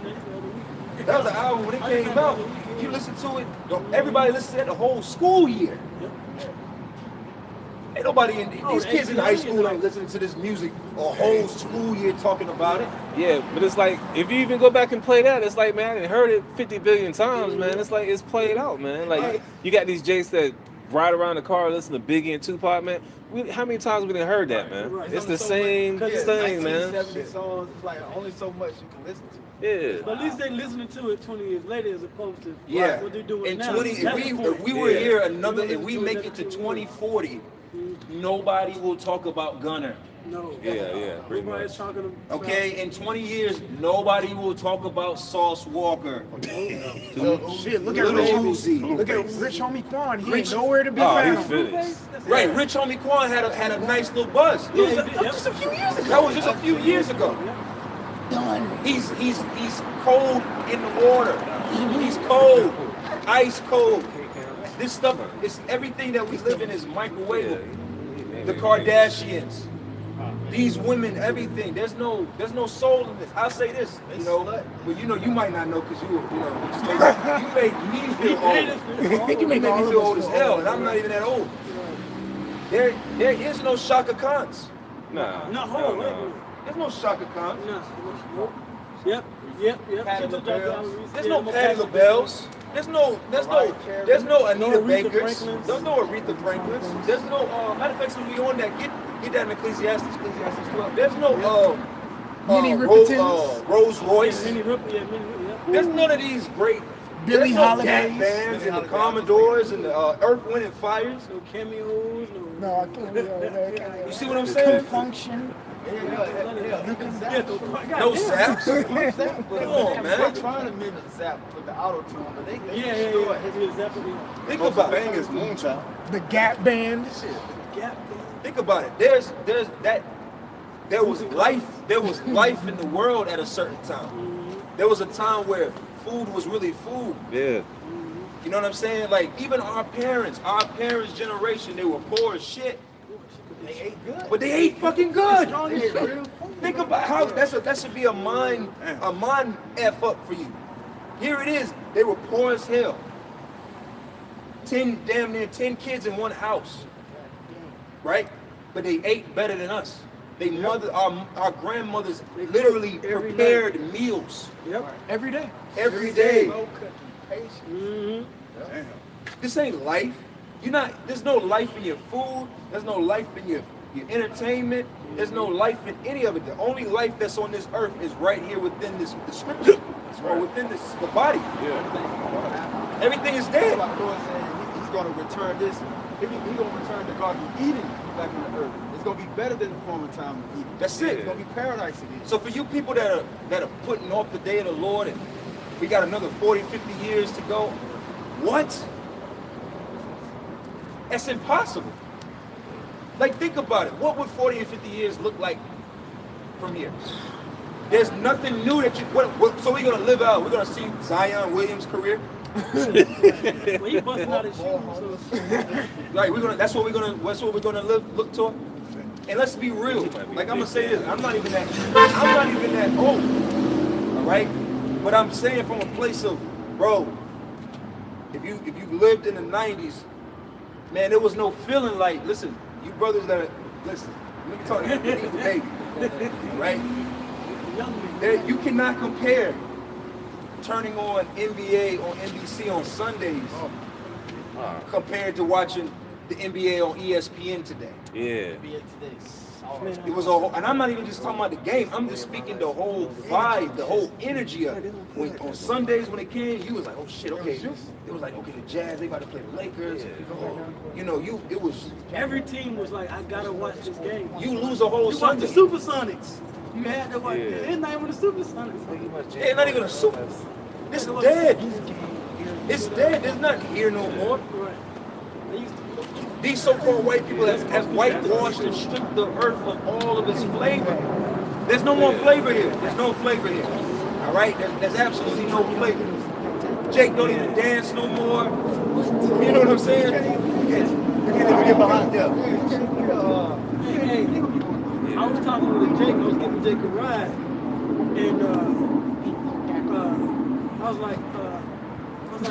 when it came out. You listen to it, everybody listened to it the whole school year. Ain't nobody these kids in high school ain't listening to this music a whole school year talking about it. Yeah, but it's like, if you even go back and play that, it's like, man, I done heard it 50 billion times, man. It's like, it's played out, man. Like, you got these Jakes that ride around the car, listen to Biggie and Tupac, man. How many times we done heard that, man? It's the same thing, man. 1970 songs, it's like only so much you can listen to. Yeah. But at least they listening to it 20 years later as opposed to Yeah. what they're doing In now. 20, That's the if point. we were Yeah. here if we make it to 2040, nobody will talk about Gunner. No. Yeah, pretty Everybody's much. talking about. Okay, in 20 years, nobody will talk about Sauce Walker. Shit, look at Lil Rich Uzi. Homie. Look at Rich Homie Quan. He ain't nowhere to be Oh, he's found. finished. Right, Rich Homie Quan had a nice little buzz. Yeah, he did, Just a few years ago. That was just a few years ago. He's cold in the water. He's cold, ice cold. This stuff is everything that we live in is microwavable. The Kardashians, these women, everything. There's no soul in this. I'll say this, but you might not know because you made me feel old. You made me feel old as hell, and I'm not even that old. There is no Shaka Khans. Nah. No, hold on, wait a no. minute. There's no Shaka Khans. No. Yep. Patti She took that LaBelle. down. There's Yeah, no I'm Patti okay. LaBelle's. There's no Anita No Aretha Bakers. Franklins. There's no Aretha Franklins. There's no matter of fact, when we on that, get that in Ecclesiastes 12. There's no Rolls Royce. Minnie Ripley, yeah, Minnie Ripley, yeah. There's none of these great Billie there's no Holidays. Gap bands and the Commodores and the Earth, Wind and Fires. No cameos, no. No, I can't be over there. You see what I'm saying? Function. Yeah, No Zaps. Come on, They're man. trying to mimic Zap with the auto tune, but they Yeah. destroy it. Think Most about thing it. is Moonchild. The Gap Band. Think about it. There was life in the world at a certain time. There was a time where food was really food. Yeah. You know what I'm saying? Like even our parents' generation, they were poor as shit. They ate good. But they ate fucking good. They ate real food. Think about how that should be a mind F up for you. Here it is. They were poor as hell. Damn near 10 kids in one house. Right? But they ate better than us. Our grandmothers literally prepared meals. Yep. Every day. Every day. No cooking. Patience. This ain't life. There's no life in your food. There's no life in your entertainment. There's no life in any of it. The only life that's on this earth is right here within the scripture. Or within the body. Yeah. Everything is dead. Like Lord said, he's going to return this. He's going to return the Garden of Eden back on the earth. It's going to be better than the former time of Eden. That's it. It's going to be paradise again. So for you people that are putting off the day of the Lord and we got another 40, 50 years to go, what? That's impossible. Like think about it. What would 40 and 50 years look like from here? There's nothing new that so we're gonna live out. We're gonna see Zion Williams' career. Well, he busting out his shoes. So. Right, that's what we're gonna look toward. And let's be real. Like I'm gonna say this, I'm not even that old. All right? But I'm saying from a place of, bro, if you lived in the 90s, man, there was no feeling like, listen, you brothers that are, listen, let me talk to you, he's the baby. Right? You cannot compare turning on NBA on NBC on Sundays compared to watching the NBA on ESPN today. Yeah. It was and I'm not even just talking about the game. I'm just speaking the whole vibe, the whole energy of it. On Sundays when it came, you was like, oh shit, okay. It was like, okay, the Jazz, they about to play the Lakers. You know, it was. Every team was like, I gotta watch this game. You lose a whole You watch the Sunday. Supersonics. You had to watch it. It's not even the Supersonics. It's not even a super. It's dead. It's dead. There's nothing here no more. Right. They used to. These so-called white people have whitewashed and stripped the earth of all of its flavor. There's no more flavor here. There's no flavor here. All right? There's absolutely no flavor. Jake don't even dance no more. You know what I'm saying? You can't even get behind them. Hey, I was talking with Jake. I was giving Jake a ride, and I was like,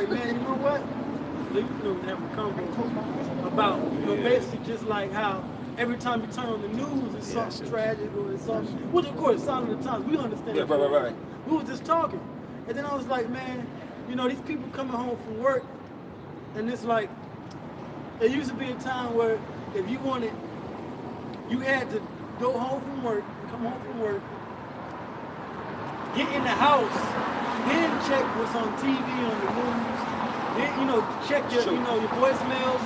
man, you know what? You know, having a convo about, basically just like how every time you turn on the news, it's something tragic or it's something. Which of course, sign of the times, we understand. Yeah, right. We were just talking, and then I was like, man, these people coming home from work, and it's like, there used to be a time where if you wanted, you had to go home from work, come home from work, get in the house, then check what's on TV, on the news, then, check your, your voicemails.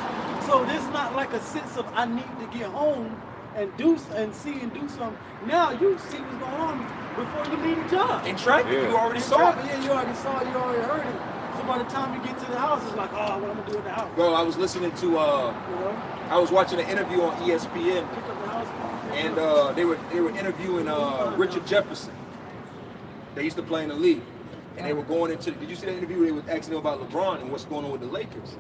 So there's not like a sense of I need to get home and do something. Now you see what's going on before you leave the job. In traffic, you already saw it. Yeah, you already saw it, you already heard it. So by the time you get to the house, it's like, oh, what I'm gonna do in the house. Bro, I was listening to I was watching an interview on ESPN, Pick up the house. and they were interviewing Richard Jefferson. They used to play in the league, and they were going into. Did you see that interview? They were asking him about LeBron and what's going on with the Lakers.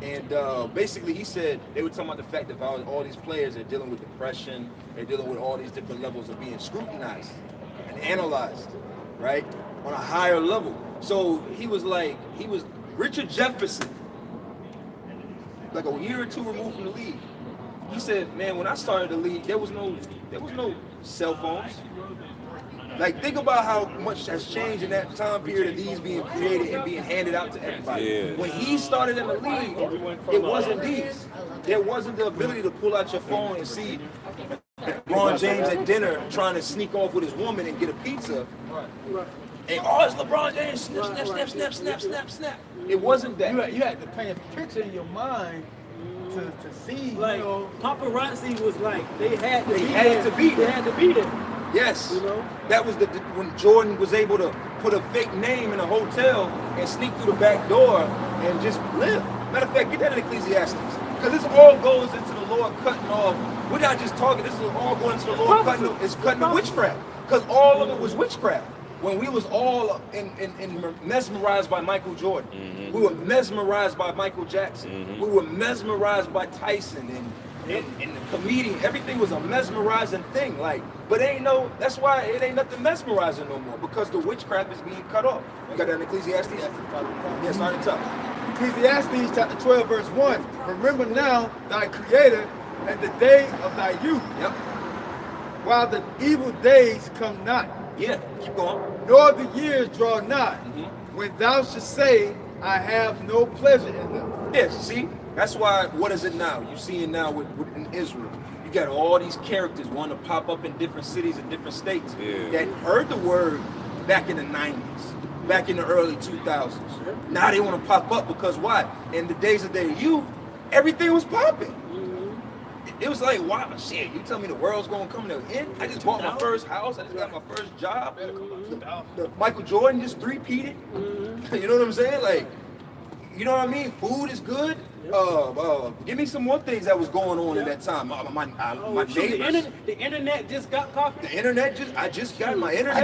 And basically, he said they were talking about the fact that all these players are dealing with depression, they're dealing with all these different levels of being scrutinized and analyzed, right, on a higher level. So he was Richard Jefferson, like a year or two removed from the league. He said, man, when I started the league, there was no cell phones. Like, think about how much has changed in that time period of these being created and being handed out to everybody. Yeah. When he started in the league, it wasn't these. There wasn't the ability to pull out your phone and see LeBron James at dinner trying to sneak off with his woman and get a pizza. And it's LeBron James, snap. It wasn't that. You had to paint a picture in your mind to see. Like, paparazzi was like, they had to be there. Yes, that was when Jordan was able to put a fake name in a hotel and sneak through the back door and just live. Matter of fact, get that in Ecclesiastes, because this all goes into the Lord cutting off. We're not just talking. This is all going into the Lord cutting the witchcraft, because all of it was witchcraft. when we was all mesmerized by Michael Jordan, we were mesmerized by Michael Jackson, we were mesmerized by Tyson and the comedian. Everything was a mesmerizing thing. Like, but that's why it ain't nothing mesmerizing no more, because the witchcraft is being cut off. You got that in Ecclesiastes? Yeah, start it up. Ecclesiastes chapter 12, verse 1. Remember now thy creator and the day of thy youth. Yep. While the evil days come not, Yeah, keep going. nor the years draw not, when thou shouldst say, I have no pleasure in them. Yes, see? That's why, what is it now? You see it now in Israel. You got all these characters wanting to pop up in different cities and different states that heard the word back in the 90s, back in the early 2000s. Now they want to pop up because why? In the days of their youth, everything was popping. It was like, wow, shit, you tell me the world's gonna come to an end? I just bought my first house, I just got my first job. The Michael Jordan just three-peated. You know what I'm saying? Like, you know what I mean? Food is good. Give me some more things that was going on at that time. My neighbors. The internet just got coffee. The internet I just got my internet.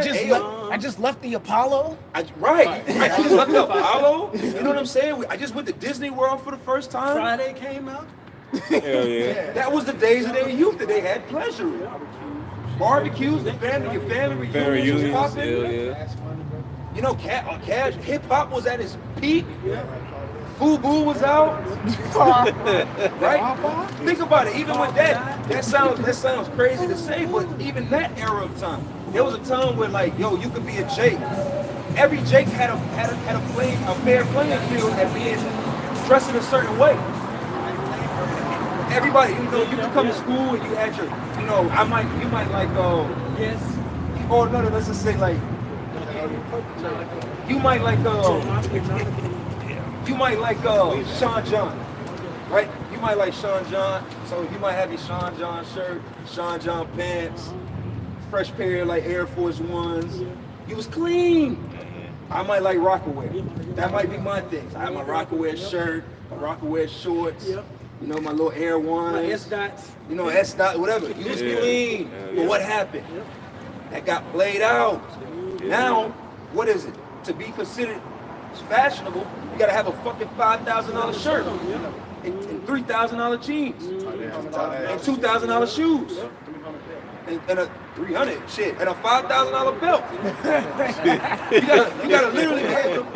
I just left the Apollo. Right. I just left the Apollo. You know what I'm saying? I just went to Disney World for the first time. Friday came out. Hell yeah. That was the days of their youth that they had pleasure in. Barbecues, your family reunions was popping. Yeah. You know, cash hip hop was at its peak. Fubu was out. Right? Think about it. Even with that sounds crazy to say, but even that era of time, there was a time where like, yo, you could be a Jake. Every Jake had a fair playing field at being dressed in a certain way. Everybody, you know, you could come to school and you had your, you know, you might like, Yes. or no, let's just say like, you might like, Sean John, right? You might like Sean John, so you might have your Sean John shirt, Sean John pants, fresh pair of like Air Force Ones. You was clean. I might like Rockaway. That might be my thing. I have my Rockaway shirt, my Rockaway shorts. Yep. You know, my little Air Ones. My S-dots. You know, S-dot, whatever. You was clean. But what happened? That got played out. Now, what is it? To be considered fashionable, you gotta have a fucking $5,000 shirt and $3,000 jeans and $2,000 shoes and a $300 shit and a $5,000 belt. you gotta literally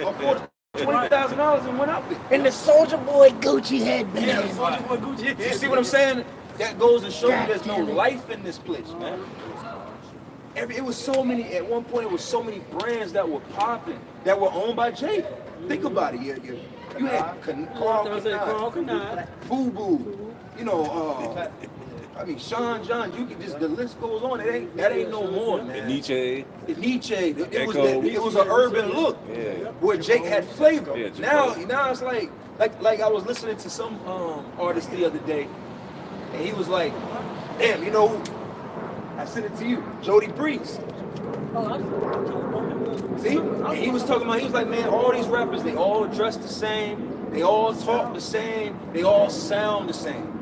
afford $20,000 in one outfit. And the Soldier Boy Gucci headband. Yeah, Soldier Boy Gucci. You see what I'm saying? That goes to show you there's no life in this place, man. It was so many, at one point it was so many brands that were popping, that were owned by Jake. Think about it. You had Carl Canard, Fubu, you know, I mean, Sean John, you can just, the list goes on. That ain't no more, man. Nietzsche. It was an urban look where Jake had flavor. Yeah, now it's like I was listening to some artist the other day, and he was like, damn, you know, I sent it to you, Jody Breeze. See? And he was talking about, he was like, man, all these rappers, they all dress the same, they all talk the same, they all sound the same.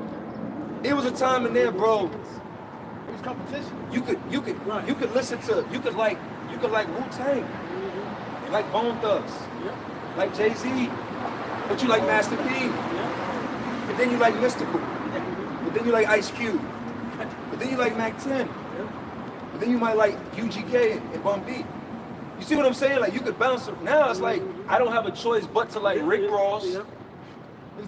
It was a time in there, bro. It was competition. You could listen to, you could like Wu-Tang, like Bone Thugs, like Jay-Z, but you like Master P, but then you like Mystical, but then you like Ice Cube, but then you like Mac 10, but then you might like UGK and Bun B. You see what I'm saying? Like, you could bounce it. Now it's like, I don't have a choice but to like Rick Ross.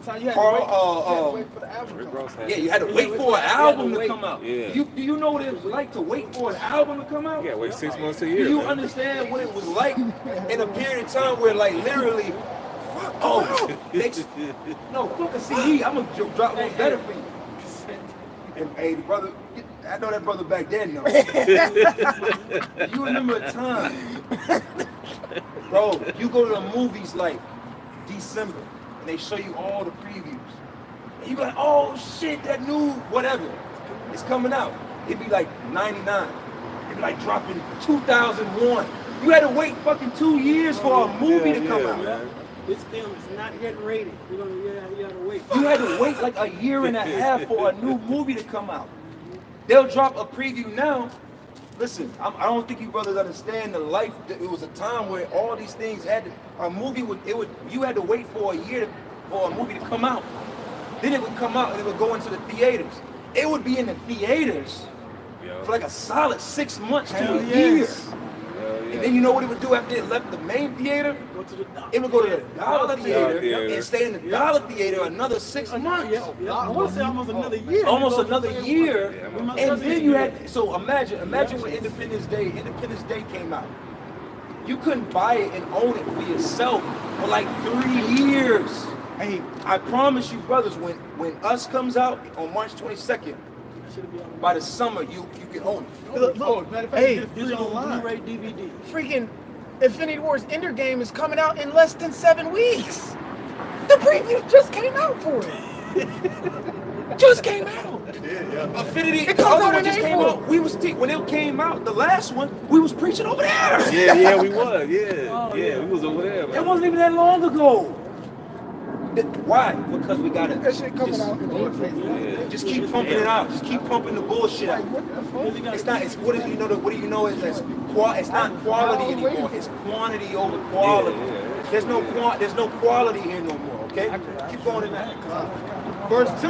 Carl, wait for the album. Yeah, you had to wait for an album to come out. Yeah. Do you know what it was like to wait for an album to come out? Yeah, wait 6 months to a year. Do you man. understand what it was like in a period of time where, like, literally, no, fuck a CD. I'm gonna drop one better for you. And hey, the brother, I know that brother back then, though. You remember a time, bro? You go to the movies like December, and they show you all the previews. And you be like, oh shit, that new whatever is coming out. It'd be like 99. It'd be like dropping 2001. You had to wait fucking 2 years for a movie to come out. Man. This film is not yet rated. You gotta wait. You had to wait like a year and a half for a new movie to come out. They'll drop a preview now, Listen, I don't think you brothers understand the life. It was a time where all these things had to, a movie you had to wait for a year for a movie to come out. Then it would come out and it would go into the theaters. It would be in the theaters for like a solid 6 months to a year. And then you know what it would do after it left the main theater? It would go to the dollar theater and stay in the dollar theater another 6 months. I want to say almost another year. Almost another year. And then you had, so imagine when Independence Day came out. You couldn't buy it and own it for yourself for like 3 years. Hey, I promise you, brothers, when Us comes out on March 22nd, by the summer you can own it. Look, matter of fact, hey, you get it free online. Blu-ray, DVD. freaking Infinity Ward's Ender Game is coming out in less than 7 weeks. The preview just came out for it. Just came out. Infinity, It the comes other out one in just came April. out. When it came out, the last one, we was preaching over there. Yeah, we was. Yeah, we was over there. It wasn't even that long ago. Why? Because we gotta That shit coming out in April. just keep pumping it out. Just keep pumping the bullshit out. It's not. It's what do you know? What do you know is it's not quality anymore. It's quantity over quality. There's no quality here no more. Okay, keep going in that. Verse 2,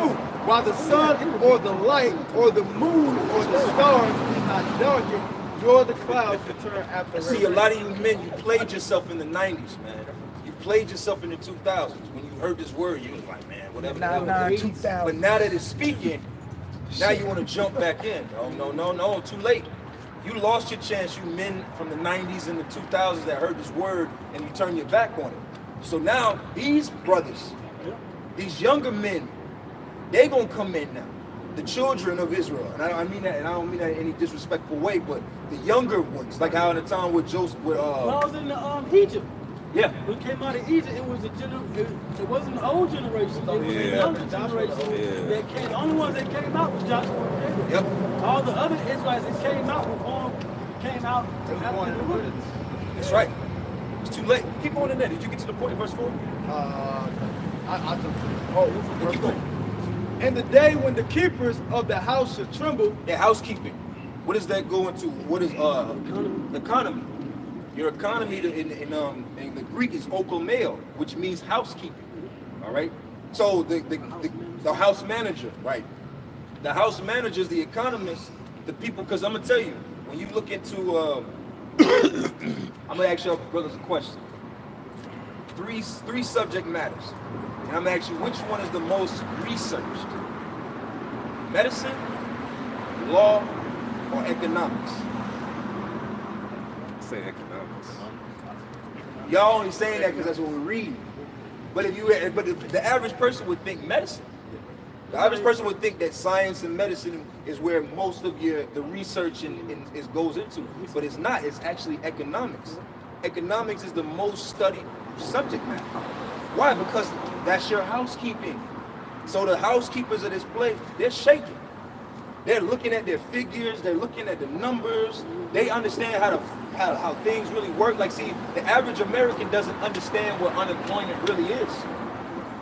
while the sun or the light or the moon or the stars be not darkened, nor the clouds return after rain. See, a lot of you men, you played yourself in the 90s, man. You played yourself in the 2000s. When you heard this word, you was like, man, whatever. But now that it's speaking, now you want to jump back in. No, too late. You lost your chance, you men from the 90s and the 2000s that heard this word, and you turn your back on it. So now, these brothers, these younger men, they gonna come in now. The children of Israel, and I mean that, and I don't mean that in any disrespectful way, but the younger ones, like how in the time with Joseph, When I was in Egypt, yeah, when we came out of Egypt, it was it wasn't the old generation, it was the younger generation that came. The only ones that came out was Joshua and Caleb. Yep. All the other Israelites that came out came out after the wilderness. That's right. It's too late. Keep going in there. Did you get to the point in verse 4? Keep going. And the day when the keepers of the house shall tremble, Yeah, housekeeping. What does that go into? What is economy? Your economy in the Greek is okomeo, which means housekeeping. All right. So the house manager, right? The house managers, the economists, the people. Because I'm gonna tell you, when you look into, I'm gonna ask your brothers a question. Three subject matters, and I'm gonna ask you which one is the most researched: medicine, law, or economics? Say economics. Y'all only saying that because that's what we're reading. But the average person would think medicine. The average person would think that science and medicine is where most of the research is goes into. But it's not. It's actually economics. Economics is the most studied subject matter. Why? Because that's your housekeeping. So the housekeepers of this place, they're shaking. They're looking at their figures. They're looking at the numbers. They understand how things really work. Like, see, the average American doesn't understand what unemployment really is.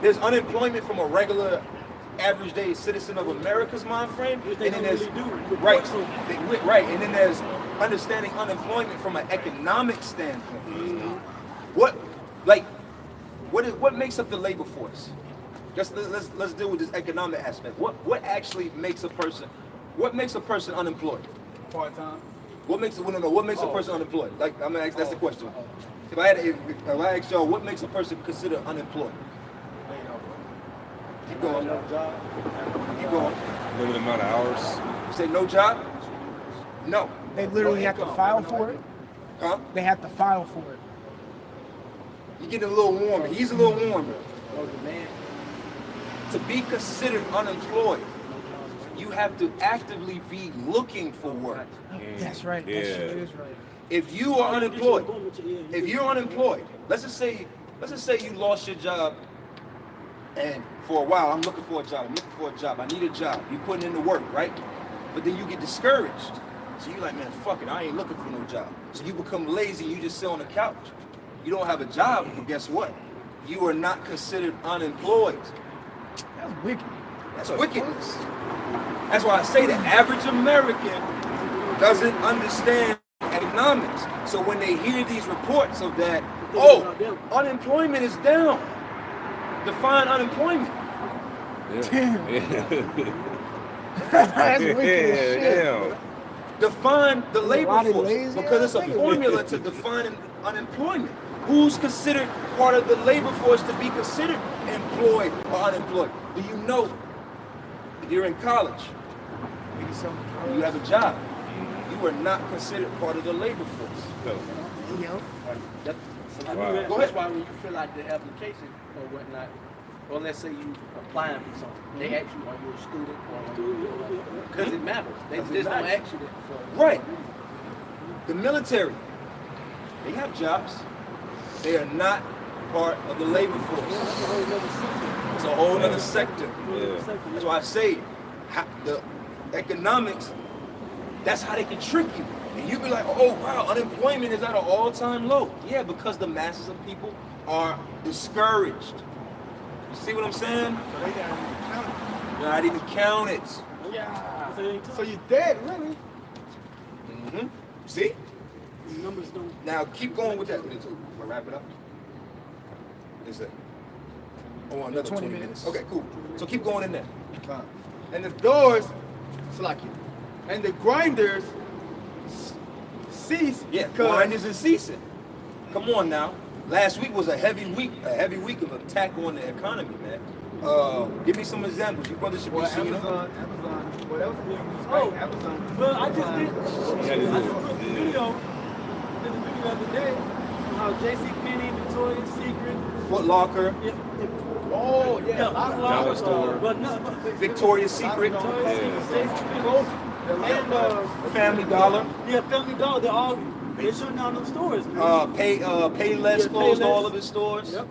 There's unemployment from a regular, average day citizen of America's mind frame, and then there's right, and then there's understanding unemployment from an economic standpoint. What makes up the labor force? Let's deal with this economic aspect. What actually makes a person? What makes a person unemployed? Part time. What makes a person unemployed? Like, I'm gonna ask, that's the question. If I ask y'all, what makes a person considered unemployed? Keep going. No job. Keep going. Limited amount of hours. You say no job? No. They literally have to file for it. Huh? They have to file for it. You're getting a little warmer. He's a little warmer. To be considered unemployed, you have to actively be looking for work. That's right. That shit is right. If you are unemployed, let's just say you lost your job, and for a while I'm looking for a job. I need a job. You putting in the work, right? But then you get discouraged. So you're like, man, fuck it, I ain't looking for no job. So you become lazy, you just sit on the couch. You don't have a job, but guess what? You are not considered unemployed. That's wicked. That's wickedness. That's why I say the average American doesn't understand economics. So when they hear these reports of that, unemployment is down. Define unemployment. That's wicked as shit. Define the labor lot of force, lazy because it's a ass niggas. formula to define unemployment. Who's considered part of the labor force to be considered employed or unemployed? Do you know? If you're in college, you have a job, you are not considered part of the labor force. Yo. That's why when you fill out the application or whatnot, or let's say you applying for something, they ask you, are you a student or because it matters. They just don't ask you that for Right. The military, they have jobs. They are not part of the labor force. It's a whole other sector. That's why I say the economics, that's how they can trick you. And you be like, oh wow, unemployment is at an all-time low. Yeah, because the masses of people are discouraged. You see what I'm saying? So they got to count it. They're not even counted. Yeah. So you're dead, really. Mm-hmm. See? Numbers don't. Now keep going with that. I'm gonna wrap it up. What is that? Oh, another 20 minutes. Okay, cool. So keep going in there. And the doors, it's like you. And the grinders cease. Yeah, because grinders is ceasing. Come on now. Last week was a heavy week of attack on the economy, man. Give me some examples. You brothers should be seeing them. Amazon. What else? Amazon. Well, I just did a video the other day on how JCPenney, Victoria's Secret, Foot Locker, Oh, yeah. Dollar store. but no, Victoria's Secret, Victoria's Secret, and Family Dollar, Family Dollar. They're shutting down them stores. Man. Payless closed Payless. all of his stores. Yep.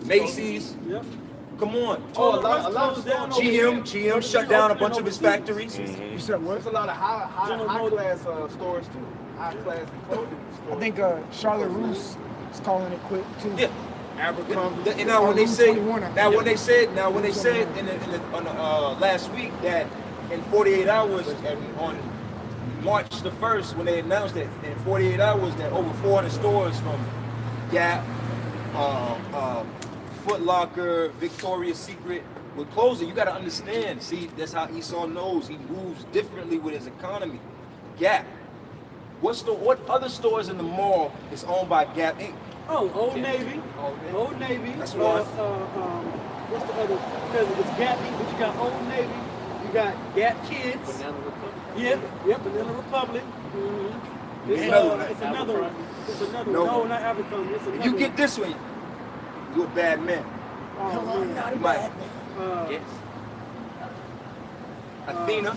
Macy's. Yep. Come on. Oh, a lot of down. GM shut down a bunch of his factories. You said what? There's a lot of high General class stores too. High class clothing I stores. think Charlotte Roos is calling it quit too. Yeah. Abercrombie. And now when they say, 21, I think. now when they said on the last week that in 48 hours and on March the 1st when they announced that in 48 hours that over 400 stores from Gap, Foot Locker, Victoria's Secret were closing. You got to understand. See, that's how Esau knows. He moves differently with his economy. Gap. What other stores in the mall is owned by Gap Inc.? Oh, Old Navy. Old Navy. That's one. What's the other? Because it was Gap Inc., but you got Old Navy. You got Gap Kids. Banana Republic. Yep, Banana Republic. Mm-hmm. It's another one. It's another No. one. No, not Abercrombie. It's another If you get one. this one, you're a bad man. Oh, man. You might. Yes. Athena,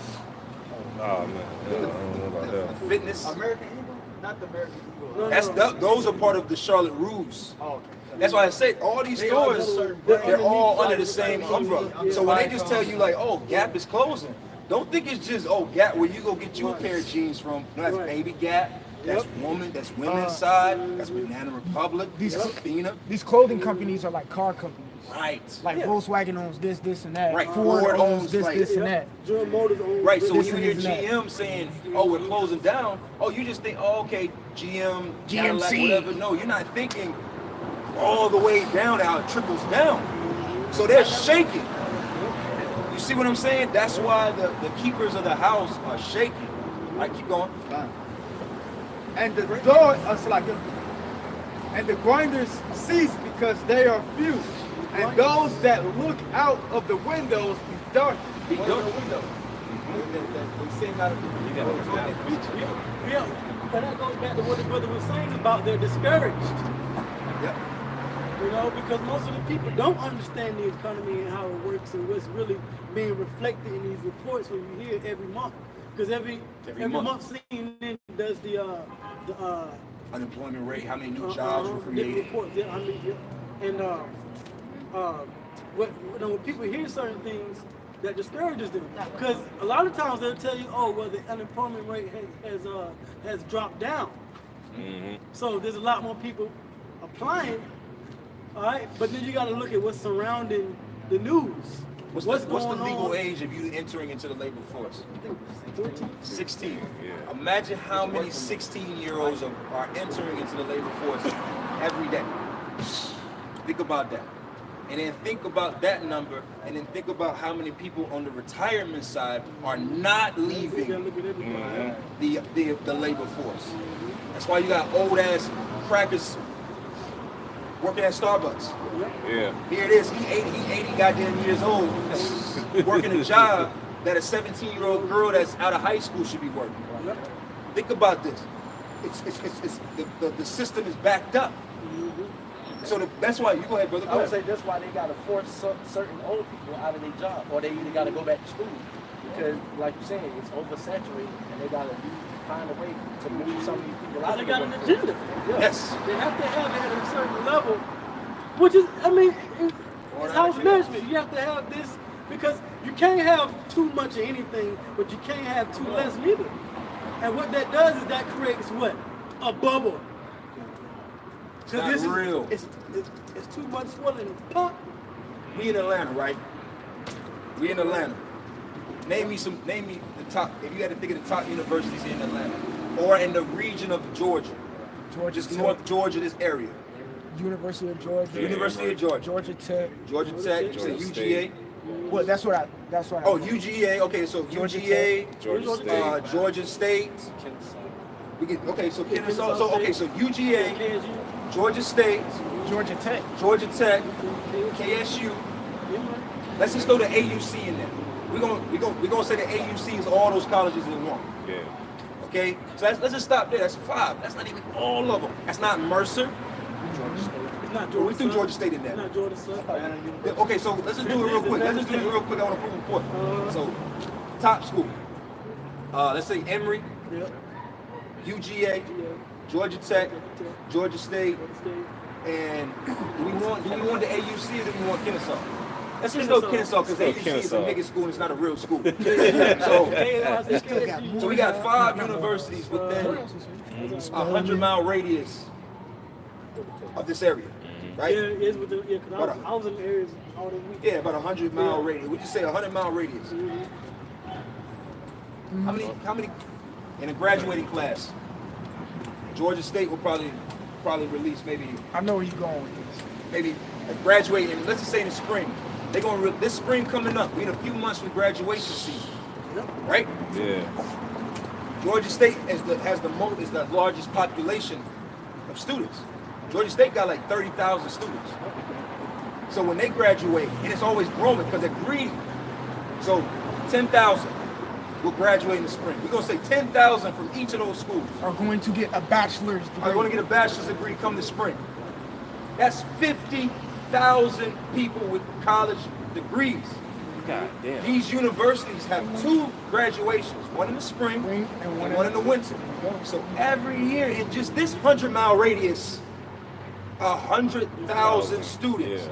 Oh man, yeah, I don't know about that. Fitness. American Eagle? Not the American Eagle. No, That's no. those are part of the Charlotte Rules. Oh, okay. That's why I say all these stores, they're all under the same umbrella. So when they just tell you like, oh, Gap is closing, don't think it's just, oh, Gap, where you go get you a pair of jeans from. No, that's Right. Baby Gap, that's that's women's side, that's Banana Republic, These- that's Athena. These clothing companies are like car companies. Right. Like Yeah. Volkswagen owns this, and that. Right, Ford Ford owns owns, this, like- this, and that. General Motors owns Right, so when This you and hear this and that. GM saying, oh, we're closing down, oh, you just think, oh, okay, GM, Cadillac, GMC. whatever. No, you're not thinking all the way down how it trickles down. So they're shaking. You see what I'm saying? That's why the keepers of the house are shaking. All right, keep going. And the door, and the grinders cease because they are few. And those that look out of the windows be dark. Be dark. They seem out of the Yeah, but that goes back to what the brother was saying about they're discouraged. Yep. You know, because most of the people don't understand the economy and how it works and what's really being reflected in these reports when you hear it every month. Because every month CNN does the Unemployment rate, how many new jobs were different created. reports. Yeah, I mean, yeah. And when people hear certain things, that discourages them. Because a lot of times they'll tell you, oh, well, the unemployment rate has dropped down. Mm-hmm. So there's a lot more people applying, all right? But then you got to look at what's surrounding the news. What's what's the going legal on. age of you entering into the labor force? I think it was 14. 16. Yeah. Imagine how many 16-year-olds are entering into the labor force every day. Think about that. And then think about that number, and then think about how many people on the retirement side are not leaving the labor force. That's why you got old ass crackers working at Starbucks. Yeah. Here it is, he 80 goddamn years old, working a job that a 17-year-old girl that's out of high school should be working. Think about this. The system is backed up. So that's why, you go ahead, brother. I would say that's why they gotta force certain old people out of their job, or they either gotta go back to school because, like you're saying, it's oversaturated, and they gotta find a way to move some of these people out. They of got the an workforce. agenda. Yes. They have to have it at a certain level, which is, I mean, it's house management. You have to have this because you can't have too much of anything, but you can't have too less neither. And what that does is that creates what? A bubble. It's not real. It's too much swelling. Pop. We in Atlanta, right? We in Atlanta. Name me the top, if you had to think of the top universities in Atlanta, or in the region of Georgia. Georgia Just Tech, North Georgia, this area. University of Georgia, University of Georgia. Georgia Tech. Georgia Tech, you said Georgia UGA. State. Well, that's what I. Oh, UGA, okay, so Georgia UGA, Georgia State. Georgia State. We get, okay, so UGA, Georgia State, Georgia Tech. Georgia Tech, KSU. Let's just throw the AUC in there. We're gonna say the AUC is all those colleges in one. Yeah. Okay, so let's just stop there. That's 5. That's not even all of them. That's not Mercer. It's not We Georgia. threw Georgia State in It's there. not Georgia. Son. Okay, so let's just do it real quick. Let's just do it real quick. I want to prove a point. So, top school. Let's say Emory, Yep. UGA, Georgia Tech, Georgia State, and do we want the AUC or do we want Kennesaw? Let's just go Kennesaw because AUC is a Kennesaw. nigga school and it's not a real school. Okay, So we got 5 universities within a 100-mile radius of this area, right? Yeah, it is with the, yeah, because I was in the areas all the week. Yeah, about 100-mile radius. Would you say 100-mile radius? How many in a graduating class? Georgia State will probably release maybe I know where you're going with this. maybe graduating. Let's just say in the spring. They're gonna this spring coming up. We in a few months from graduation season, right? Yeah. Georgia State is the largest population of students. Georgia State got like 30,000 students. So when they graduate, and it's always growing because they're greedy. So 10,000 will graduate in the spring. We're gonna say 10,000 from each of those schools Are going to get a bachelor's degree. are going to get a bachelor's degree come this spring. That's 50,000 people with college degrees. God damn. These universities have 2 graduations, one in the spring and one in the winter. So every year in just this 100-mile radius, 100,000 students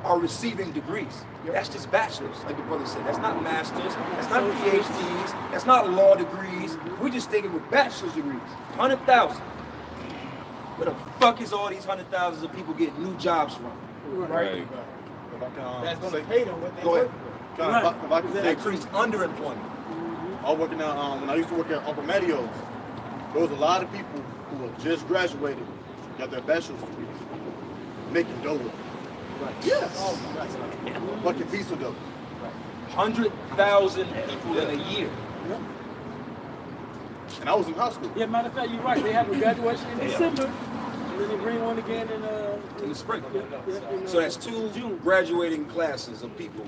are receiving degrees. That's just bachelors, like the brother said. That's not masters, that's not PhDs, that's not law degrees. We're just thinking with bachelor's degrees. 100,000. Where the fuck is all these 100,000s of people getting new jobs from? Right. That's gonna pay them what they Go ahead. work If I can They say, increase underemployment. I was working at, when I used to work at Uncle Medio's, there was a lot of people who were just graduated, got their bachelor's degrees, making dough. Yes. Fucking piece of dough. 100,000 people in a year. And I was in high school. Yeah, matter of fact, you're right. They have a graduation in December, and then they bring one again In the spring. in, So that's 2 June. graduating classes of people.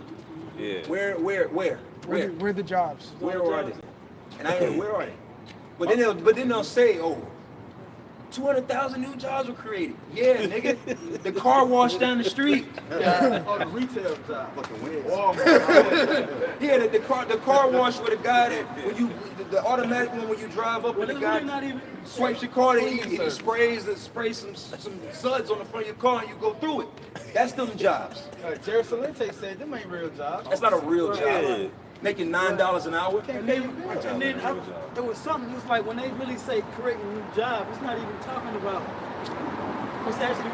Yeah. Where Where the jobs? Where are they? And where are they? But then they'll say, oh, 200,000 new jobs were created. Yeah, nigga. The car wash down the street. Oh, the retail job. Fucking weird. Yeah, the car wash with a guy that when you the automatic one when you drive up Well, and the it's guy really not even. swipes your car and he sprays some suds on the front of your car and you go through it. That's them jobs. Jerry Salente said them ain't real jobs. That's not a real job. Yeah. Making $9 an hour. And then there was something. It was like when they really say creating a new job, it's not even talking about. It's actually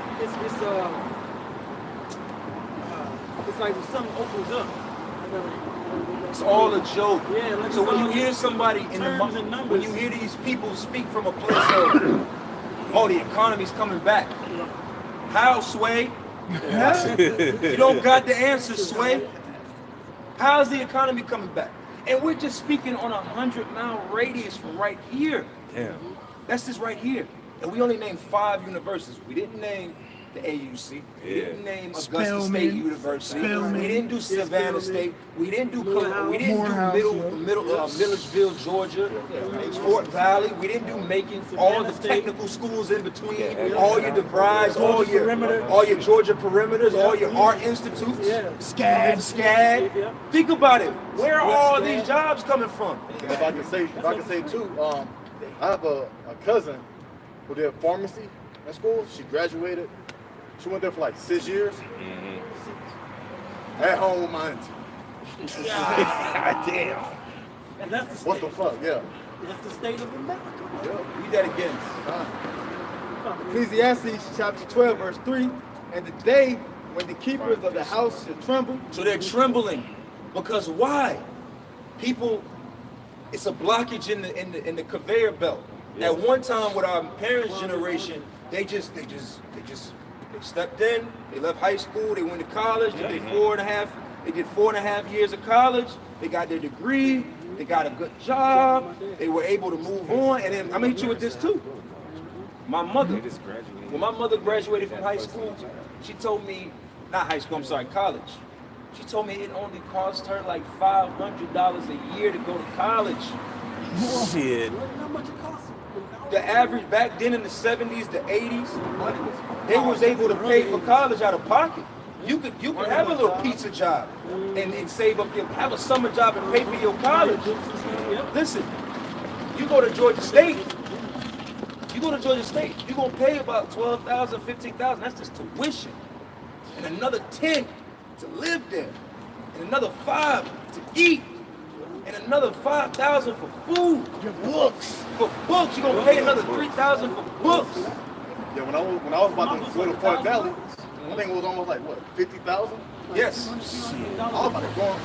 it's it's like when something opens up. It's all a joke. Yeah, like so it's when you all hear somebody in the terms and numbers. when you hear these people speak from a place of, oh, the economy's coming back. How, Sway? You don't got the answer, Sway. How's the economy coming back? And we're just speaking on a 100-mile radius from right here. Damn. That's just right here. And we only named 5 universities. We didn't name the AUC. We didn't name Augusta Spelman. State University. Spelman. We didn't do Savannah State. We didn't do Morehouse, Millersville, Georgia. Fort Valley. We didn't do Macon. All the technical schools in between. All your DeVries, all your Georgia perimeters, all your art institutes. SCAD. Think about it. Where are all these jobs coming from? If I can say too, I have a cousin who did pharmacy at school. She graduated. She went there for like 6 years. At home with my auntie. God damn. And that's the state. What the fuck? Yeah. That's the state of America. Read that again. Ecclesiastes chapter 12, verse 3. And the day when the keepers of the house shall tremble. So they're trembling. Because why? People, it's a blockage in the conveyor belt. At one time with our parents' generation, they stepped in, they left high school, they went to college, they did 4.5 years of college, they got their degree, they got a good job, they were able to move on. And then I'm gonna hit you with this too. My mother, when my mother graduated from high school, she told me, not high school, I'm sorry, college. She told me it only cost her like $500 a year to go to college. Shit. How much it costs? The average back then in the 70s, the 80s, they was able to pay for college out of pocket. You could have a little pizza job and save up have a summer job and pay for your college. Listen, you go to Georgia State, you're gonna pay about $12,000, $15,000. That's just tuition. And another 10 to live there. And another 5 to eat. And another $5,000 for food. Your books. For books, you're gonna pay another $3,000 for books. Yeah, when I was about to go to Fort Valley, I think it was almost like what, 50,000? Yes. I was about to go.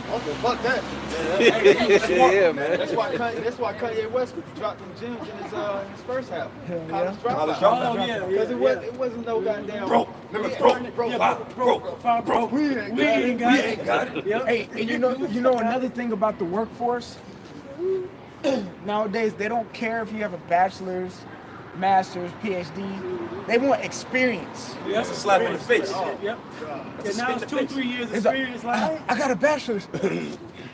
I was gonna fuck that. Yeah, man. That's why Kanye West dropped them gems in his first half. College Oh, dropout. yeah. Because it wasn't no goddamn Broke. Remember, broke. We ain't got it. Yep. Hey, and you know another thing about the workforce? Nowadays, they don't care if you have a bachelor's, master's, PhD. They want experience. That's a slap in the face. Yep. That's a And now spit it's in the 2-3 face. years It's like, experience. Like, I got a bachelor's.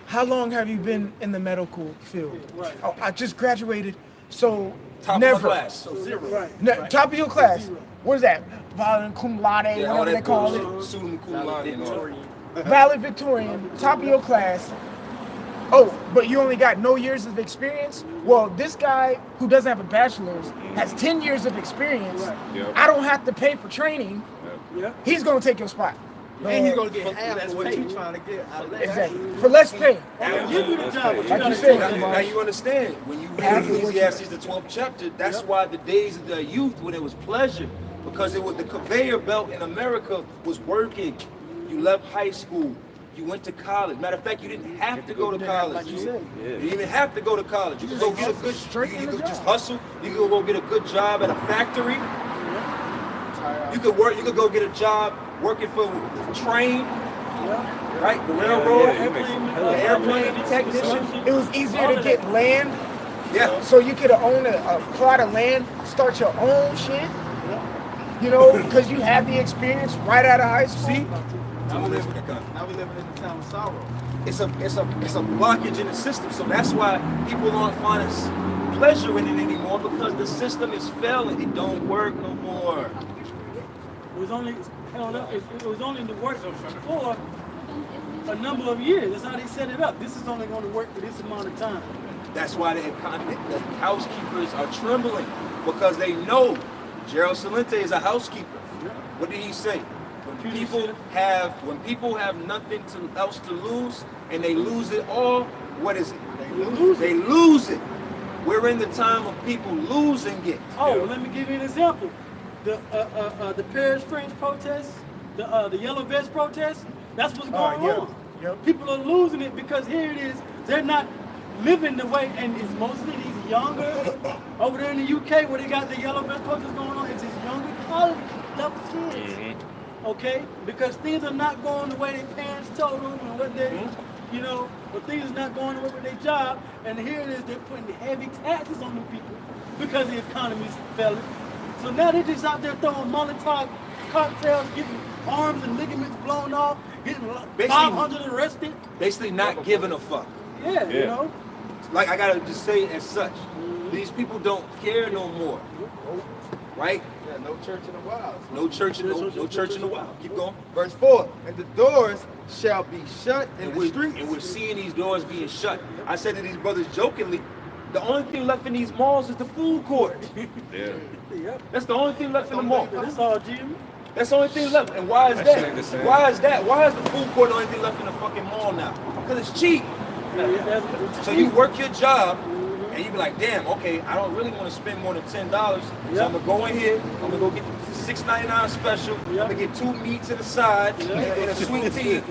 How long have you been in the medical field? Right. Oh, I just graduated. So Top never. of my class. So zero. right. Top of your class. What is that? Valid cum laude, Yeah, all whatever they that call it. bullshit. Summa cum laude and all. Valid Victorian, top of your class. Oh, but you only got no years of experience? Well, this guy who doesn't have a bachelor's has 10 years of experience. Yep. I don't have to pay for training. Yep. He's going to take your spot. And he's gonna get half of what you trying to get out of that. Exactly. For less pay. I'll give you the job, but you Like gotta you said, take it. Now you understand. When you read Ecclesiastes, the 12th chapter, that's why the days of the youth, when it was pleasure, because it was the conveyor belt in America was working. You left high school. You went to college. Matter of fact, you didn't have to go to college. Like you said. You didn't even have to go to college. You could go get a good you could just hustle. You could go get a good job at a factory. You could work. You could go get a job working for the train, right? The railroad, the airplane technician. It was easier to get land, Yeah. so you could own a plot of land, start your own shit. You know, because you have the experience right out of high school. See? Now we living in the town of sorrow. It's a blockage in the system. So that's why people aren't finding pleasure in it anymore, because the system is failing. It don't work no more. It was only held up. It was only to work for a number of years. That's how they set it up. This is only going to work for this amount of time. That's why the housekeepers are trembling, because they know Gerald Salente is a housekeeper. What did he say? When people have nothing else to lose and they lose it all, what is it? They lose it. We're in the time of people losing it. Oh, let me give you an example. The Paris French protest, the Yellow Vest protest, That's what's going yeah. on. Yep. People are losing it because here it is, they're not living the way, and it's mostly these younger, over there in the UK where they got the yellow vest cultures going on, it's these younger college level kids. Okay? Because things are not going the way their parents told them and what they, you know, but things are not going the way with their job, and here it is, they're putting heavy taxes on the people because the economy's failing. So now they're just out there throwing Molotov cocktails, getting arms and ligaments blown off, getting 500 arrested. Basically not giving a fuck. Yeah, you know? Like, I gotta just say it as such. These people don't care no more. Right? Yeah, no church in the wild. No church in the wild. Keep going. Verse 4, and the doors shall be shut in the streets. And we're seeing these doors being shut. I said to these brothers jokingly, the only thing left in these malls is the food court. That's the only thing left in the mall. That's all, Jimmy. That's the only thing left. And why is that? Why is that? Why is the food court the only thing left in the fucking mall now? Because it's cheap. So you work your job and you be like, damn, okay, I don't really want to spend more than $10. So I'm gonna go in here, I'm gonna go get the $6.99 special, I'm gonna get 2 meats and a side and a sweet tea.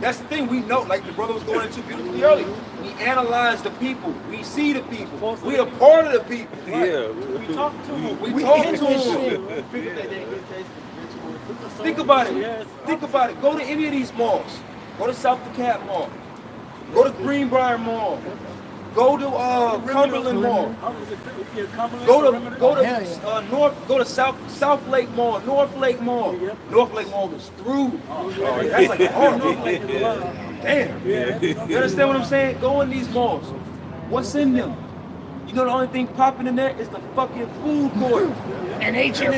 That's the thing, we know, like the brother was going into beautifully early. We analyze the people, we see the people, we are part of the people. Yeah. We talk to them. We talk to them. Think about it. Think about it. Go to any of these malls. Go to South DeKalb Mall. Go to Greenbrier Mall. Go to Cumberland Mall. Go to North. Go to South Lake Mall. North Lake Mall. North Lake Mall is through. That's like damn. You understand what I'm saying? Go in these malls. What's in them? You know the only thing popping in there is the fucking food court And H&M.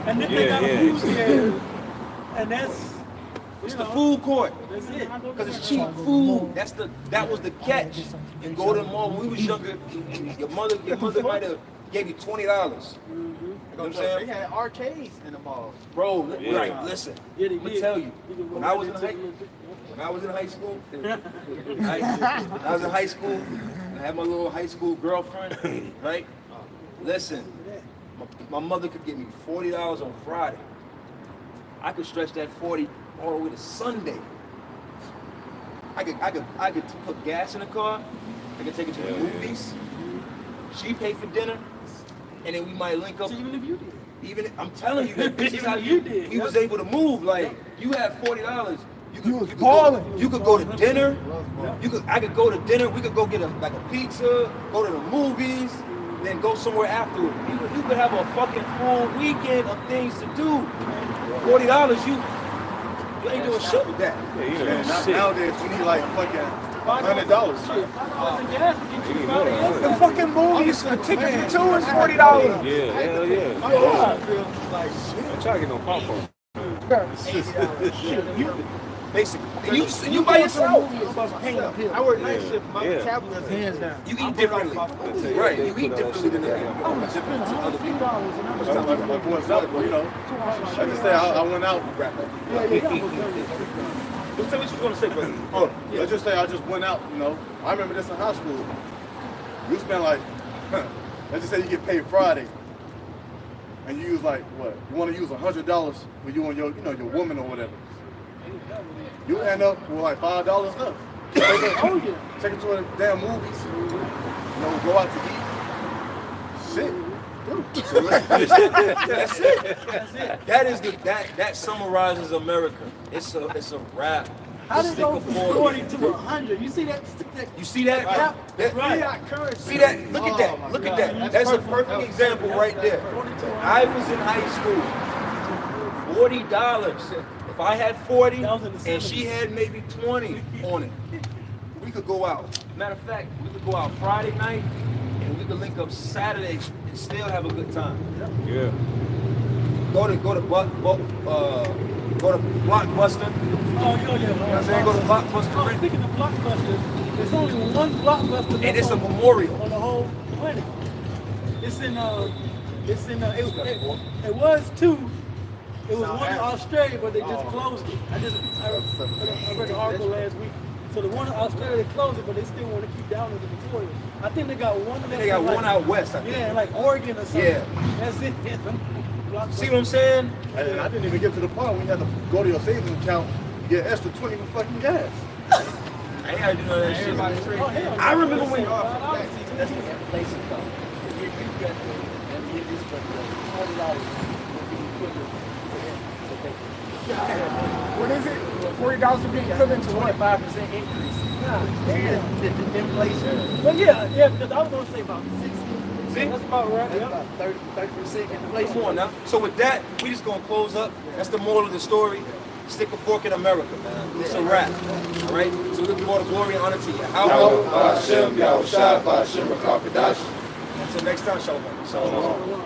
And then they got a food there. And that's, it's the food court. that's it. Because it's cheap food. That was the catch. And go to the mall when we was younger, your mother might have gave you $20. You know what I'm saying? They had arcades in the mall. Bro, right, listen. Yeah, I'm gonna tell you. When I was in high school, and I had my little high school girlfriend, right? Listen, my mother could give me $40 on Friday. I could stretch that 40 all the way to Sunday. I could put gas in the car. I could take it to the movies. She paid for dinner, and then we might link up. Even if you did. Even I'm telling you, this is how You did. we was able to move. Like you had $40. You could go to dinner. I could go to dinner. We could go get a pizza. Go to the movies. Then go somewhere afterward. You could have a fucking full weekend of things to do. $40, you ain't doing shit with that. Yeah, you know, shit. Nowadays, you need like fucking $100. The fucking movies, the ticket for 2 is $40. Yeah, hell yeah. I'm trying to get no popcorn. Basically, you by yourself. I work night shift. My metabolism Hands down. You eat differently, right? You eat differently than other people. My voice up, but you know, I just say I went out. Let's say what you want to say, brother. Oh, let's just say I just went out, you know. I remember this in high school. You spend like, let's just say you get paid Friday. And you use like, what? You want to use $100 for you and your, your woman or whatever. You end up with like $5 left. Take it to a damn movies. Go out to eat. Shit. That's it. That summarizes America. It's a wrap. How did it go from 40 to 100? You see that? You see that? Right. See that? Look at that. Look at that. That's a perfect example right there. I was in high school. $40. If I had 40 and she had maybe 20 on it, we could go out. Matter of fact, we could go out Friday night and we could link up Saturday and still have a good time. Yeah. Go to Blockbuster. Oh, yeah. You know what I'm saying? Go to Blockbuster. Oh, speaking of Blockbuster, there's only one Blockbuster. And it's a memorial. On the whole planet. It was two. It was one in Australia, but they just closed it. I read the article last week. So the one in Australia, they closed it, but they still want to keep down as a memorial. I think they got one. They got one out west, I think. Yeah, like Oregon or something. Yeah. That's it. See what I'm saying? And I didn't even get to the part when you had to go to your savings account, get extra 20 for fucking gas. I ain't had to do none of that shit. I remember when. What is it? $40 would be equivalent to what? 5% increase. The inflation. Well, yeah, because I was going to say about 60. See? That's about right. That's Yeah. about 30% inflation. Come on now. So with that, we just gonna close up. That's the moral of the story. Stick a fork in America, man. It's a wrap. All right. So we give all the glory and honor to you. Hashem, Yahweh Shai, Hashem, Rakakadash. Until next time, shalom. Shalom.